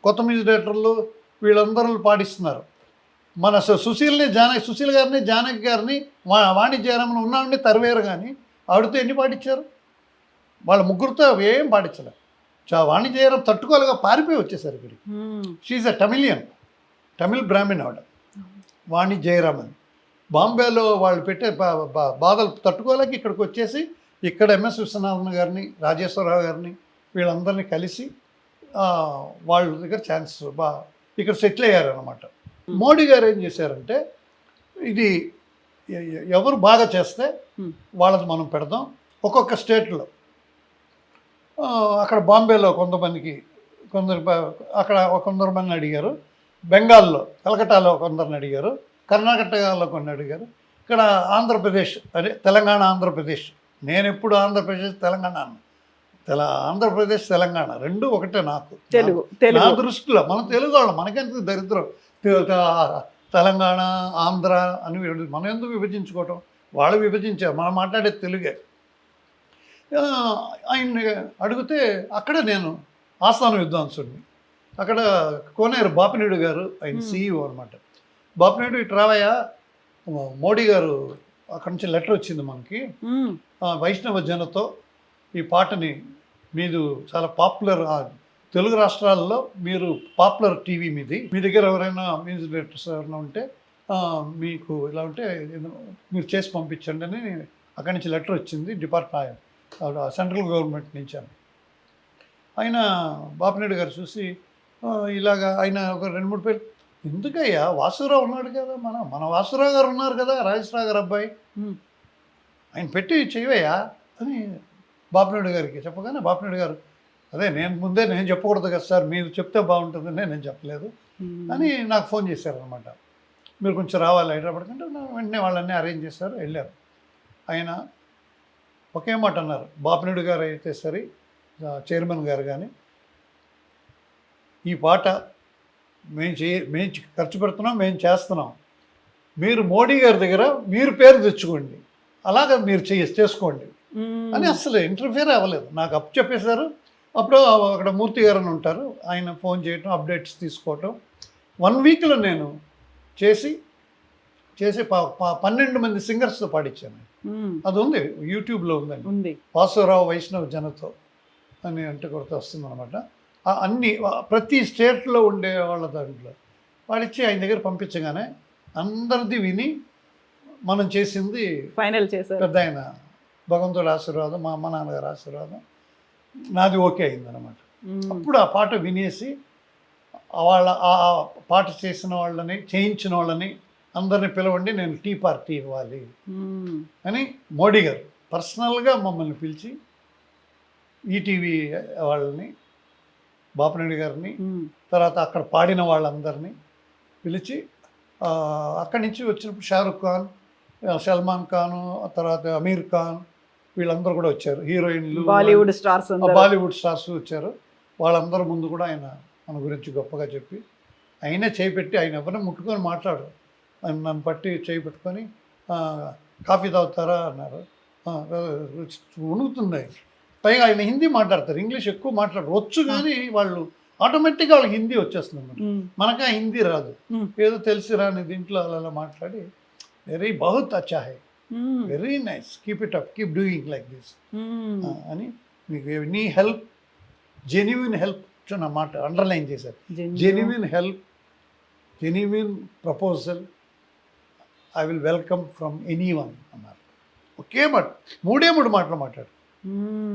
కొత్త మ్యూజిక్ డైరెక్టర్లు వీళ్ళందరూ పాటిస్తున్నారు. మన సుశీల్ గారిని, జానకి గారిని, వాణి జయరామన్ ఉన్నామని తరివేరు. కానీ ఆవిడతో ఎన్ని పాటించారు? వాళ్ళ ముగ్గురితో ఏం పాటించలేదు. వాణి జయరాం తట్టుకోలేగా పారిపోయి వచ్చేసారు ఇక్కడికి. షీఈ్ అ తమిళ్ బ్రాహ్మణ్ ఆవిడ, వాణి జయరామన్. బాంబేలో వాళ్ళు పెట్టే బాధలు తట్టుకోలేక ఇక్కడికి వచ్చేసి ఇక్కడ ఎంఎస్ విశ్వనాథన్ గారిని, రాజేశ్వరరావు గారిని వీళ్ళందరినీ కలిసి వాళ్ళ దగ్గర ఛాన్స్ ఇక్కడ సెటిల్ అయ్యారనమాట. మోడీ గారు ఏం చేశారంటే, ఇది ఎవరు బాగా చేస్తే వాళ్ళది మనం పెడదాం. ఒక్కొక్క స్టేట్లో అక్కడ బాంబేలో కొంతమందికి కొందరు మందిని అడిగారు, బెంగాల్లో కలకట్టాలో కొందరిని అడిగారు, కర్ణాటకలో కొన్ని అడిగారు, ఇక్కడ ఆంధ్రప్రదేశ్ అదే తెలంగాణ ఆంధ్రప్రదేశ్, నేను ఎప్పుడు ఆంధ్రప్రదేశ్ తెలంగాణ ఆంధ్రప్రదేశ్ తెలంగాణ రెండు ఒకటే నాకు నా దృష్టిలో. మన తెలుగు వాళ్ళం, మనకెంత దరిద్రం తెలంగాణ ఆంధ్ర అని మనం ఎందుకు విభజించుకోవటం, వాళ్ళు విభజించారు, మనం మాట్లాడేది తెలుగే. ఆయన్ని అడిగితే అక్కడ నేను ఆస్థాన విద్వాంసుడిని, అక్కడ కోనేరు బాపినేడు గారు ఆయన CEO అనమాట. బాపినేడు ఇటు రావయ్యా, మోడీ గారు అక్కడి నుంచి లెటర్ వచ్చింది మనకి, వైష్ణవ జనతో ఈ పాటని మీరు చాలా పాపులర్, తెలుగు రాష్ట్రాల్లో మీరు పాపులర్ టీవీ మీది, మీ దగ్గర ఎవరైనా మ్యూజిక్ డైరెక్టర్స్ ఎవరైనా ఉంటే మీకు ఇలా ఉంటే మీరు చేసి పంపించండి అని అక్కడి నుంచి లెటర్ వచ్చింది డిపార్ట్మెంట్ సెంట్రల్ గవర్నమెంట్ నుంచి అని. ఆయన బాపినేడు గారు చూసి ఇలాగా ఆయన ఒక 2-3 పేరు, ఎందుకయ్యా వాసురావు ఉన్నాడు కదా, మన వాసురావు గారు ఉన్నారు కదా, రాజేశ్వరరావు గారు అబ్బాయి, ఆయన పెట్టి చేయవయ్యా అని బాపినేడు గారికి చెప్పగానే బాపినేడు గారు, అదే నేను చెప్పకూడదు కదా సార్, మీరు చెప్తే బాగుంటుందని నేను చెప్పలేదు అని నాకు ఫోన్ చేశారనమాట. మీరు కొంచెం రావాలి హైదరాబాద్ కంటే, వెంటనే వాళ్ళన్నీ అరేంజ్ చేశారు, వెళ్ళారు. ఆయన ఒకే మాట అన్నారు, బాపినేడు గారు అయితే సరే చైర్మన్ గారు కానీ, ఈ పాట మేము ఖర్చు పెడుతున్నాం, మేము చేస్తున్నాం, మీరు మోడీ గారి దగ్గర మీరు పేరు తెచ్చుకోండి, అలాగా మీరు చేసుకోండి అని అసలు ఇంటర్ఫియర్ అవ్వలేదు. నాకు అప్పు చెప్పేశారు. అప్పుడు అక్కడ మూర్తి గారు అని ఉంటారు, ఆయన ఫోన్ చేయటం, అప్డేట్స్ తీసుకోవటం. 1 వీక్లో నేను చేసి 12 మంది సింగర్స్తో పాడించాను. అది ఉంది, యూట్యూబ్లో ఉందండి, వాసురావు వైష్ణవ్ జనతో అని అంటే కొరత వస్తుంది అనమాట. అన్ని ప్రతి స్టేట్లో ఉండే వాళ్ళ దాంట్లో పాడిచ్చి ఆయన దగ్గర పంపించగానే అందరిది విని మనం చేసింది ఫైనల్ చేశారు. పెద్ద ఆయన భగవంతుడి ఆశీర్వాదం, మా అమ్మ నాన్నగారి ఆశీర్వాదం, నాది ఓకే అయిందనమాట. అప్పుడు ఆ పాట వినేసి ఆ పాట చేసిన వాళ్ళని, చేయించిన వాళ్ళని అందరిని పిలవండి, నేను టీ పార్టీ ఇవ్వాలి అని మోడీ గారు పర్సనల్గా మమ్మల్ని పిలిచి ఈటీవీ వాళ్ళని, బాపినేడు గారిని, తర్వాత అక్కడ పాడిన వాళ్ళందరినీ పిలిచి, అక్కడి నుంచి వచ్చినప్పుడు షారుఖ్ ఖాన్, సల్మాన్ ఖాన్, తర్వాత అమీర్ ఖాన్ వీళ్ళందరూ కూడా వచ్చారు, హీరోయిన్లు, బాలీవుడ్ స్టార్స్ వచ్చారు. వాళ్ళందరూ ముందు కూడా ఆయన మన గురించి గొప్పగా చెప్పి, అయినా చేయిపెట్టి, ఆయన ఎవరిని ముట్టుకొని మాట్లాడు, ఆయన నన్ను పట్టి చేయి పెట్టుకొని కాఫీ తాగుతారా అన్నారు. ఉణుకుతుంది. పైగా ఆయన హిందీ మాట్లాడతారు, ఇంగ్లీష్ ఎక్కువ మాట్లాడరు, వచ్చు కానీ వాళ్ళు ఆటోమేటిక్గా వాళ్ళకి హిందీ వచ్చేస్తుంది. మనకు ఆ హిందీ రాదు, ఏదో తెలిసి రాని దీంట్లో అలా మాట్లాడి, వెరీ బహుత్ అచ్చా high, very nice, keep it up, keep doing like this అని, మీకు ఎనీ హెల్ప్, జెన్యున్ హెల్ప్ నా మాట అండర్లైన్ చేశారు. Genuine help, genuine proposal, I will welcome from any one అన్నారు. ఒకే మాట, 3 మాటలు మాట్లాడు,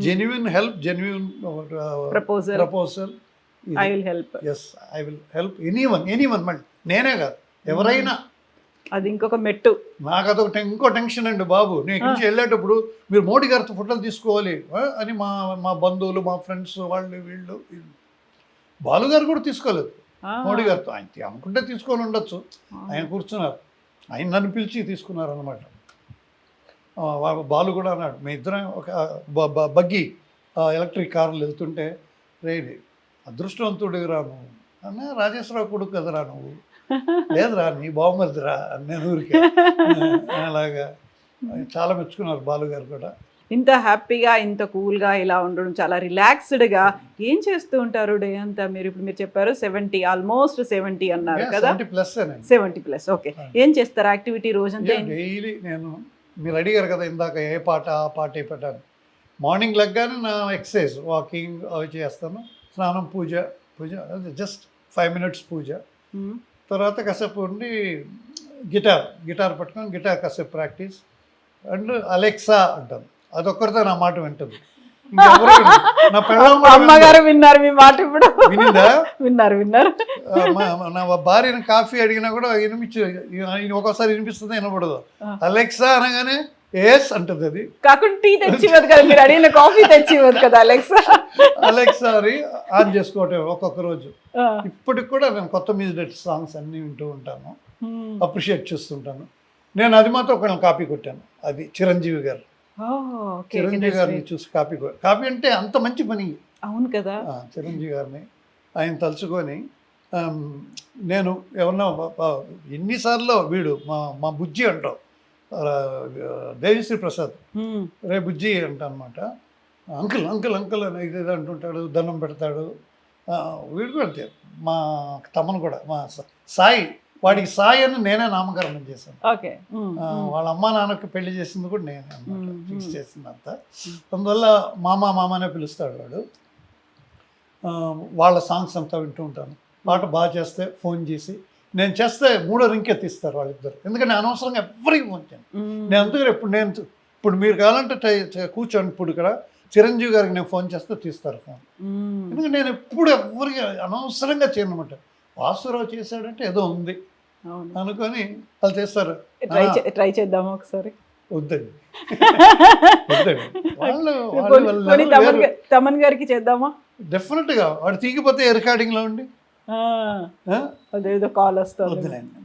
genuine help, genuine proposal, I will help, yes I will help any one మళ్ళీ నేనే కాదు ఎవరైనా. అది ఇంకొక మెట్టు. నాకు అదొక ఇంకో టెన్షన్ అండి బాబు, నేను నుంచి వెళ్ళేటప్పుడు మీరు మోడీ గారితో ఫోటోలు తీసుకోవాలి అని మా బంధువులు, మా ఫ్రెండ్స్, వీళ్ళు బాలుగారు కూడా తీసుకోలేదు మోడీ గారితో. ఆయన అనుకుంటే తీసుకొని ఉండొచ్చు, ఆయన కూర్చున్నారు, ఆయన నన్ను పిలిచి తీసుకున్నారు అనమాట. బాలు కూడా అన్నాడు, మీ ఇద్దరం ఒక బగ్గి ఎలక్ట్రిక్ కార్లు వెళ్తుంటే, రేది అదృష్టవంతుడివి రా నువ్వు అన్న, రాజేశ్వరరావు కొడుకు కదరా నువ్వు, లేదురా నీ బాగుమరిదిరా నేను ఊరికే అలాగా చాలా మెచ్చుకున్నారు బాలుగారు కూడా. ఇంత హ్యాపీగా, ఇంత కూల్గా ఇలా ఉండడం, చాలా రిలాక్స్డ్గా ఏం చేస్తూ ఉంటారు డే అంతా? మీరు చెప్పారు 70, ఆల్మోస్ట్ 70 అన్నారు కదా, 70+. ఓకే, ఏం చేస్తారు యాక్టివిటీ రోజంతా? డైలీ నేను, మీరు అడిగారు కదా ఇందాక ఏ పాట ఏ పాట అని, మార్నింగ్ లెగ్గానే నా ఎక్సర్సైజ్, వాకింగ్ అవి చేస్తాను, స్నానం, పూజ జస్ట్ 5 minutes పూజ, తర్వాత కాసేపు ఉండి గిటార్ పట్టుకొని గిటార్ కాసేపు ప్రాక్టీస్ అండ్ అలెక్సా అంటాను. అదొక్కరితో నా మాట వింటుంది. ఇంకెవరూ వినరు. నా పెళ్ళాం కూడా అమ్మగారు విన్నారు మీ మాట ఇప్పుడు? వినిందా? విన్నారు. నా భార్యను కాఫీ అడిగినా కూడా ఒక్కోసారి వినిపిస్తుంది, వినపడదు. అలెక్సా అనగానే ఎస్ అంటుంది. అది కాకుండా టీ తెచ్చి ఇవ్వదు కదా, మీరు అడిగిన కాఫీ తెచ్చి ఇవ్వదు కదా అలెక్సా. అలెక్సా అని ఆన్ చేసుకోవటం ఒక్కొక్క రోజు. ఇప్పటికి కూడా నేను కొత్త మ్యూజిక్ సాంగ్స్ అన్నీ వింటూ ఉంటాను, అప్రిషియేట్ చేస్తుంటాను. నేను అది మాత్రం ఒకళ్ళని కాపీ కొట్టాను, అది చిరంజీవి గారు. చిరంజీవి గారిని చూసి కాపీ అంటే అంత మంచి పని. అవును కదా. చిరంజీవి గారిని ఆయన తలుచుకొని నేను ఎవరన్నా ఎన్నిసార్లు వీడు మా బుజ్జి అంటాం, దేవిశ్రీ ప్రసాద్, రే బుజ్జి అంట అనమాట. అంకుల్ అంకుల్ అంకుల్ అని ఇదేదో అంటుంటాడు, దండం పెడతాడు. వీడు కూడా అంతే, మా తమ్మును కూడా, మా సాయి, వాడికి సాయి అని నేనే నామకరణం చేశాను. వాళ్ళ అమ్మ నాన్నకి పెళ్లి చేసింది కూడా నేనే అన్నమాట, ఫిక్స్ చేసింది అంతా. అందువల్ల మామనే పిలుస్తాడు వాడు. వాళ్ళ సాంగ్స్ అంతా వింటూ ఉంటాను. పాట బాగా చేస్తే ఫోన్ చేసి, నేను చేస్తే మూడో రింగ్ ఎత్తిస్తారు వాళ్ళిద్దరు. ఎందుకంటే అనవసరంగా ఎవరికి ఫోన్ చేయను నేను. అందుకని ఇప్పుడు మీరు కావాలంటే కూర్చోండి, ఇప్పుడు ఇక్కడ చిరంజీవి గారికి నేను ఫోన్ చేస్తే తీస్తారు ఫోన్. ఎందుకంటే నేను ఎప్పుడు ఎవరికి అనవసరంగా చేయను అనమాట. వాసురావు చేశాడంటే ఏదో ఉంది అనుకొని వాళ్ళు చేస్తారు. ట్రై చేద్దామా ఒకసారి? వద్దండి. తమన్ గారికి చేద్దామా? డెఫినెట్ గా వాడు తీగిపోతే రికార్డింగ్ లో ఉండి అదేదో కాల్ వస్తుంది. వద్దులేండి,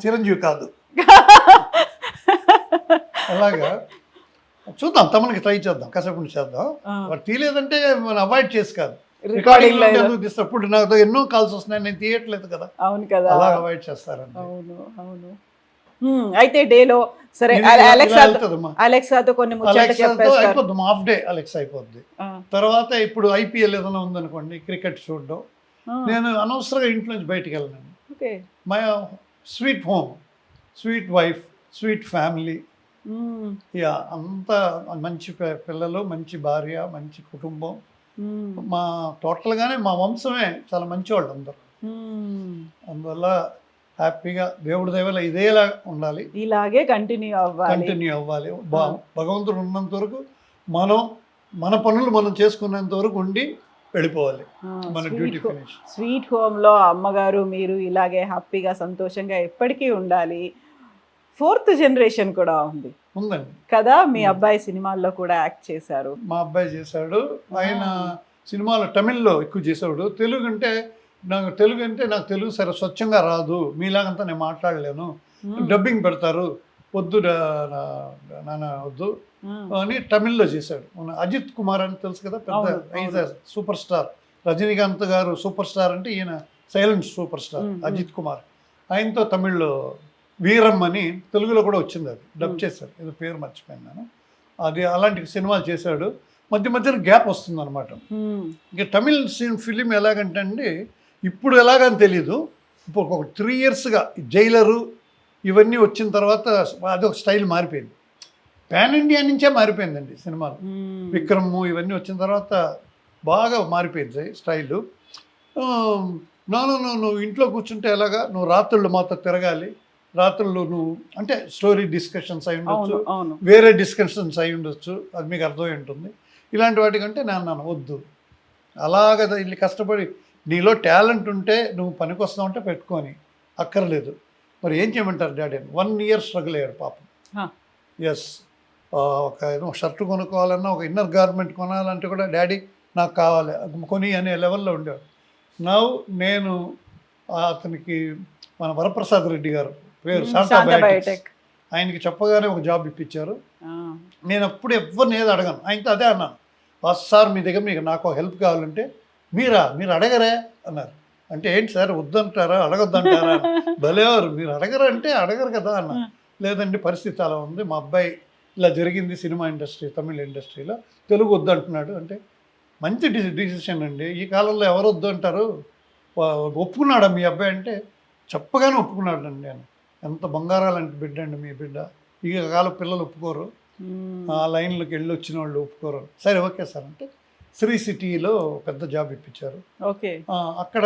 చిరంజీవి కాదు. అలాగా చూద్దాం, తమకి ట్రై చేద్దాం, కాసేపు చేద్దాం. వాడు తీయలేదంటే మనం అవాయిడ్ చేసి కాదు, రికార్డింగ్ లో ఎందుకు తీస్తారు. ఇప్పుడు నాకు ఎన్నో కాల్స్ వస్తున్నాయి, నేను తీయట్లేదు కదా. అవును కదా, అలా అవాయిడ్ చేస్తారండి. అవును. అయితే డేలో సరే అలెక్సాతో కొన్ని అయిపోద్ది, హాఫ్ డే అలెక్సా అయిపోద్ది. తర్వాత ఇప్పుడు ఐపీఎల్ ఏదైనా ఉందనుకోండి, క్రికెట్ చూడడం, నేను అనవసరంగా ఇంట్లో నుంచి బయటికి వెళ్ళను. My sweet home, sweet wife, sweet family. అంతా మంచి పిల్లలు, మంచి భార్య, మంచి కుటుంబం. మా టోటల్గానే మా వంశమే చాలా మంచివాళ్ళు అందరూ. అందువల్ల హ్యాపీగా దేవుడి దయవల్ల ఇదేలా ఉండాలి, ఇలాగే కంటిన్యూ అవ్వాలి. భగవంతుడు ఉన్నంత వరకు మన పనులు మనం చేసుకున్నంత వరకు ఉండి వెళ్ళిపోవాలి. మన డ్యూటీ ఫినిష్. స్వీట్ హోమ్లో అమ్మగారు మీరు ఇలాగే హ్యాపీగా సంతోషంగా ఎప్పటికీ ఉండాలి. 4th జనరేషన్ కూడా ఉందండి కదా. మీ అబ్బాయి సినిమాల్లో కూడా యాక్ట్ చేశారు. మా అబ్బాయి చేశాడు. ఆయన సినిమాలో తమిళ్లో ఎక్కువ చేశాడు. తెలుగు అంటే నాకు తెలుగు సరే స్వచ్ఛంగా రాదు, మీలాగంతా నేను మాట్లాడలేను, డబ్బింగ్ పెడతారు, వద్దు నాన్న వద్దు అని తమిళ్లో చేశాడు. అజిత్ కుమార్ అని తెలుసు కదా, పెద్ద సూపర్ స్టార్. రజనీకాంత్ గారు సూపర్ స్టార్ అంటే ఈయన silent super star Ajith Kumar. ఆయనతో తమిళ్లో వీరం అని తెలుగులో కూడా వచ్చింది, అది డబ్ చేశారు, ఏదో పేరు మర్చిపోయాను నేను. అది అలాంటి సినిమాలు చేశాడు. మధ్యలో గ్యాప్ వస్తుంది అనమాట. ఇంకా తమిళ్ ఫిలిం ఎలాగంటే అండి, ఇప్పుడు ఎలాగని తెలీదు, ఇప్పుడు ఒక 3 yearsగా జైలరు ఇవన్నీ వచ్చిన తర్వాత అదొక స్టైల్ మారిపోయింది. పాన్ ఇండియా నుంచే మారిపోయిందండి సినిమాలు. విక్రమ్ ఇవన్నీ వచ్చిన తర్వాత బాగా మారిపోయింది స్టైలు. నువ్వు ఇంట్లో కూర్చుంటే ఎలాగా, నువ్వు రాత్రుళ్ళు మాతో తిరగాలి, రాత్రులు నువ్వు అంటే స్టోరీ డిస్కషన్స్ అయి ఉండొచ్చు, వేరే డిస్కషన్స్ అయి ఉండొచ్చు, అది మీకు అర్థమై ఉంటుంది. ఇలాంటి వాటికంటే నేను వద్దు, అలాగ ఇల్లు కష్టపడి నీలో టాలెంట్ ఉంటే నువ్వు పనికి వస్తావంటే పెట్టుకొని, అక్కర్లేదు. మరి ఏం చేయమంటారు డాడీ అని 1 year స్ట్రగుల్ అయ్యాడు పాపం. ఎస్, ఒక ఏదో షర్ట్ కొనుక్కోవాలన్నా, ఒక ఇన్నర్ గార్మెంట్ కొనాలంటే కూడా డాడీ నాకు కావాలి కొని అనే లెవెల్లో ఉండేవాడు. నేను అతనికి మన వరప్రసాద్ రెడ్డి గారు పేరు శాంతా బయోటెక్, ఆయనకి చెప్పగానే ఒక జాబ్ ఇప్పించారు. నేను అప్పుడు ఎవరిని ఏది అడగాను, ఆయనతో అదే అన్నాను, సార్ మీ దగ్గర నాకు హెల్ప్ కావాలంటే మీరు అడగరే అన్నారు. అంటే ఏంటి సార్ వద్దంటారా అడగొద్దంటారా? భలేవారు, మీరు అడగరు అంటే అడగరు కదా అన్న. లేదండి పరిస్థితి అలా ఉంది, మా అబ్బాయి ఇలా జరిగింది సినిమా ఇండస్ట్రీ, తమిళ ఇండస్ట్రీలో, తెలుగు వద్దంటున్నాడు అంటే. మంచి డిసిషన్ అండి, ఈ కాలంలో ఎవరు వద్దు అంటారు. ఒప్పుకున్నాడా మీ అబ్బాయి అంటే? చెప్పగానే ఒప్పుకున్నాడు అండి. నేను ఎంత బంగారాలంటే బిడ్డ అండి మీ బిడ్డ, ఈ కాలం పిల్లలు ఒప్పుకోరు, ఆ లైన్లోకి వెళ్ళి వచ్చిన వాళ్ళు ఒప్పుకోరు. సరే ఓకే సార్ అంటే శ్రీ సిటీలో పెద్ద జాబ్ ఇప్పించారు. అక్కడ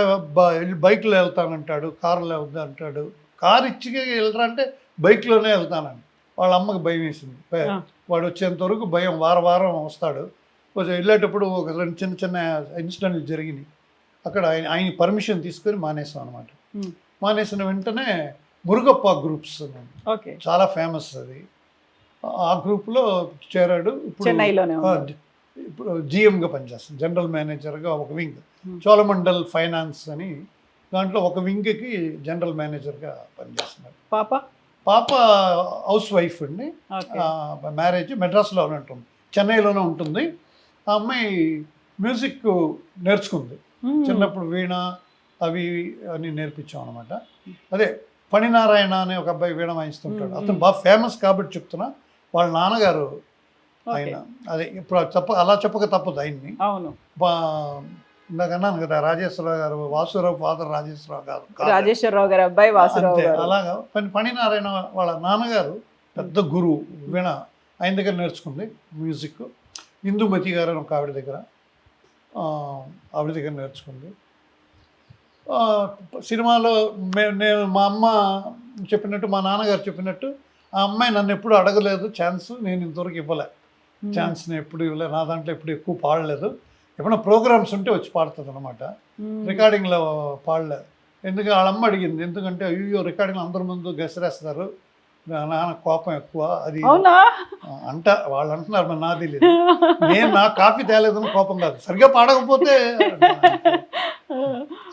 బైక్లో వెళ్తానంటాడు, కారులో వెళ్తా అంటాడు, కారు ఇచ్చి వెళ్ళరా అంటే బైక్లోనే వెళ్తానండి. వాళ్ళ అమ్మకి భయం వేసింది. వాడు వచ్చేంత వరకు భయం, వారం వస్తాడు. కొంచెం వెళ్ళేటప్పుడు ఒక రెండు చిన్న ఇన్సిడెంట్లు జరిగినాయి. అక్కడ ఆయన పర్మిషన్ తీసుకొని మానేసాం అనమాట. మానేసిన వెంటనే మురుగప్ప గ్రూప్స్ ఓకే, చాలా ఫేమస్ అది. ఆ గ్రూప్లో చేరాడు. చెన్నైలోనే ఇప్పుడు జిఎంగా పనిచేస్తాను, జనరల్ మేనేజర్గా ఒక వింగ్. చోళమండల్ ఫైనాన్స్ అని దాంట్లో ఒక వింగ్కి జనరల్ మేనేజర్గా పనిచేస్తున్నాడు. పాప హౌస్ వైఫ్ అండి. మ్యారేజ్ మెడ్రాస్లోనే ఉంటుంది, చెన్నైలోనే ఉంటుంది. ఆ అమ్మాయి మ్యూజిక్ నేర్చుకుంది. చిన్నప్పుడు వీణ అవి అని నేర్పించాం అనమాట. అదే ఫణినారాయణ అనే ఒక అబ్బాయి వీణ వాయిస్తుంటాడు. అతను బాగా ఫేమస్ కాబట్టి చెప్తున్నా. వాళ్ళ నాన్నగారు ఆయన, అదే ఇప్పుడు అలా చెప్పక తప్పదు ఆయన్ని. అవును, ఇందాక అన్నాను కదా, రాజేశ్వరరావు గారు, వాసురావు ఫాదర్ రాజేశ్వరరావు గారు, రాజేశ్వరరావు గారు అబ్బాయి వాసురావు గారు. అలాగా ఫణినారాయణ వాళ్ళ నాన్నగారు పెద్ద గురువు, వీణ ఆయన దగ్గర నేర్చుకుంది మ్యూజిక్. ఇందుమతి గారు అని ఒక ఆవిడ దగ్గర నేర్చుకుంది. సినిమాలో నేను మా అమ్మ చెప్పినట్టు, మా నాన్నగారు చెప్పినట్టు, ఆ అమ్మాయి నన్ను ఎప్పుడు అడగలేదు ఛాన్స్. నేను ఇంతవరకు ఇవ్వలే ఛాన్స్ని, ఎప్పుడు ఇవ్వలేదు. నా దాంట్లో ఎప్పుడు ఎక్కువ పాడలేదు. ఎప్పుడైనా ప్రోగ్రామ్స్ ఉంటే వచ్చి పాడుతుంది అనమాట. రికార్డింగ్లో పాడలేదు. ఎందుకంటే వాళ్ళ అమ్మ అడిగింది, ఎందుకంటే అయ్యో రికార్డింగ్లో అందరి ముందు గెసరేస్తారు, నాన్న కోపం ఎక్కువ అది వాళ్ళు అంటున్నారు. మరి నా తెలియదు, నేను నా కాఫీ తేలేదని కోపం కాదు, సరిగ్గా పాడకపోతే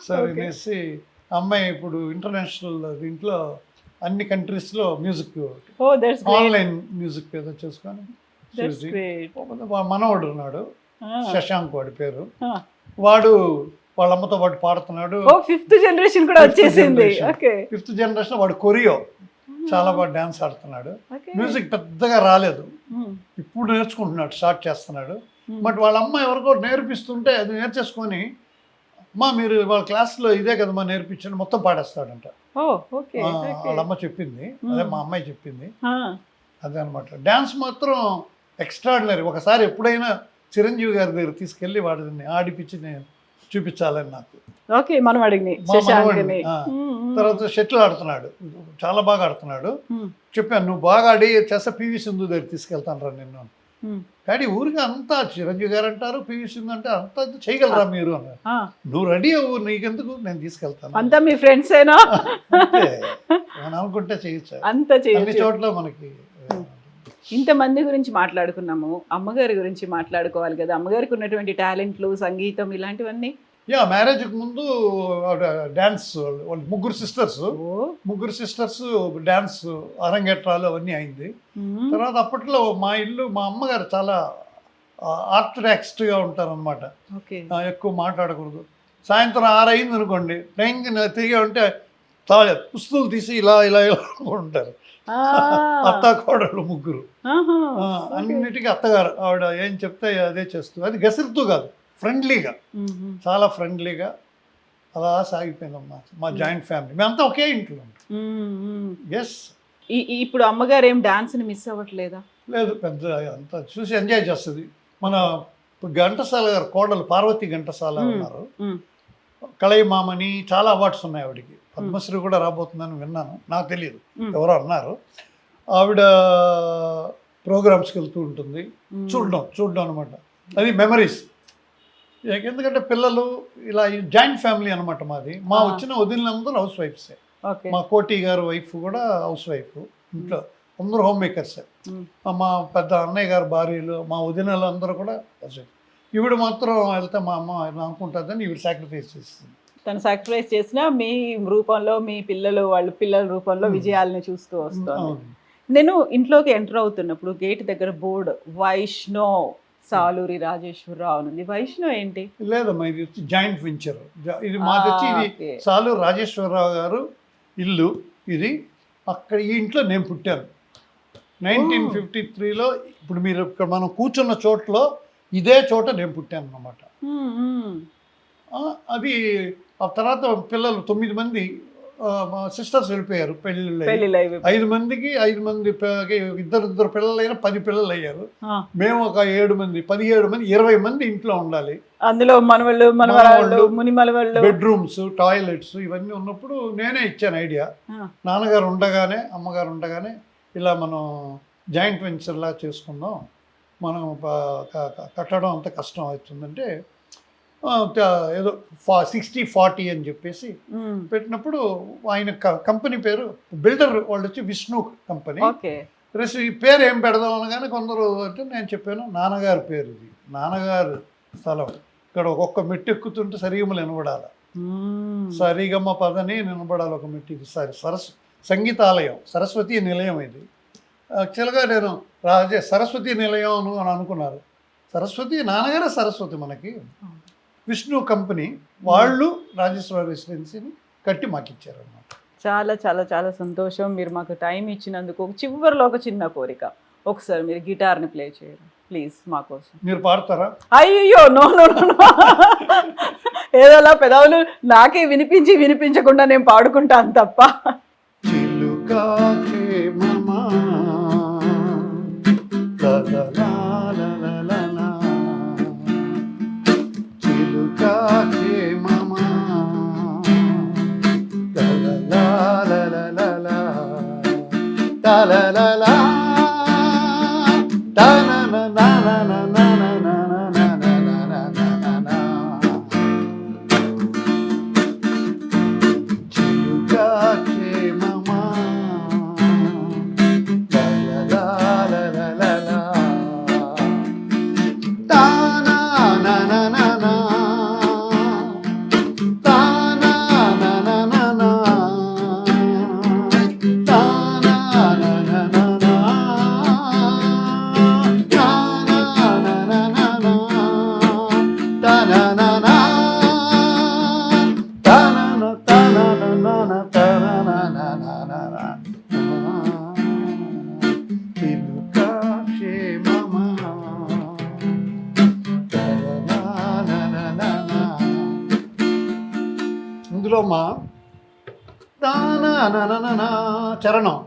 సరే అనేసి. అమ్మాయి ఇప్పుడు ఇంటర్నేషనల్ దీంట్లో అన్ని కంట్రీస్లో మ్యూజిక్, ఆన్లైన్ మ్యూజిక్ ఏదో చేసుకొని. మనవాడు ఉన్నాడు శశాంక్, వాడి పేరు. వాడు వాళ్ళ అమ్మతో పాటు పాడుతున్నాడు. ఫిఫ్త్ జనరేషన్ కూడా వచ్చేసింది. ఫిఫ్త్ జనరేషన్ వాడు కొరియో చాలా బాగా డ్యాన్స్ ఆడుతున్నాడు. మ్యూజిక్ పెద్దగా రాలేదు, ఇప్పుడు నేర్చుకుంటున్నాడు, స్టార్ట్ చేస్తున్నాడు. బట్ వాళ్ళ అమ్మ ఎవరికో నేర్పిస్తుంటే అది నేర్చేసుకొని, అమ్మా మీరు వాళ్ళ క్లాస్లో ఇదే కదమ్మా నేర్పించండి, మొత్తం పాడేస్తాడంట. వాళ్ళ అమ్మ చెప్పింది, అదే మా అమ్మాయి చెప్పింది. అదే అనమాట. డ్యాన్స్ మాత్రం ఎక్స్ట్రాడినరీ. ఒకసారి ఎప్పుడైనా చిరంజీవి గారి దగ్గర తీసుకెళ్ళి వాడిని ఆడిపించి నేను చూపించాలని నాకు. తర్వాత షటిల్ ఆడుతున్నాడు, చాలా బాగా ఆడుతున్నాడు. చెప్పాను, నువ్వు బాగా ఆడి చేస్తే పివి సింధు దగ్గర తీసుకెళ్తాను రా నిన్ను. డాడీ ఊరికి అంతా చిరంజీవి గారు అంటారు, పివి సింధు అంటే అంతా చేయగలరా మీరు అన్నారు. నువ్వు రెడీ అవ్వు, నీకెందుకు, నేను తీసుకెళ్తాను. అంతా మీ ఫ్రెండ్స్ ఏనా అనుకుంటే చేయొచ్చు, అన్ని చోట్ల మనకి. ఇంతమంది గురించి మాట్లాడుకున్నాము, అమ్మగారి గురించి మాట్లాడుకోవాలి కదా. అమ్మగారికి ఉన్నటువంటి టాలెంట్లు, సంగీతం, ఇలాంటివన్నీ. మ్యారేజ్కి ముందు డ్యాన్స్, వాళ్ళు ముగ్గురు సిస్టర్స్ డ్యాన్స్ అరంగేట్రాలు అవన్నీ అయింది. తర్వాత అప్పట్లో మా ఇల్లు, మా అమ్మగారు చాలా ఆర్టడాక్స్గా ఉంటారనమాట. ఎక్కువ మాట్లాడకూడదు. సాయంత్రం 6 అయింది అనుకోండి, టైంకి తిరిగి ఉంటే చాలా పుస్తులు తీసి ఇలా ఉంటారు. అత్త కోడళ్ళు ముగ్గురు, అన్నిటికీ అత్తగారు. ఆవిడ ఏం చెప్తే అదే చేస్తుంది. అది గసిరుతూ కాదు, ఫ్రెండ్లీగా, చాలా ఫ్రెండ్లీగా అలా సాగిపోయిందమ్మా మా జాయింట్ ఫ్యామిలీ. మేమంతా ఒకే ఇంట్లో ఉంటాం. ఎస్. ఇప్పుడు అమ్మగారు ఏం డాన్స్ని మిస్ అవ్వట్లేదా? లేదు, పెద్ద అంతా చూసి ఎంజాయ్ చేస్తుంది. మన ఘంటసాల గారు కోడలు పార్వతి ఘంటసాల ఉన్నారు, కళైమామని, చాలా అవార్డ్స్ ఉన్నాయి ఆవిడకి. పద్మశ్రీ కూడా రాబోతుందని విన్నాను, నాకు తెలియదు, ఎవరో అన్నారు. ఆవిడ ప్రోగ్రామ్స్కి వెళ్తూ ఉంటుంది, చూడడం అనమాట. అది మెమరీస్. ఎందుకంటే పిల్లలు ఇలా జాయింట్ ఫ్యామిలీ అనమాట మాది. మా వచ్చిన వదిలినందరూ హౌస్ వైఫ్సే. మా కోటి గారు వైఫ్ కూడా హౌస్ వైఫ్. ఇంట్లో అందరూ హోమ్ మేకర్సే. మా పెద్ద అన్నయ్య గారు భార్యలు, మా వదినలు అందరూ కూడా హౌస్ వైఫ్. ఈవిడ మాత్రం వెళ్తే మా అమ్మ అనుకుంటుందని ఈవిడ సాక్రిఫైస్ చేస్తుంది. తను సాక్రిఫైస్ చేసినా మీ రూపంలో, మీ పిల్లలు వాళ్ళ పిల్లల రూపంలో విజయాలను చూస్తూ వస్తాను. నేను ఇంట్లోకి ఎంటర్ అవుతున్నప్పుడు గేట్ దగ్గర బోర్డు వైష్ణవ్ సాలూరి రాజేశ్వరరావు ఉంది. వైష్ణవ్ ఏంటి? లేదమ్మా, ఇది వచ్చి జాయింట్ వెంచర్. ఇది మాది వచ్చి ఇది సాలూరి రాజేశ్వరరావు గారు ఇల్లు. ఇది అక్కడ ఈ ఇంట్లో నేను పుట్టాను 1953లో. ఇప్పుడు మీరు ఇక్కడ మనం కూర్చున్న చోట్లో ఇదే చోట నేను పుట్టాను అన్నమాట. అది ఆ తర్వాత పిల్లలు 9 మంది మా సిస్టర్స్ వెళ్ళిపోయారు పెళ్ళిళ్ళు. పెళ్ళిళ్ళు అవి 5 మందికి 5 మంది ఇద్దరు పిల్లలైనా 10 పిల్లలు అయ్యారు. మేము ఒక 7 మంది 17 మంది 20 మంది ఇంట్లో ఉండాలి. అందులో మనవాళ్ళు మనవరాళ్ళు ముని మనవాళ్ళు బెడ్రూమ్స్ టాయిలెట్స్ ఇవన్నీ ఉన్నప్పుడు నేనే ఇచ్చాను ఐడియా. నాన్నగారు ఉండగానే అమ్మగారు ఉండగానే ఇలా మనం జాయింట్ వెంచర్లా చేసుకుందాం, మనం కట్టడం అంత కష్టం అవుతుందంటే ఏదో 60-40 అని చెప్పేసి పెట్టినప్పుడు ఆయన కంపెనీ పేరు బిల్డర్ వాళ్ళు వచ్చి విష్ణు కంపెనీ. ఈ పేరు ఏం పెడదాం అనగానే కొందరు అంటే నేను చెప్పాను నాన్నగారి పేరు, ఇది నాన్నగారు స్థలం, ఇక్కడ ఒక్కొక్క మెట్టు ఎక్కుతుంటే సరిగమలు వినబడాలి, సరిగమ్మ పదని వినబడాలి ఒక మెట్టు. సంగీతాలయం సరస్వతి నిలయం ఇది. యాక్చువల్గా నేను సరస్వతి నిలయం అని అనుకున్నారు. సరస్వతి నాన్నగారే సరస్వతి మనకి. విష్ణు కంపెనీ వాళ్ళు రాజేశ్వర రెసిడెన్సీని కట్టి మాకు ఇచ్చారు అన్నమాట. చాలా చాలా చాలా సంతోషం. మీరు మాకు టైం ఇచ్చినందుకు. చివరిలో ఒక చిన్న కోరిక, ఒకసారి మీరు గిటార్ని ప్లే చేయరు ప్లీజ్ మా కోసం. మీరు పాడతారా? అయ్యో నో నో నో ఏదోలా పెదవులు నాకే వినిపించకుండా నేను పాడుకుంటాను తప్ప. ఇందులో మా చరణం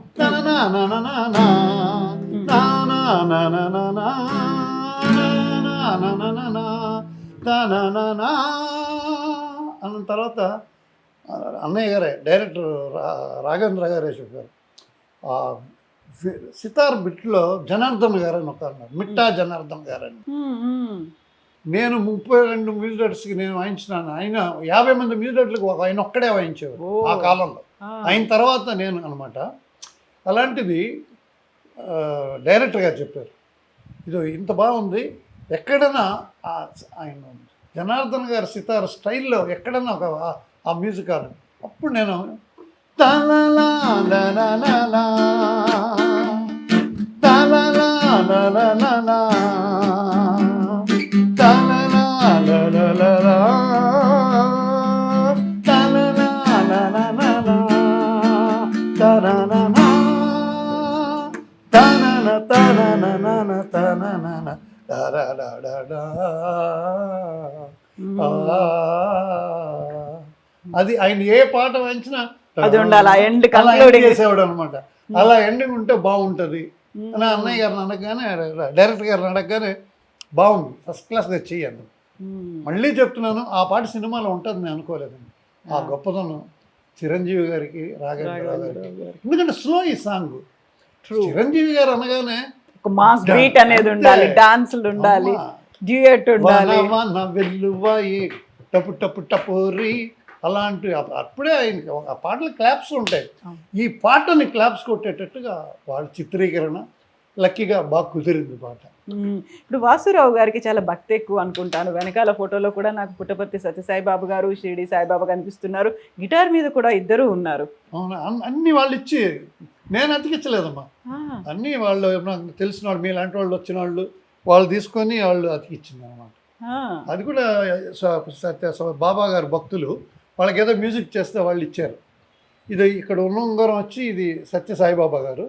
అన్న తర్వాత అన్నయ్య గారే డైరెక్టర్ రాఘవేంద్ర గారే చెప్పారు. సితార్ బిట్లో జనార్దన్ గారు అని ఒక అన్నారు, మిట్టా జనార్దన్ గారని. నేను 32 మ్యూజిక్ నేను వాయించినాను, ఆయన 50 మంది మ్యూజిక్లకు ఆయన ఒక్కడే వాయించేవారు ఆ కాలంలో. ఆయన తర్వాత నేను అనమాట. అలాంటిది డైరెక్టర్ గారు చెప్పారు, ఇది ఇంత బాగుంది, ఎక్కడైనా ఆయన జనార్దన్ గారు సితార్ స్టైల్లో ఎక్కడైనా ఒక ఆ మ్యూజిక్ అని. అప్పుడు నేను తలలా లలలా తలలా లలలా తలలా లలలా తలలా లలలా తననా తనన తనన తనన తరడడా. అది ఆయన ఏ పాట వాయించినా అది ఉండాలి, ఎండ్ చేసేవాడు అనమాట. అలా ఎండింగ్ ఉంటే బాగుంటుంది అని అన్నయ్య గారిని అనగానే డైరెక్టర్ గారిని అడగగానే బాగుంది, ఫస్ట్ క్లాస్గా చెయ్యండి. మళ్ళీ చెప్తున్నాను, ఆ పాట సినిమాలో ఉంటుంది నేను అనుకోలేదండి. ఆ గొప్పతనం చిరంజీవి గారికి రాఘవేంద్రరావు గారికి. ఎందుకంటే స్లో ఈ సాంగ్. చిరంజీవి గారు అనగానే ఒక మాస్ బీట్ అనేది ఉండాలి, డాన్సులు ఉండాలి, డ్యూయట్ ఉండాలి, వెల్లువాయి టపు టపు టపోరి అలాంటి. అప్పుడే ఆయనకి ఆ పాటలు క్లాప్స్ ఉంటాయి. ఈ పాటని క్లాప్స్ కొట్టేటట్టుగా వాళ్ళ చిత్రీకరణ లక్కీగా బాగా కుదిరింది పాట. ఇప్పుడు వాసురావు గారికి చాలా భక్తి ఎక్కువ అనుకుంటాను. వెనకాల ఫోటోలో కూడా నాకు పుట్టపర్తి సత్యసాయిబాబు గారు, షిరిడి సాయిబాబా కనిపిస్తున్నారు. గిటార్ మీద కూడా ఇద్దరు ఉన్నారు. అవునా? అన్ని వాళ్ళు ఇచ్చి నేను అతికించలేదమ్మా. అన్నీ వాళ్ళు నాకు తెలిసిన వాళ్ళు, మీలాంటి వాళ్ళు వచ్చిన వాళ్ళు తీసుకొని వాళ్ళు అతికిచ్చింది అనమాట. అది కూడా బాబా గారు భక్తులు వాళ్ళకి ఏదో మ్యూజిక్ చేస్తే వాళ్ళు ఇచ్చారు. ఇది ఇక్కడ ఉన్న ఉంగరం వచ్చి ఇది సత్య సాయిబాబా గారు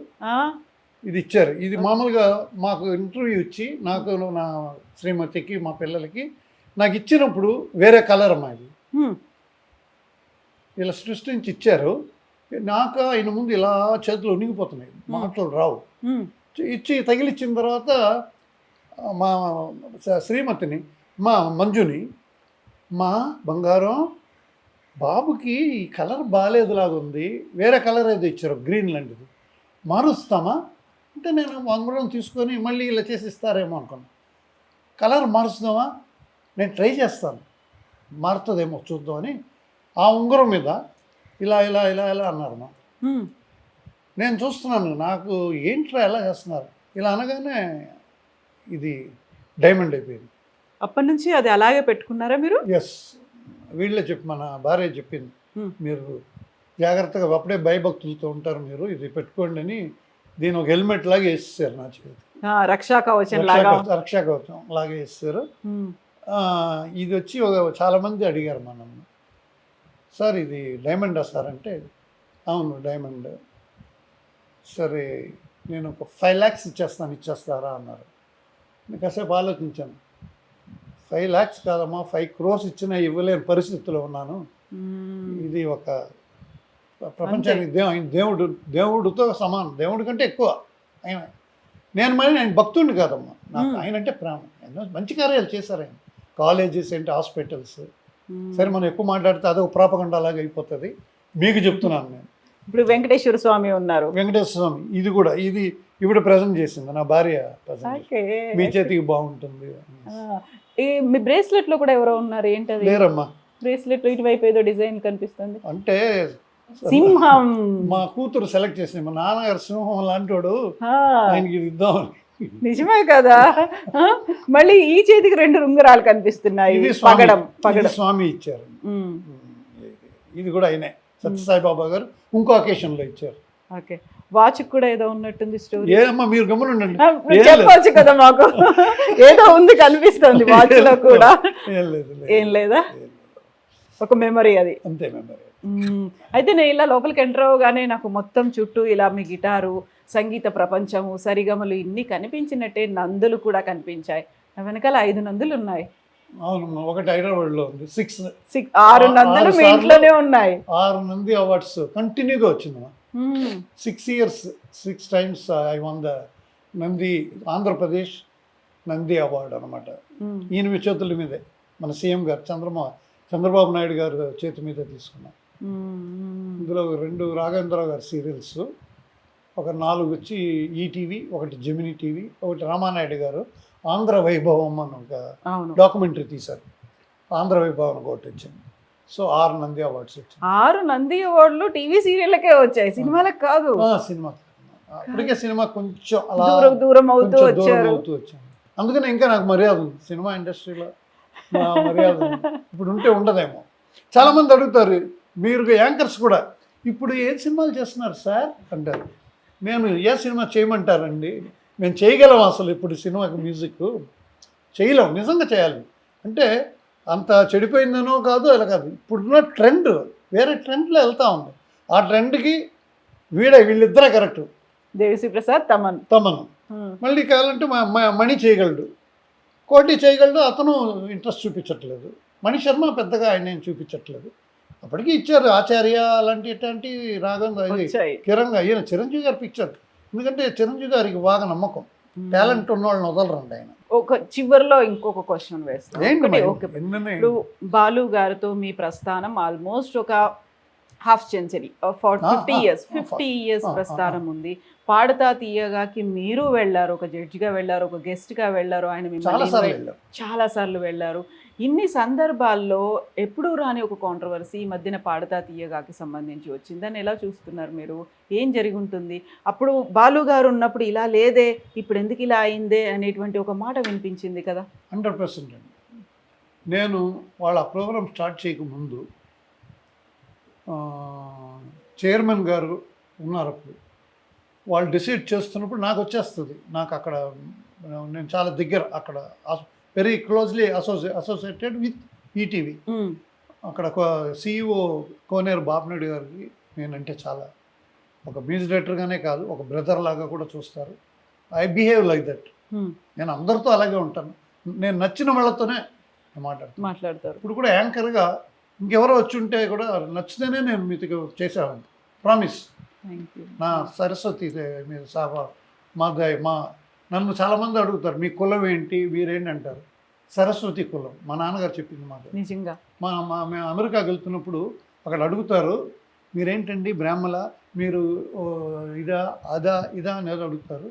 ఇది ఇచ్చారు. ఇది మామూలుగా మాకు ఇంటర్వ్యూ ఇచ్చి నాకు నా శ్రీమతికి మా పిల్లలకి నాకు ఇచ్చినప్పుడు వేరే కలర్ అమ్మా ఇది. ఇలా సృష్టించి ఇచ్చారు. నాకు ఆయన ముందు ఇలా చేతులు ఉనిగిపోతున్నాయి, మాటలు రావు. ఉమ్, ఇచ్చి తగిలిచ్చిన తర్వాత మా శ్రీమతిని, మా మంజుని, మా బంగారం బాబుకి ఈ కలర్ బాగాలేదులాగా ఉంది, వేరే కలర్ ఏదో ఇచ్చారు గ్రీన్ లాంటిది, మారుస్తామా అంటే నేను ఉంగరం తీసుకొని మళ్ళీ ఇలా చేసి ఇస్తారేమో అనుకున్నాను. కలర్ మారుస్తామా, నేను ట్రై చేస్తాను, మారుతుందేమో చూద్దామని ఆ ఉంగరం మీద ఇలా ఇలా ఇలా ఇలా అన్నారు. మా ఉమ్. నేను చూస్తున్నాను, నాకు ఏంట్రా ఎలా చేస్తున్నారు, ఇలా అనగానే ఇది డైమండ్ అయిపోయింది. అప్పటి నుంచి అది అలాగే పెట్టుకున్నారా మీరు? ఎస్, వీళ్ళే మన భార్య చెప్పింది, Hmm. మీరు జాగ్రత్తగా అప్పుడే భయభక్తులతో ఉంటారు మీరు, ఇది పెట్టుకోండి అని దీని ఒక హెల్మెట్ లాగా వేసేసారు నా చేతి, రక్షా కవచం లాగా. రక్షా కవచం లాగా వేసేసారు. ఉమ్, ఇది వచ్చి చాలామంది అడిగారు మనం, సార్ ఇది డైమండా సార్ అంటే, అవును డైమండ్. సరే నేను ఒక 5 lakhs ఇచ్చేస్తారా అన్నారు. నేను కాసేపు ఆలోచించాను, 5 lakhs కాదమ్మా, 5 crores ఇచ్చినా ఇవ్వలేని పరిస్థితిలో ఉన్నాను. ఉమ్. ఇది ఒక ప్రపంచానికి దేవుడితో సమానం, దేవుడి కంటే ఎక్కువ ఆయన. నేను భక్తుడిని కాదమ్మా, నాకు ఆయన అంటే ప్రేమ. ఎన్నో మంచి కార్యాలు చేశారు ఆయన, కాలేజెస్ ఏంటి, హాస్పిటల్స్. సరే మనం ఎక్కువ మాట్లాడితే అదొక ప్రాపగండా లాగా అయిపోతుంది, మీకు చెప్తున్నాను నేను. ఇప్పుడు వెంకటేశ్వర స్వామి ఉన్నారు. వెంకటేశ్వర స్వామి ఇది కూడా, ఇది ఇవిడ ప్రజెంట్ చేసింది, నా భార్య ప్రజెంట్ చేసింది. ఓకే. మీ చేతికి బాగుంటుంది. మీ బ్రేస్లెట్ లో కూడా ఎవరో ఉన్నారు, ఏంటది? లేరమ్మా, బ్రేస్లెట్ లో ఇటువైపు ఏదో డిజైన్ కనిపిస్తుంది, అంటే సింహం. మా కూతురు సెలెక్ట్ చేసింది, మా నాన్నగారు సింహం లాంటోడు, ఆ, ఆయనకి ఇది ఇద్దామని. నిజమే కదా. ఆ, మళ్ళీ ఈ చేతికి 2 ఉంగరాలు కనిపిస్తున్నాయి, ఇది పగడం ఇది పగడం. స్వామి ఇచ్చారు. ఉమ్, ఇది కూడా ఆయనే, సత్యసాయిబాబా గారు ఇంకో అకేషన్లో ఇచ్చారు. ఓకే. వాచ్ కూడా ఏదో ఉన్నట్టుంది స్టోరీ. ఏమమ్మా మీరు గమనండి, చెప్పవచ్చు కదా మాకు, ఏదో ఉంది కనిపిస్తుంది వాచ్ లో కూడా. ఏం లేదు, ఏం లేదా, ఒక మెమరీ అది. అంతే మెంబర్. అయితే నేను ఇలా లోపలికి ఎంటర్ అవగానే నాకు మొత్తం చుట్టూ ఇలా మీ గిటారు, సంగీత ప్రపంచము, సరిగమలు ఇన్ని కనిపించినట్టే నందులు కూడా కనిపించాయి. నా వెనకాల 5 నందులు ఉన్నాయి. అవునమ్మా, ఒకటి హైదరాబాద్లో ఉంది, 6 నందులు మీ ఇంట్లోనే ఉన్నాయి. 6 నంది అవార్డ్స్ కంటిన్యూగా వచ్చిందమ్మా. 6 years 6 times I one the Nandi, Andhra Pradesh Nandi award అనమాట. ఈయన చేతుల మీదే, మన సీఎం గారు చంద్రబాబు నాయుడు గారు చేతి మీద తీసుకున్నాం. ఇందులో 2 రాఘవేంద్రరావు గారు సీరియల్స్, ఒక 4 వచ్చి ఈటీవీ, ఒకటి జెమినీ టీవీ, ఒకటి రామానాయుడు గారు ఆంధ్ర వైభవం అని ఒక డాక్యుమెంటరీ తీశారు, ఆంధ్ర వైభవం ఒకటి వచ్చింది. సో 6 నంది అవార్డ్స్ వచ్చింది. 6 నంది అవార్డులు టీవీ సీరియళ్ళకే వచ్చాయి, సినిమాలకు కాదు. సినిమా అప్పటికే సినిమా కొంచెం అలా దూరం అవుతూ వచ్చారు. వచ్చాను. అందుకని ఇంకా నాకు మర్యాద ఉంది సినిమా ఇండస్ట్రీలో, మర్యాద ఇప్పుడు ఉంటే ఉండదేమో. చాలామంది అడుగుతారు, మీరు యాంకర్స్ కూడా ఇప్పుడు ఏ సినిమాలు చేస్తున్నారు సార్ అంటారు. నేను ఏ సినిమా చేయమంటారండి, మేము చేయగలం అసలు ఇప్పుడు సినిమాకి మ్యూజిక్ చేయలేం, నిజంగా చేయాలి అంటే అంత చెడిపోయిందనో కాదు, అలా కాదు. ఇప్పుడున్న ట్రెండ్ వేరే ట్రెండ్లో వెళ్తూ ఉంది, ఆ ట్రెండ్కి వీళ్ళిద్దరే కరెక్ట్. దేవిశ్రీ ప్రసాద్, తమను మళ్ళీ కావాలంటే మణి చేయగలడు, కోటి చేయగలడు, అతను ఇంట్రెస్ట్ చూపించట్లేదు. మణి శర్మ పెద్దగా ఆయన ఏం చూపించట్లేదు. అప్పటికి ఇచ్చారు ఆచార్య అలాంటి ఇట్లాంటి రాఘవేంద్ర, కిరణ్ ఈయన చిరంజీవి గారు పిక్చర్, ఎందుకంటే చిరంజీవి గారికి బాగా నమ్మకం, టాలెంట్ ఉన్న వాళ్ళని వదలరండి ఆయన. ఒక చివరిలో ఇంకొక క్వశ్చన్ వేస్తాను. ఇప్పుడు బాలు గారితో మీ ప్రస్థానం ఆల్మోస్ట్ ఒక హాఫ్ సెంచరీ, 50 years ప్రస్థానం ఉంది. పాడతా తీయగాకి మీరు వెళ్ళారు, ఒక జడ్జిగా వెళ్ళారు, ఒక గెస్ట్గా వెళ్ళారు, ఆయన మిమ్మల్ని చాలాసార్లు వెళ్ళారు. ఇన్ని సందర్భాల్లో ఎప్పుడూ రాని ఒక కాంట్రవర్సీ ఈ మధ్యన పాడతా తీయగాకి సంబంధించి వచ్చిందని ఎలా చూస్తున్నారు మీరు? ఏం జరిగి ఉంటుంది? అప్పుడు బాలు గారు ఉన్నప్పుడు ఇలా లేదే, ఇప్పుడు ఎందుకు ఇలా అయిందే అనేటువంటి ఒక మాట వినిపించింది కదా. 100% అండి. నేను వాళ్ళ ప్రోగ్రామ్ స్టార్ట్ చేయకముందు చైర్మన్ గారు ఉన్నారు, అప్పుడు వాళ్ళు డిసైడ్ చేస్తున్నప్పుడు నాకు వచ్చేస్తుంది. నాకు అక్కడ నేను చాలా దగ్గర, అక్కడ very closely associated with ETV. అక్కడ CEO కోనేరు బాపినాయుడు గారికి నేనంటే చాలా, ఒక మ్యూజిక్ డైరెక్టర్గానే కాదు, ఒక బ్రదర్ లాగా కూడా చూస్తారు. I behave like that. నేను అందరితో అలాగే ఉంటాను, నేను నచ్చిన వాళ్ళతోనే మాట్లాడతారు. ఇప్పుడు కూడా యాంకర్గా ఇంకెవరో వచ్చి ఉంటే కూడా నచ్చితేనే నేను మీతో చేసేవాడిని, ప్రామిస్. Thank you. నా సరస్వతి మీద మా నన్ను చాలామంది అడుగుతారు మీ కులం ఏంటి వీరేంటి అంటారు. సరస్వతి కులం మా నాన్నగారు చెప్పింది మాకు. నిజంగా మేము అమెరికాకి వెళ్తున్నప్పుడు అక్కడ అడుగుతారు మీరేంటండి బ్రాహ్మల, మీరు ఇదా అనేది అడుగుతారు.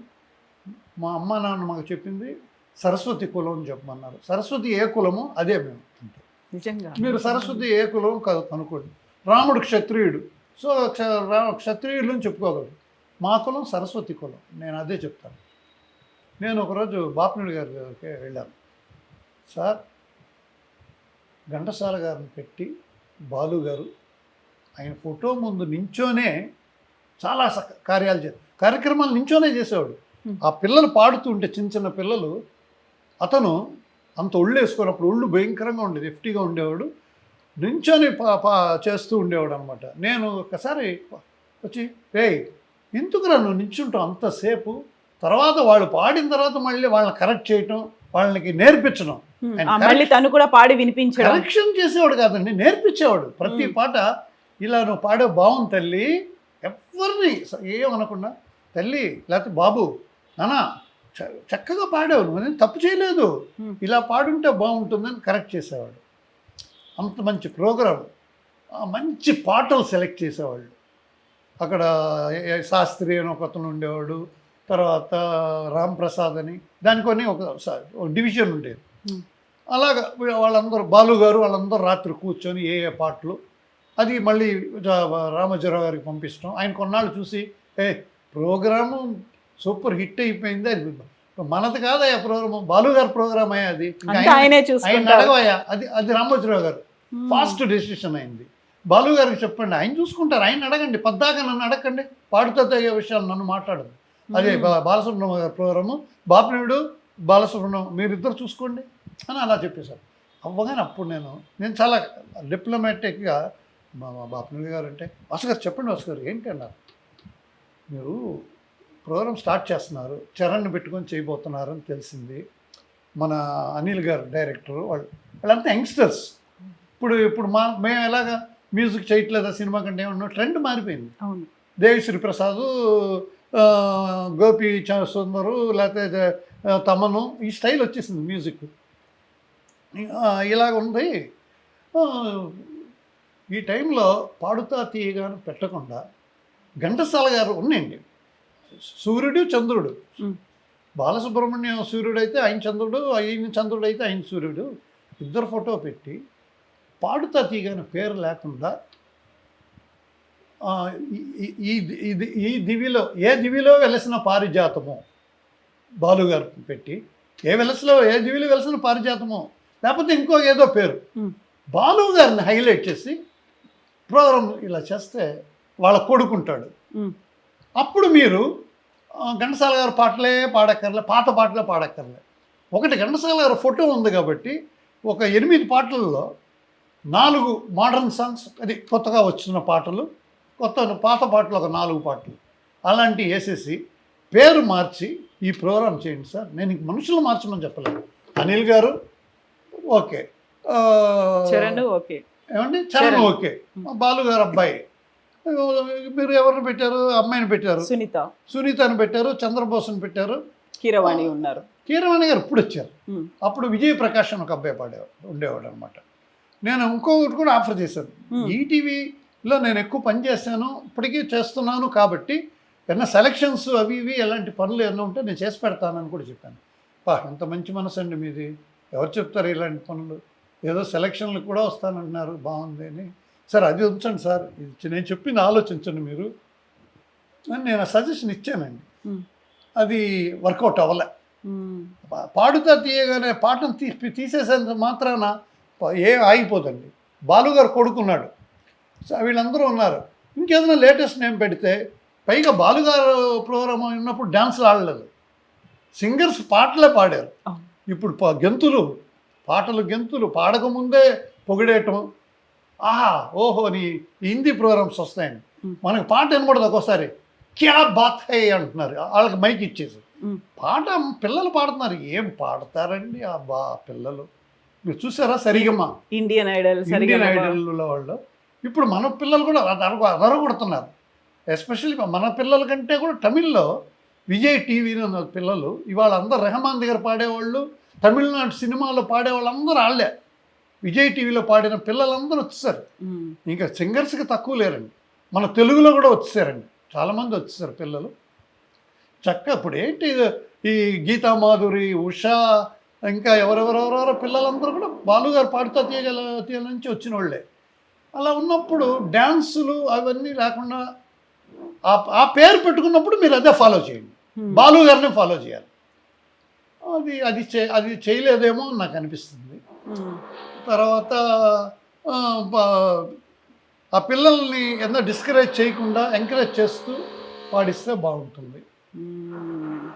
మా అమ్మ నాన్న మాకు చెప్పింది సరస్వతి కులం అని చెప్పమన్నారు. సరస్వతి ఏ కులమో అదే మేము. నిజంగా మీరు సరస్వతి ఏ కులం కాదు అనుకోండి. రాముడు క్షత్రియుడు, సో క్షత్రియులను చెప్పుకోగలరు. మా కులం సరస్వతి కులం, నేను అదే చెప్తాను. నేను ఒకరోజు బాపినేడు గారి దగ్గరికి వెళ్ళాను. సార్, ఘంటసాల గారిని పెట్టి బాలు గారు ఆయన ఫోటో ముందు నించోనే చాలా కార్యక్రమాలు నించోనే చేసేవాడు. ఆ పిల్లలు పాడుతుంటే చిన్న చిన్న పిల్లలు, అతను అంత ఒళ్ళు వేసుకున్నప్పుడు ఒళ్ళు భయంకరంగా ఉండేది, ఎఫ్టీగా ఉండేవాడు, నించొని చేస్తూ ఉండేవాడు అనమాట. నేను ఒకసారి వచ్చి ఎందుకురా నువ్వు నించుంటావు అంతసేపు, తర్వాత వాళ్ళు పాడిన తర్వాత మళ్ళీ వాళ్ళని కరెక్ట్ చేయటం, వాళ్ళకి నేర్పించడం. మళ్ళీ తను కూడా పాడి వినిపించడం, కరెక్షన్ చేసేవాడు కాదండి, నేర్పించేవాడు. ప్రతి పాట ఇలా నువ్వు పాడే బాగుంది తల్లి, ఎవరిని ఏమనకుండా తల్లి లేకపోతే బాబు నాన్న చక్కగా పాడావు, నువ్వు తప్పు చేయలేదు, ఇలా పాడుంటే బాగుంటుందని కరెక్ట్ చేసేవాడు. అంత మంచి ప్రోగ్రాం, మంచి పాటలు సెలెక్ట్ చేసేవాళ్ళు. అక్కడ శాస్త్రి అని ఒక అతను ఉండేవాడు, తర్వాత రామ్ ప్రసాద్ అని, దానికొని ఒక డివిజన్ ఉండేది. అలాగా వాళ్ళందరూ బాలు గారు వాళ్ళందరూ రాత్రి కూర్చొని ఏ పాటలు అది మళ్ళీ రామోజీరావు గారికి పంపిస్తాం. ఆయన కొన్నాళ్ళు చూసి ప్రోగ్రాము సూపర్ హిట్ అయిపోయింది, అది మనది కాదయ్యా ప్రోగ్రాము, బాలు గారి ప్రోగ్రామ్ అయ్యా అది, ఆయన అడగవయ్యా, అది రామోజీరావు గారు ఫాస్ట్ డెసిషన్ అయింది. బాలు గారికి చెప్పండి, ఆయన చూసుకుంటారు, ఆయన అడగండి, పద్దాకా నన్ను అడగండి, పాడుతో తగే విషయాలు నన్ను మాట్లాడదు. అదే బాలసుబ్రహ్మణ్యం గారి ప్రోగ్రాము, బాపినేడు బాలసుబ్రహ్మణ్యం మీరిద్దరు చూసుకోండి అని అలా చెప్పేశారు. అవ్వగానే అప్పుడు నేను చాలా డిప్లొమాటిక్గా మా బాపినేడు గారు అంటే, భాస్కర్ చెప్పండి భాస్కర్ ఏంటి అన్నారు, మీరు ప్రోగ్రామ్ స్టార్ట్ చేస్తున్నారు, చరణ్ని పెట్టుకొని చేయబోతున్నారు అని తెలిసింది. మన అనిల్ గారు డైరెక్టరు, వాళ్ళంతా యంగ్స్టర్స్. ఇప్పుడు మేము ఎలాగా మ్యూజిక్ చేయట్లేదా సినిమా కంటే ఏమన్నా, ట్రెండ్ మారిపోయింది. దేవిశ్రీ ప్రసాద్, గోపి సుందరు, లేకపోతే తమను, ఈ స్టైల్ వచ్చేసింది మ్యూజిక్. ఇలాగ ఉంది. ఈ టైంలో పాడుతా తీయగాను పెట్టకుండా ఘంటసాల గారు ఉన్నాయండి, సూర్యుడు చంద్రుడు. బాలసుబ్రహ్మణ్యం సూర్యుడు అయితే ఆయన చంద్రుడు, ఆయన చంద్రుడు అయితే ఆయన సూర్యుడు, ఇద్దరు ఫోటో పెట్టి పాడుతా తీయగానే పేరు లేకుండా ఈ దివిలో ఏ దివిలో వెలసిన పారిజాతము బాలుగారు పెట్టి, ఏ దివిలో వెలసిన పారిజాతము లేకపోతే ఇంకో ఏదో పేరు, బాలు గారిని హైలైట్ చేసి ప్రోగ్రాం ఇలా చేస్తే వాళ్ళ కొడుకుంటాడు. అప్పుడు మీరు ఘంటసాల గారు పాటలే పాడక్కర్లే, పాత పాటలే పాడక్కర్లే. ఒకటి ఘంటసాల గారు ఫోటో ఉంది కాబట్టి ఒక 8 పాటలలో 4 మోడర్న్ సాంగ్స్, అది కొత్తగా వచ్చిన పాటలు, పాత పాటలు ఒక 4 పాటలు అలాంటివి వేసేసి పేరు మార్చి ఈ ప్రోగ్రాం చేయండి సార్. నేను ఇంక మనుషులు మార్చమని చెప్పలేదు. అనిల్ గారు ఓకే, చరణ్ ఓకే, ఏమండి చరణ్ ఓకే, బాలు గారు అబ్బాయి, మీరు ఎవరిని పెట్టారు, అమ్మాయిని పెట్టారు, సునీతని పెట్టారు, చంద్రబోస్ని పెట్టారు, కీరవాణి ఉన్నారు. కీరవాణి గారు ఇప్పుడు వచ్చారు. అప్పుడు విజయప్రకాష్ అని ఒక అబ్బాయి ఉండేవాడు అనమాట. నేను ఇంకొకటి కూడా ఆఫర్ చేశాను, ఈటీవీలో నేను ఎక్కువ పని చేశాను, ఇప్పటికీ చేస్తున్నాను కాబట్టి ఏమన్నా సెలక్షన్స్ అవి ఇవి ఎలాంటి పనులు ఏమన్నా ఉంటే నేను చేసి పెడతానని కూడా చెప్పాను. ఎంత మంచి మనసు అండి మీది, ఎవరు చెప్తారు ఇలాంటి పనులు, ఏదో సెలక్షన్లు కూడా వస్తానంటున్నారు, బాగుంది అని. సార్ అది ఉంచండి సార్, ఇది నేను చెప్పింది ఆలోచించండి మీరు అని నేను సజెషన్ ఇచ్చానండి. అది వర్కౌట్ అవ్వలే. పాడుతా తీయగానే పాటను తీసేసేంత మాత్రాన ఆగిపోతుంది. బాలుగారు కొడుకున్నాడు, వీళ్ళందరూ ఉన్నారు, ఇంకేదైనా లేటెస్ట్ నేమ్ పెడితే, పైగా బాలుగారు ప్రోగ్రామ్ ఉన్నప్పుడు డ్యాన్స్లు ఆడలేదు, సింగర్స్ పాటలే పాడారు. ఇప్పుడు గెంతులు పాడకముందే పొగిడేయటం, ఆహా ఓహో నీ హిందీ ప్రోగ్రామ్స్ వస్తాయండి, మనకు పాట వినబడదు, ఒక్కోసారి క్యా బాత్ హై అంటున్నారు, వాళ్ళకి మైక్ ఇచ్చేసి. పాట పిల్లలు పాడుతున్నారు, ఏం పాడతారండి ఆ పిల్లలు, మీరు చూసారా సరిగమ్మ ఇండియన్ ఐడల్ ఇండియన్ ఐడల్లో వాళ్ళు ఇప్పుడు మన పిల్లలు కూడా అదరగొడుతున్నారు. ఎస్పెషల్లీ మన పిల్లల కంటే కూడా తమిళ్లో విజయ్ టీవీ ఉన్న పిల్లలు ఇవాళ అందరు రెహమాన్ దగ్గర పాడేవాళ్ళు, తమిళనాడు సినిమాలో పాడేవాళ్ళు అందరూ వాళ్ళే. విజయ్ టీవీలో పాడిన పిల్లలందరూ వచ్చేసారు. ఇంకా సింగర్స్కి తక్కువ లేరండి. మన తెలుగులో కూడా వచ్చేసారండి, చాలామంది వచ్చేసారు పిల్లలు. చక్కగా ఇప్పుడు ఏంటి ఈ గీతా మాధురి, ఉషా, ఇంకా ఎవరెవరెవరెవరో పిల్లలందరూ కూడా బాలుగారు పాడుతా తీయగల నుంచి వచ్చిన వాళ్ళే. అలా ఉన్నప్పుడు డ్యాన్సులు అవన్నీ లేకుండా ఆ పేరు పెట్టుకున్నప్పుడు మీరు అదే ఫాలో చేయండి, బాలు గారిని ఫాలో చేయాలి. అది చేయలేదేమో నాకు అనిపిస్తుంది. తర్వాత ఆ పిల్లల్ని ఏదో డిస్కరేజ్ చేయకుండా ఎంకరేజ్ చేస్తూ పాడిస్తే బాగుంటుంది,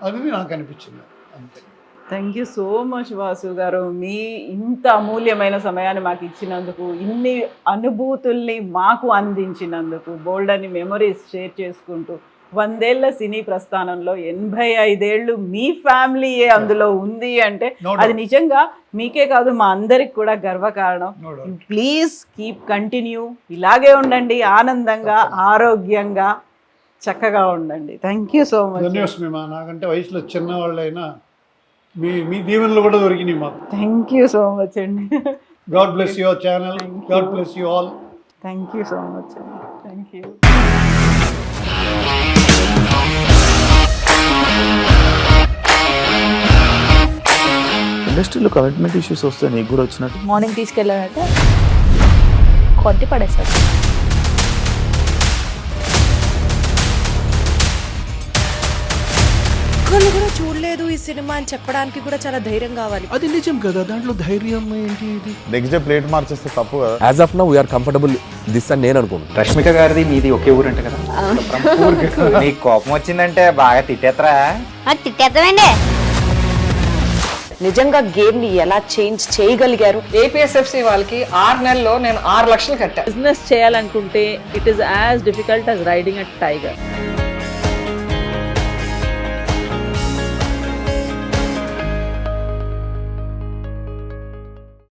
అది నాకు అనిపించింది. అంతే. Thank you so much Vasu గారు, మీ ఇంత అమూల్యమైన సమయాన్ని మాకు ఇచ్చినందుకు, ఇన్ని అనుభూతుల్ని మాకు అందించినందుకు, బోల్డ్ అని మెమరీస్ షేర్ చేసుకుంటూ 100 ఏళ్ల సినీ ప్రస్థానంలో 85 ఏళ్ళు మీ ఫ్యామిలీయే అందులో ఉంది అంటే అది నిజంగా మీకే కాదు మా అందరికి కూడా గర్వకారణం. ప్లీజ్ కీప్ కంటిన్యూ, ఇలాగే ఉండండి, ఆనందంగా ఆరోగ్యంగా చక్కగా ఉండండి. Thank you so much. ధన్యవాదాలు. నాకంటే వయసులో చిన్నవాళ్ళైనా మీ దీవెనలు కూడా దొరికినాయి మాకు. థ్యాంక్ యూ సో మచ్ అండి. God bless your channel, God bless you all. Thank you so much అండి. Thank you. ఇండస్ట్రీలో కమిట్మెంట్ ఇష్యూస్ వస్తే నీకు కూడా వచ్చినట్టు? మార్నింగ్ తీసుకెళ్ళాడంటే కొట్టి పడేస్తాడు. ఒక్కళ్ళు కూడా చూడలేదు ఈ సినిమా అని చెప్పడానికి కూడా చాలా ధైర్యం కావాలి. అది నిజం కదా, దాంట్లో ధైర్యం ఏంటి? నెక్స్ట్ డే ప్లేట్ మార్చేస్తే తప్పు కదా. As of now we're comfortable this అని నేను అనుకుంటున్నాను. రష్మిక గారిది మీది ఒకే ఊరు అంట కదా? నీకు కోపం వచ్చిందంటే బాగా తిట్టేత్తరా? తిట్టేద్దామండి. నిజంగా గేమ్ ని ఎలా చేంజ్ చేయగలిగారు? ఏపీఎస్ఎఫ్సి వాళ్ళకి 6 నెలల్లో నేను 6 లక్షలు కట్టా. బిజినెస్ చేయాలనుకుంటే it is as difficult as riding a tiger.